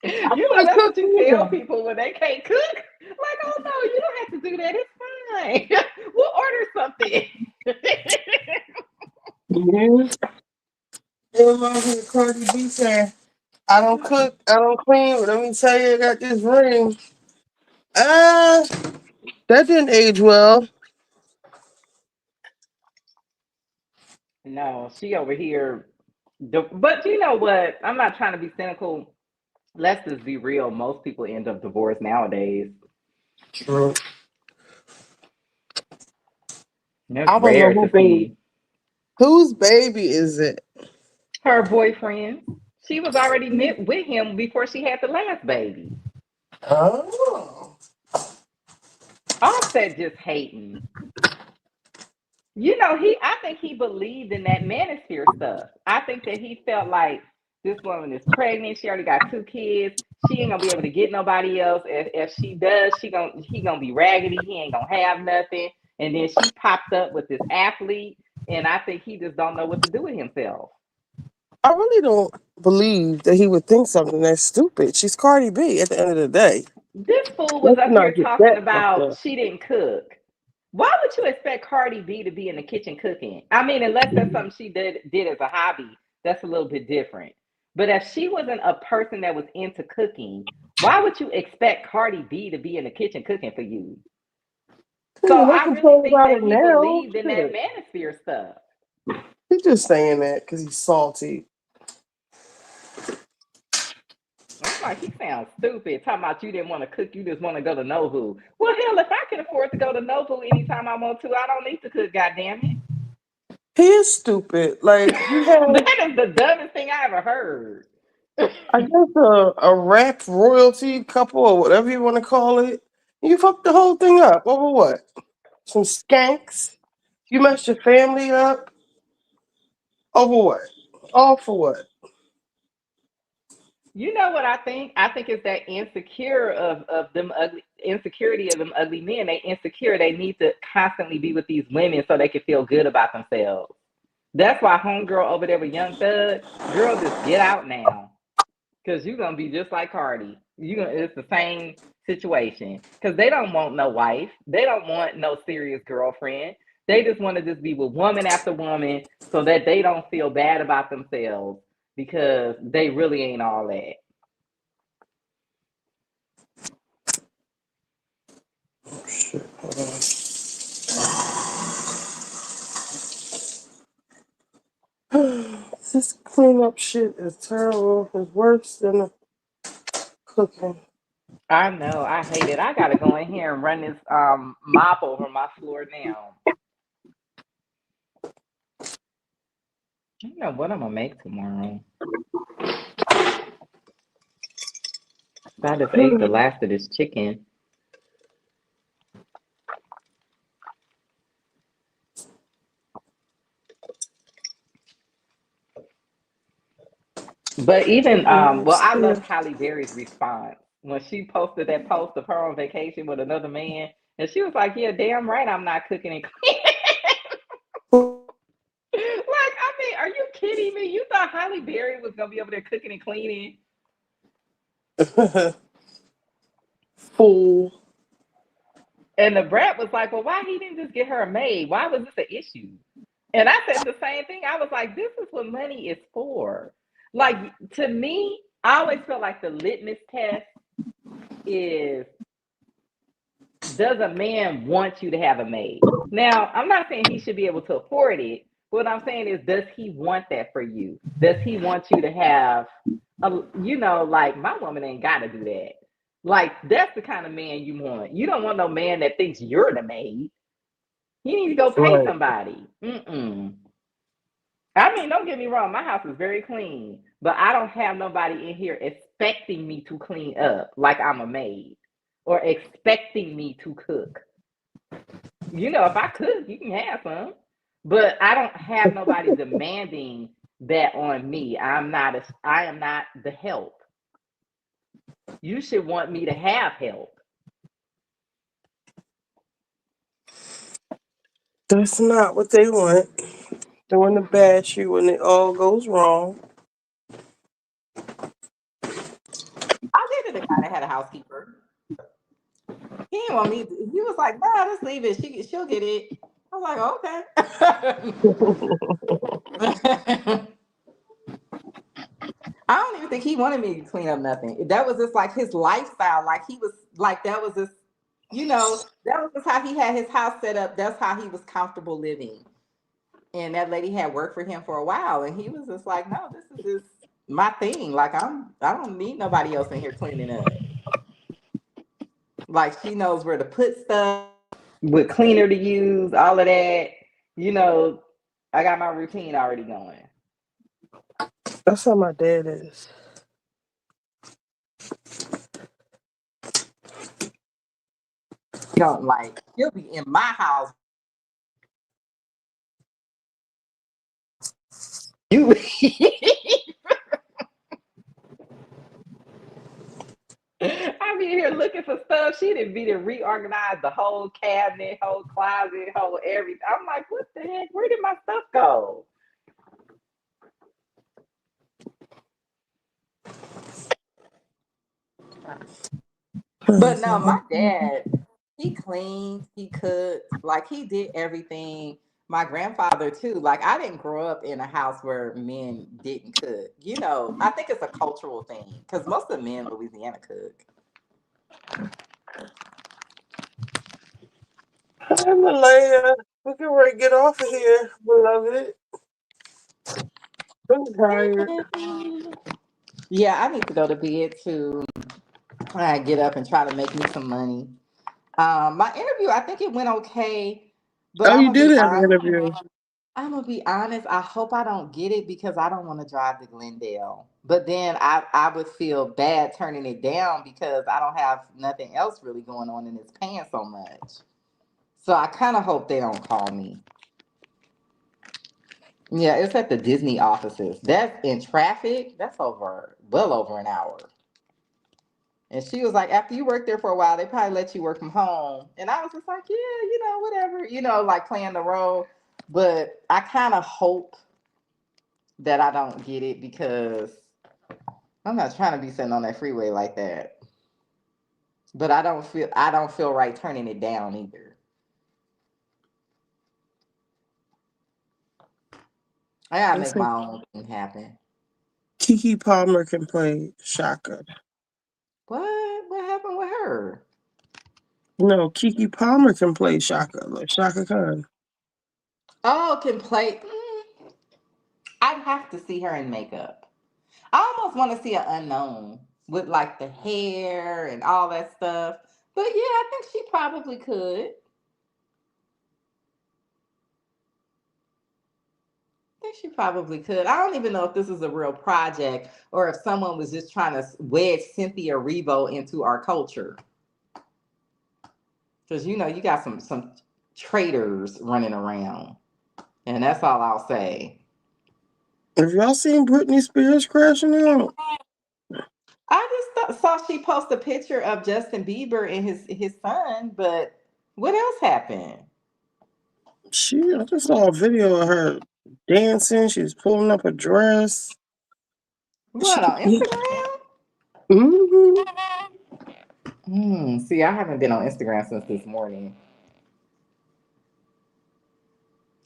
You know, that's what you tell people when they can't cook. Like, oh no, you don't have to do that. It's fine. We'll order something. Cardi B saying, I don't cook, I don't clean, but let me tell you, I got this ring. That didn't age well. No, she over here. But you know what? I'm not trying to be cynical. Let's just be real. Most people end up divorced nowadays. True. It's I don't know rare who to see whose baby is it? her boyfriend. She was already with him before she had the last baby. Oh. Offset just hating. You know, I think he believed in that manosphere stuff. I think that he felt like this woman is pregnant. She already got 2 kids. She ain't gonna be able to get nobody else. If she does, he gonna be raggedy. He ain't gonna have nothing. And then she popped up with this athlete, and I think he just don't know what to do with himself. I really don't believe that he would think something that's stupid. She's Cardi B at the end of the day. This fool was Let's up not here get talking that about fucked up. she didn't cook. Why would you expect Cardi B to be in the kitchen cooking? I mean, unless that's something she did as a hobby, that's a little bit different. But if she wasn't a person that was into cooking, why would you expect Cardi B to be in the kitchen cooking for you? So I really think that he believed in that manosphere stuff. He's just saying that because he's salty. I'm like, he sounds stupid. Talking about you didn't want to cook, you just want to go to Nobu. Well, hell, if I can afford to go to Nobu anytime I want to, I don't need to cook, goddammit. He is stupid. Like, you have, that is the dumbest thing I ever heard. I guess, a rap royalty couple or whatever you want to call it. You fucked the whole thing up. Over what? Some skanks? You messed your family up? Over what? All for what? You know what I think? I think it's that insecurity of them ugly men. They insecure. They need to constantly be with these women so they can feel good about themselves. That's why homegirl over there with Young Thug, girl, just get out now. Because you're going to be just like Cardi. It's the same situation. Because they don't want no wife. They don't want no serious girlfriend. They just want to just be with woman after woman so that they don't feel bad about themselves because they really ain't all that. Oh, shit. Hold on. This cleanup shit is terrible. It's worse than the cooking. I know. I hate it. I got to go in here and run this mop over my floor now. I don't know what I'm going to make tomorrow. I just ate the last of this chicken. But even, I love Halle Berry's response. When she posted that post of her on vacation with another man, and she was like, yeah, damn right I'm not cooking and cleaning. Like, I mean, are you kidding me? You thought Halle Berry was going to be over there cooking and cleaning? Fool. And the brat was like, well, why he didn't just get her a maid? Why was this an issue? And I said the same thing. I was like, this is what money is for. Like, to me, I always feel like the litmus test is, does a man want you to have a maid? Now, I'm not saying he should be able to afford it. What I'm saying is, does he want that for you? Does he want you to have, like, my woman ain't got to do that. Like, that's the kind of man you want. You don't want no man that thinks you're the maid. You need to go pay somebody. I mean, don't get me wrong. My house is very clean, but I don't have nobody in here expecting me to clean up like I'm a maid or expecting me to cook. If I cook, you can have some, but I don't have nobody demanding that on me. I am not the help. You should want me to have help. That's not what they want. They want to bash you when it all goes wrong. I dated a guy that had a housekeeper. He didn't want me. He was like, "Nah, let's leave it. She'll get it." I'm like, okay. I don't even think he wanted me to clean up nothing. That was just like his lifestyle. Like he was like that was just, that was just how he had his house set up. That's how he was comfortable living. And that lady had worked for him for a while, and he was just like, no, this is just my thing. Like I don't need nobody else in here cleaning up. Like she knows where to put stuff, what cleaner to use, all of that. I got my routine already going. That's how my dad is. He'll be in my house. You I be here looking for stuff. She didn't be to reorganize the whole cabinet, whole closet, whole everything. I'm like, what the heck? Where did my stuff go? But no, my dad, he cleaned, he cooked, like he did everything. My grandfather too. Like I didn't grow up in a house where men didn't cook. I think it's a cultural thing because most of the men in Louisiana cook. Hi, Malaya. We can ready to get off of here, beloved. I'm tired. Yeah, I need to go to bed too. I get up and try to make me some money. My interview, I think it went okay, but Oh, you did have an interview. I'm gonna be honest. I hope I don't get it because I don't want to drive to Glendale. But then I would feel bad turning it down because I don't have nothing else really going on and it's paying so much. So I kind of hope they don't call me. Yeah, it's at the Disney offices. That's in traffic. That's well over an hour. And she was like, after you work there for a while, they probably let you work from home. And I was just like, yeah, whatever, like playing the role. But I kind of hope that I don't get it because I'm not trying to be sitting on that freeway like that. But I don't feel right turning it down either. I gotta make my own thing happen. Keke Palmer can play Shaka. What happened with her? No, Keke Palmer can play Shaka, like Shaka Khan. Oh, can play. I'd have to see her in makeup. I almost want to see an unknown with like the hair and all that stuff. But yeah, I think she probably could. I don't even know if this is a real project or if someone was just trying to wedge Cynthia Erivo into our culture. Because you got some traitors running around. And that's all I'll say. Have y'all seen Britney Spears crashing out? I just saw she post a picture of Justin Bieber and his son, but what else happened? I just saw a video of her dancing. She was pulling up a dress. What, on Instagram? Mm-hmm. See, I haven't been on Instagram since this morning.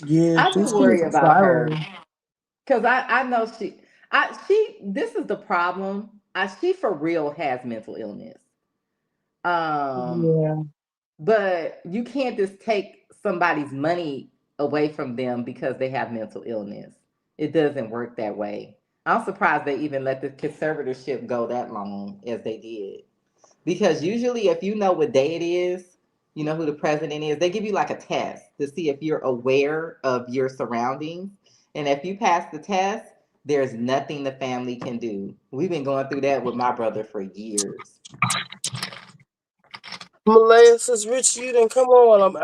Yeah, I do worry about her. Because I know this is the problem. She for real has mental illness. Yeah. But you can't just take somebody's money away from them because they have mental illness. It doesn't work that way. I'm surprised they even let the conservatorship go that long as they did. Because usually if you know what day it is, you know who the president is, they give you like a test to see if you're aware of your surroundings. And if you pass the test, there's nothing the family can do. We've been going through that with my brother for years. Malaya says, Rich, you didn't come on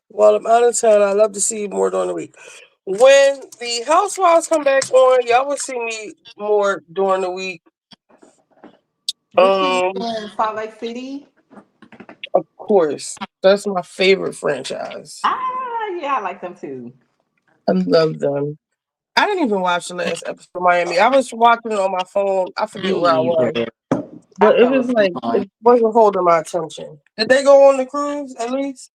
while I'm out of town. I love to see you more during the week. When the Housewives come back on, y'all will see me more during the week. In Salt Lake City? Of course. That's my favorite franchise. Yeah, I like them too. I love them. I didn't even watch the last episode of Miami. I was watching it on my phone. I forget where I was. But it was like, it wasn't holding my attention. Did they go on the cruise at least?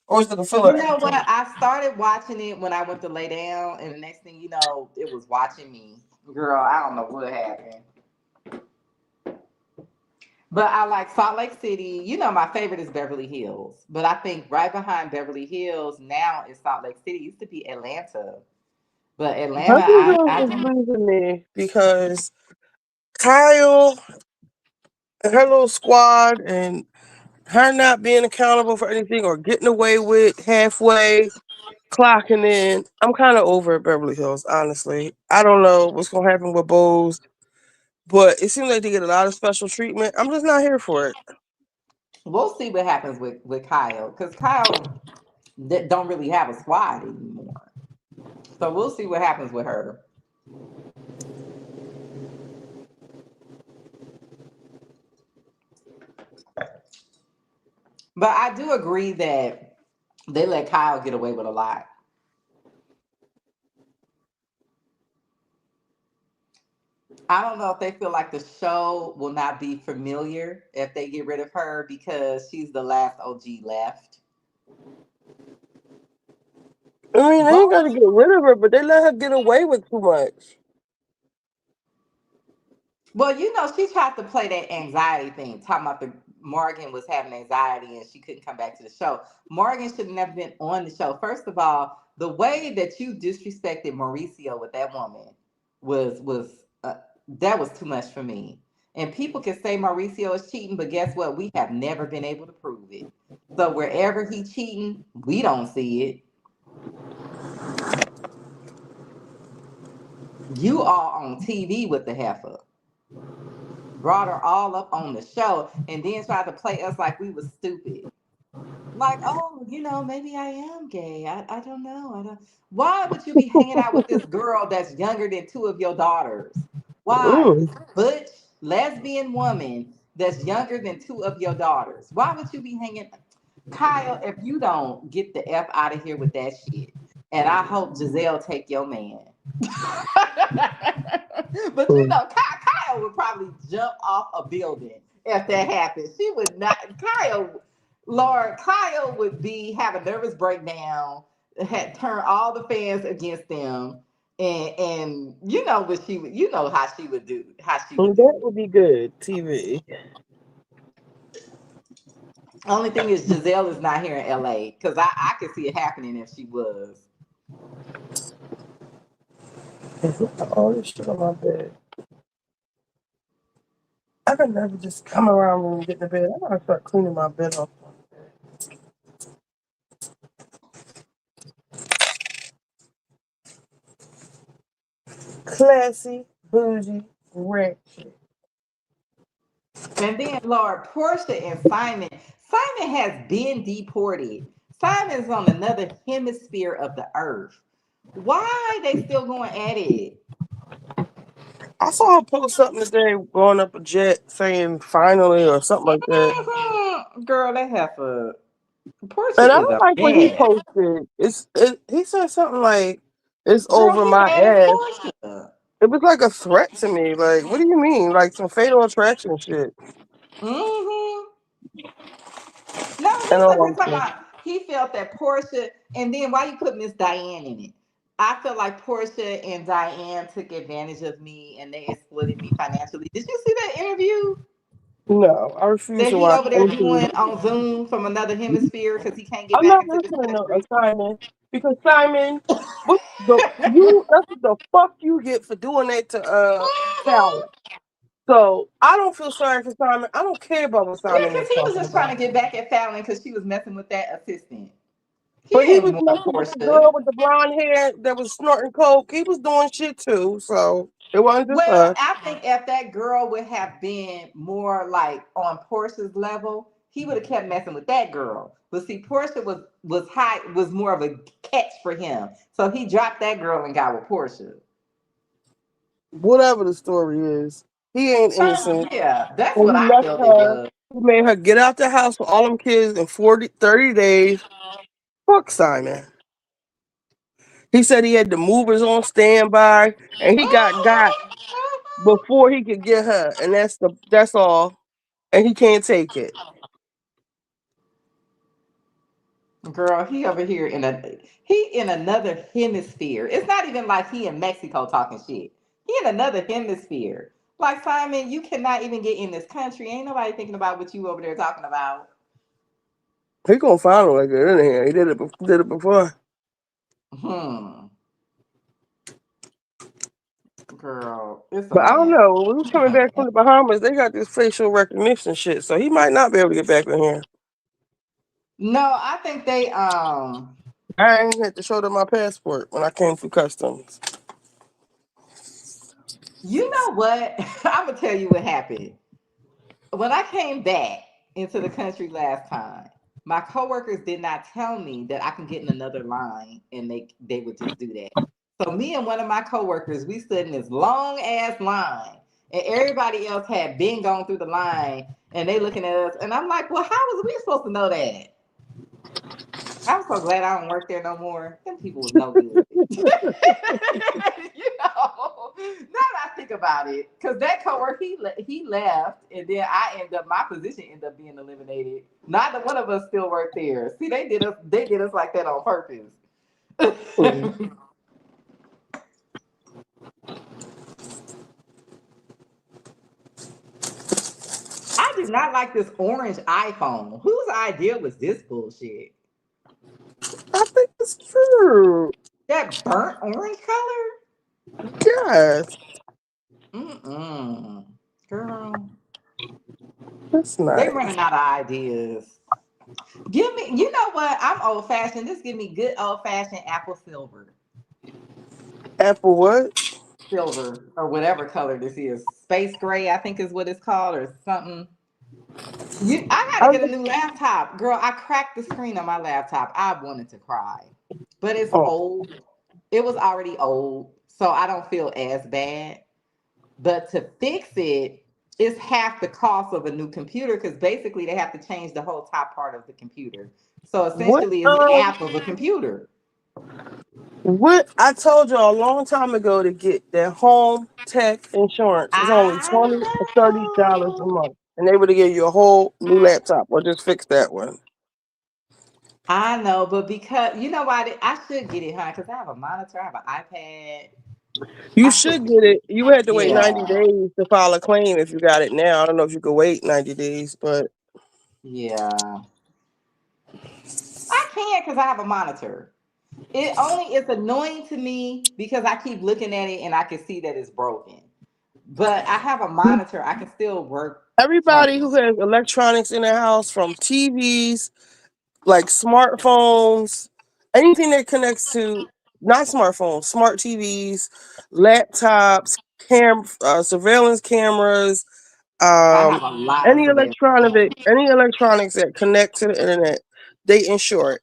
Or is it a filler? You know what? I started watching it when I went to lay down, and the next thing you know, it was watching me. Girl, I don't know what happened. But I like Salt Lake City. You know, my favorite is Beverly Hills. But I think right behind Beverly Hills now is Salt Lake City. It used to be Atlanta. But Atlanta, I is losing me because Kyle and her little squad and her not being accountable for anything or getting away with halfway clocking in. I'm kind of over at Beverly Hills, honestly. I don't know what's going to happen with Bose, but it seems like they get a lot of special treatment. I'm just not here for it. We'll see what happens with Kyle, because Kyle don't really have a squad anymore. So we'll see what happens with her. But I do agree that they let Kyle get away with a lot. I don't know if they feel like the show will not be familiar if they get rid of her because she's the last OG left. I mean, they ain't got to get rid of her, but they let her get away with too much. Well, you know, she tried to play that anxiety thing, talking about Morgan was having anxiety and she couldn't come back to the show. Morgan should have never been on the show. First of all, the way that you disrespected Mauricio with that woman was that was too much for me. And people can say Mauricio is cheating, but guess what? We have never been able to prove it. So wherever he's cheating, we don't see it. You are on TV with the heifer. Brought her all up on the show and then tried to play us like we was stupid. Like, oh, you know, maybe I am gay. I don't know. Why would you be hanging out with this girl that's younger than two of your daughters? Why? This butch, lesbian woman that's younger than two of your daughters. Why would you be hanging? Kyle, if you don't get the F out of here with that shit, and I hope Giselle take your man. But you know, Kyle would probably jump off a building if that happened. She would not. Kyle would have a nervous breakdown, had turned all the fans against them, and you know what she would. You know how she would do. That would be good TV. Only thing is Giselle is not here in LA because I could see it happening if she was. All this shit on my bed. I could never just come around when we get to bed. I gotta start cleaning my bed off. Classy, bougie, ratchet. And then Lord, Portia and Simon. Simon has been deported. Simon's on another hemisphere of the earth. Why they still going at it? I saw her post something today going up a jet saying finally or something like that. Girl, they have a Portia. And I don't like what he posted. He said something like, it's over my ass. It was like a threat to me. Like, what do you mean? Like some fatal attraction shit. No, he felt that Portia, and then why you put Miss Diane in it? I feel like Portia and Diane took advantage of me and they exploited me financially. Did you see that interview? No, I refuse that to he watch over there anything. doing on Zoom from another hemisphere because he can't get I'm back not into this listening to country. Simon because Simon, that's the fuck you get for doing that to Sally. So I don't feel sorry for Simon. I don't care about what Simon because is he was talking just about. trying to get back at Fallon because she was messing with that assistant. But he was messing with the girl with the blonde hair that was snorting coke. He was doing shit too. So it wasn't just Well, us. I think if that girl would have been more like on Portia's level, he would have kept messing with that girl. But see, Portia was more of a catch for him. So he dropped that girl and got with Portia. Whatever the story is, he ain't innocent. Yeah, that's And what he I left felt it her. was. He made her get out the house with all them kids in 30 days. Fuck Simon. He said he had the movers on standby, and he got before he could get her, and that's all. And he can't take it. Girl, he over here he in another hemisphere. It's not even like he in Mexico talking shit. He in another hemisphere. Like, Simon, you cannot even get in this country. Ain't nobody thinking about what you over there talking about. He gonna find him like that in here. He did it before. Girl, it's a But I don't man. know. When we was coming back from the Bahamas, they got this facial recognition shit, so he might not be able to get back in here. No, I think they I ain't had to show them my passport when I came through customs. You know what? I'm gonna tell you what happened. When I came back into the country last time, my coworkers did not tell me that I can get in another line, and they would just do that. So me and one of my coworkers, we stood in this long ass line, and everybody else had been going through the line, and they looking at us, and I'm like, well, how was we supposed to know that? I'm so glad I don't work there no more. Them people was no good. You know, now that I think about it, because that coworker, he left, and then my position ended up being eliminated. Neither one of us still work there. See, they did us like that on purpose. I do not like this orange iPhone. Whose idea was this bullshit? I think it's true. That burnt orange color? Yes. Girl. That's nice. They running out of ideas. Give me, you know what? I'm old fashioned. Just give me good old fashioned apple silver. Apple what? Silver or whatever color this is. Space gray, I think is what it's called, or something. I gotta get a new laptop. Girl, I cracked the screen on my laptop. I wanted to cry. But it's old. It was already old, so I don't feel as bad. But to fix it, it's half the cost of a new computer, because basically they have to change the whole top part of the computer. So essentially it's half of a computer. What I told you a long time ago to get that home tech insurance. It's only $20 or $30 a month, and they would have give you a whole new laptop or just fix that one. I know, but because you know why I should get it, huh? Because I have a monitor, I have an iPad. You should get it. You had to wait 90 days to file a claim if you got it now. I don't know if you could wait 90 days, but yeah, I can because I have a monitor. It's annoying to me because I keep looking at it and I can see that it's broken. But I have a monitor. I can still work. Everybody who has electronics in their house, from TVs, like smartphones, anything that connects to not smartphones, smart TVs, laptops, surveillance cameras, any electronics that connect to the internet, they insure it.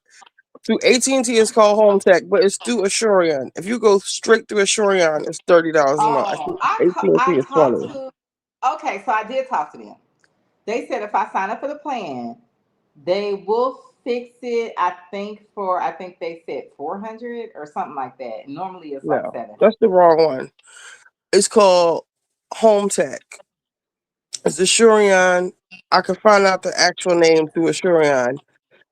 Through AT&T, it's called Home Tech, but it's through Assurion. If you go straight through Assurion, it's $30 a month. AT&T is $20. Okay, so I did talk to them. They said if I sign up for the plan, they will fix it. I think they said $400 or something like that. Normally it's like $700. That's the wrong one. It's called Home Tech. It's Assurion. I can find out the actual name through Assurion.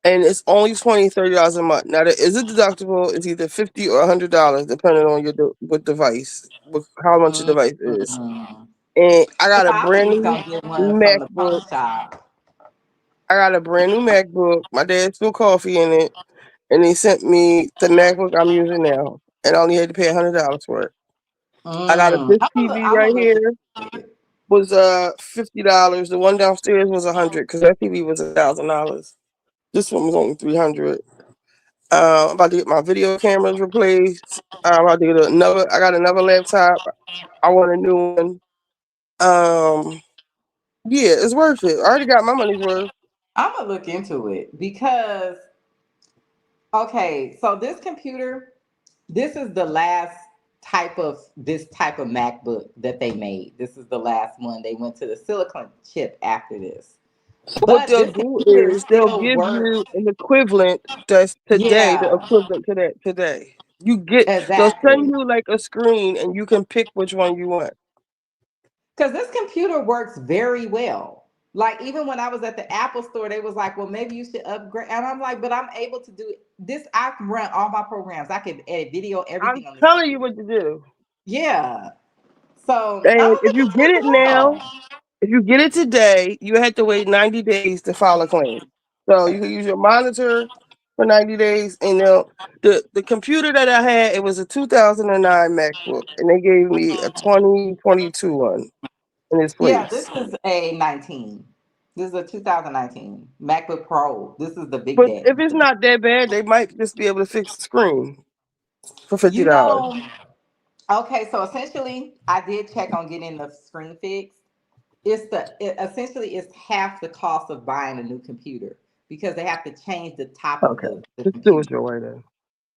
And it's only $20-$30 a month. Now, there is a deductible. It's either $50 or $100, depending on what device, how much the device is. And I got a brand new MacBook. I got a brand new MacBook. My dad spilled coffee in it, and they sent me the MacBook I'm using now, and I only had to pay $100 for it. I got this TV right here. Was $50. The one downstairs was $100 because that TV was $1,000. This one was only $300. I'm about to get my video cameras replaced. I'm about to get another. I got another laptop. I want a new one. Yeah, it's worth it. I already got my money's worth. I'm gonna look into it because, okay, so this computer, this is the last type of MacBook that they made. This is the last one. They went to the silicon chip after this. So what they'll do is they'll give you an equivalent that's today, the equivalent to that today. You get they'll send you like a screen and you can pick which one you want. Because this computer works very well. Like even when I was at the Apple store, they was like, "Well, maybe you should upgrade." And I'm like, "But I'm able to do this. I can run all my programs. I can edit video, everything on this." Telling you what to do. Yeah. So And if you get it now, if you get it today, you have to wait 90 days to file a claim. So you can use your monitor for 90 days, and the computer that I had, it was a 2009 MacBook, and they gave me a 2022 one in its place. Yeah, this is a 19. This is a 2019 MacBook Pro. This is the big But daddy. if it's not that bad, they might just be able to fix the screen for $50. You know, okay, so essentially, I did check on getting the screen fixed. Essentially it's half the cost of buying a new computer because they have to change the top of the Just do it your way then.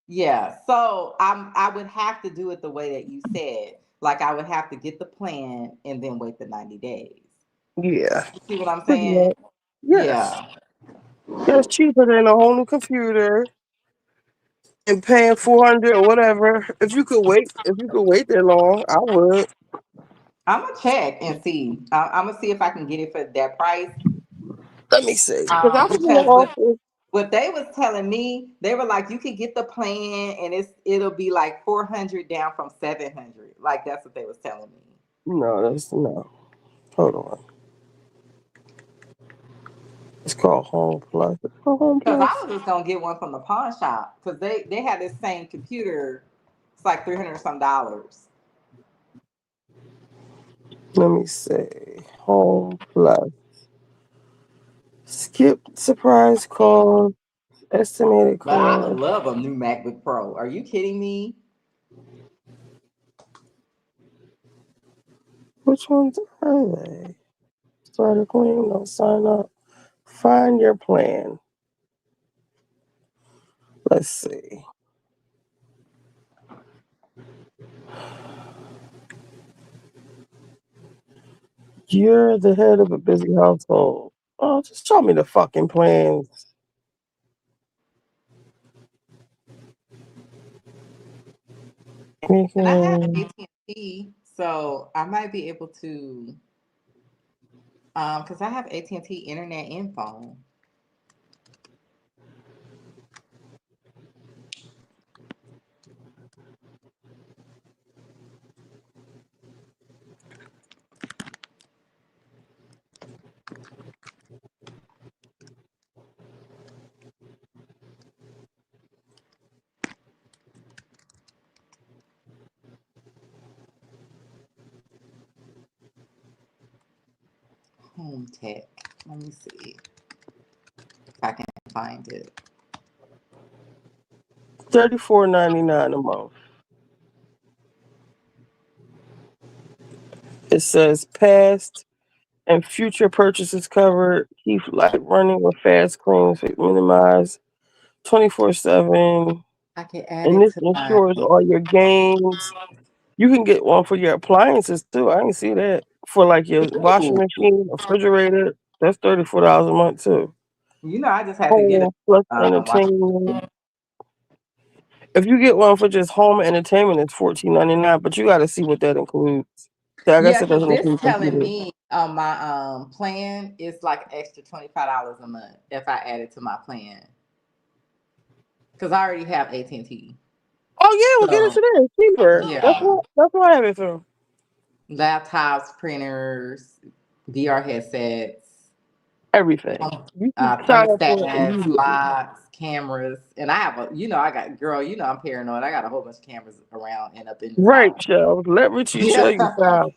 Yeah, so I would have to do it the way that you said. Like I would have to get the plan and then wait the 90 days. Yeah. You see what I'm saying? Yes. It's cheaper than a whole new computer and paying $400 or whatever. If you could wait that long, I would. I'm gonna check and see. I'm gonna see if I can get it for that price. Let me see. Because what they was telling me, they were like, you could get the plan and it'll be like 400 down from 700. Like that's what they was telling me. No. Hold on. It's called Home Plus. Because I was just gonna get one from the pawn shop because they had this same computer. It's like $300 some. Let me see. Home Plus. Skip surprise call. Estimated But I would cost. love a new MacBook Pro. Are you kidding me? Which ones are they? Start a claim, no sign up. Find your plan. Let's see. You're the head of a busy household. Oh, just show me the fucking plans. And I have AT&T, so I might be able to, because I have AT&T internet and phone. Home Tech. Let me see if I can find it. $34.99 a month. It says past and future purchases covered. Keep light running with fast claims. Minimize 24/7. I can add And it this to my. insures all your games. You can get one for your appliances too. I can see that. For like your washing machine, refrigerator. That's $34 a month too. You know, I just had to get it. Plus entertainment. If you get one for just home entertainment, it's $14.99. But you got to see what that includes. I guess Yeah, it doesn't this include telling computers. me on my plan it's like extra $25 a month if I add it to my plan. Because I already have AT&T. Oh yeah, we'll get it today. It's cheaper. Yeah. That's what I have it through. Laptops, printers, VR headsets, Everything. thermostats, locks, cameras, and I have I got I'm paranoid. I got a whole bunch of cameras around and up in the Right, Joe. Let Richie show you how.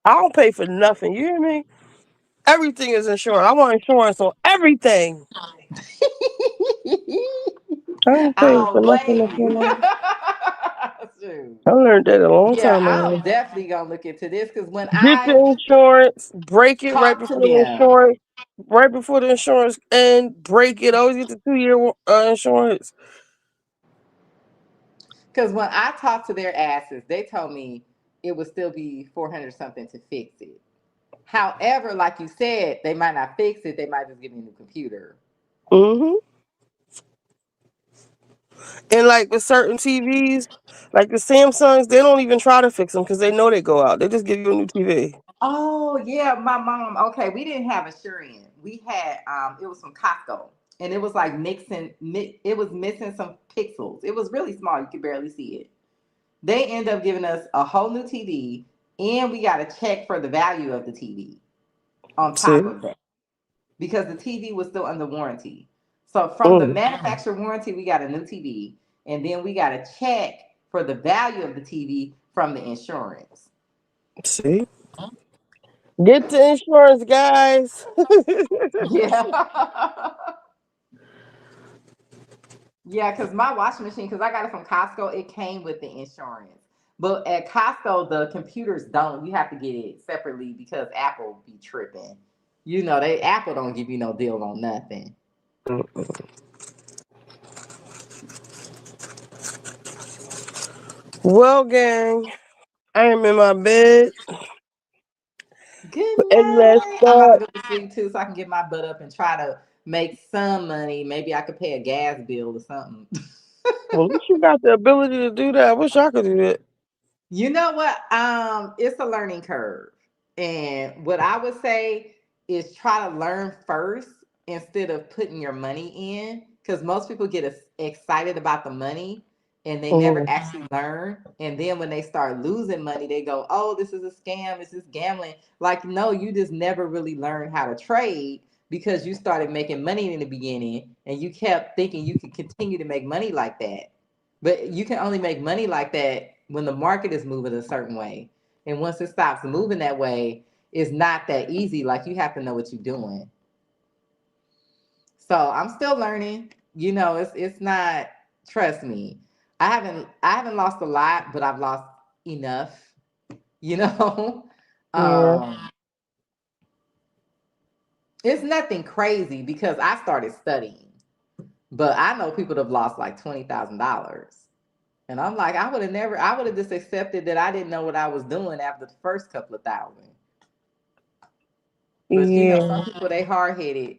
I don't pay for nothing. You hear me? Everything is insured. I want insurance on everything. I don't pay for nothing. I learned that a long time ago. I'm definitely gonna look into this because when Get the insurance, break it right before the insurance, right before the insurance, and break it. Always get the 2-year insurance. Because when I talked to their asses, they told me it would still be 400 something to fix it. However, like you said, they might not fix it. They might just give me a new computer. Mm-hmm. And like with certain TVs, like the Samsungs, they don't even try to fix them because they know they go out. They just give you a new TV. Oh yeah, my mom. Okay, we didn't have Asurion. We had it was from Costco, and it was like it was missing some pixels. It was really small. You could barely see it. They end up giving us a whole new TV, and we got to check for the value of the TV on top of that because the TV was still under warranty. So from the manufacturer warranty, we got a new TV, and then we got to check for the value of the TV from the insurance. See? Get the insurance, guys. Yeah. Yeah, because my washing machine, because I got it from Costco, it came with the insurance. But at Costco, the computers don't. You have to get it separately because Apple be tripping. You know, Apple don't give you no deal on nothing. Well, gang, I am in my bed. Good night. I'm about to go to sleep too, so I can get my butt up and try to make some money. Maybe I could pay a gas bill or something. Well, at least you got the ability to do that. I wish I could do that. You know what? It's a learning curve. And what I would say is try to learn first instead of putting your money in. Because most people get excited about the money and they never actually learn. And then when they start losing money, they go, oh, this is a scam. This is gambling. Like, no, you just never really learned how to trade because you started making money in the beginning and you kept thinking you could continue to make money like that. But you can only make money like that when the market is moving a certain way. And once it stops moving that way, it's not that easy. Like, you have to know what you're doing. So I'm still learning. You know, it's not, trust me. I haven't lost a lot, but I've lost enough, you know. It's nothing crazy because I started studying. But I know people that have lost like $20,000. And I'm like, I would have just accepted that I didn't know what I was doing after the first couple of thousand. But you know, some people, they hard-headed.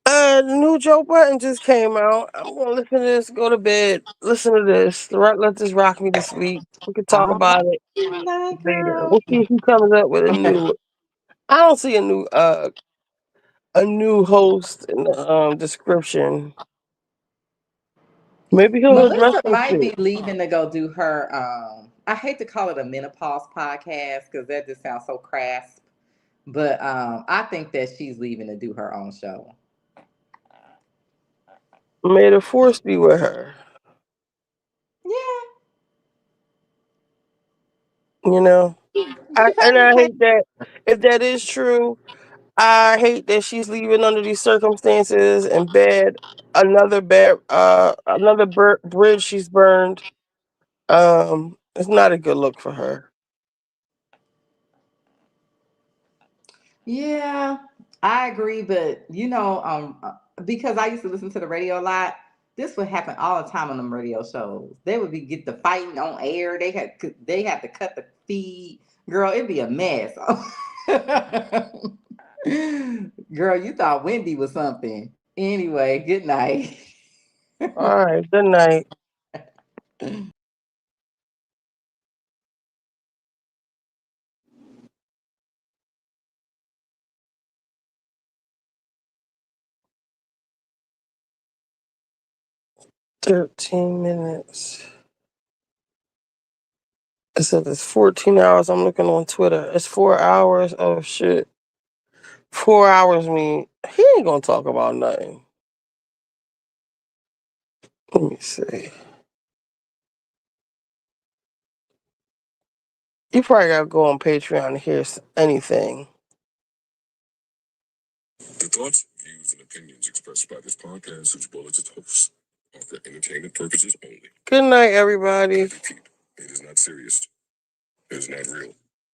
The new Joe Button just came out. I'm gonna listen to this, go to bed, listen to this. Let this rock me to sleep. We can talk about it later. We'll see if he comes up with a new. I don't see a new host in the description. Maybe he'll address Melissa some might be shit. leaving to go do her I hate to call it a menopause podcast because that just sounds so crass. But I think that she's leaving to do her own show. May the force be with her. Yeah. You know, I hate that. If that is true, I hate that she's leaving under these circumstances and another bridge she's burned. It's not a good look for her. Yeah, I agree, but you know, because I used to listen to the radio a lot, this would happen all the time on them radio shows. They would get the fighting on air. They had to cut the feed. Girl, it'd be a mess. Girl, you thought Wendy was something. Anyway, good night. All right, good night. $13. It said it's 14 hours. I'm looking on Twitter. It's 4 hours. Oh shit. 4 hours mean he ain't gonna talk about nothing. Let me see. You probably gotta go on Patreon to hear anything. The thoughts, views, and opinions expressed by this podcast, its bullets, its hosts, are for entertainment purposes only. Good night, everybody. It is not serious. It is not real.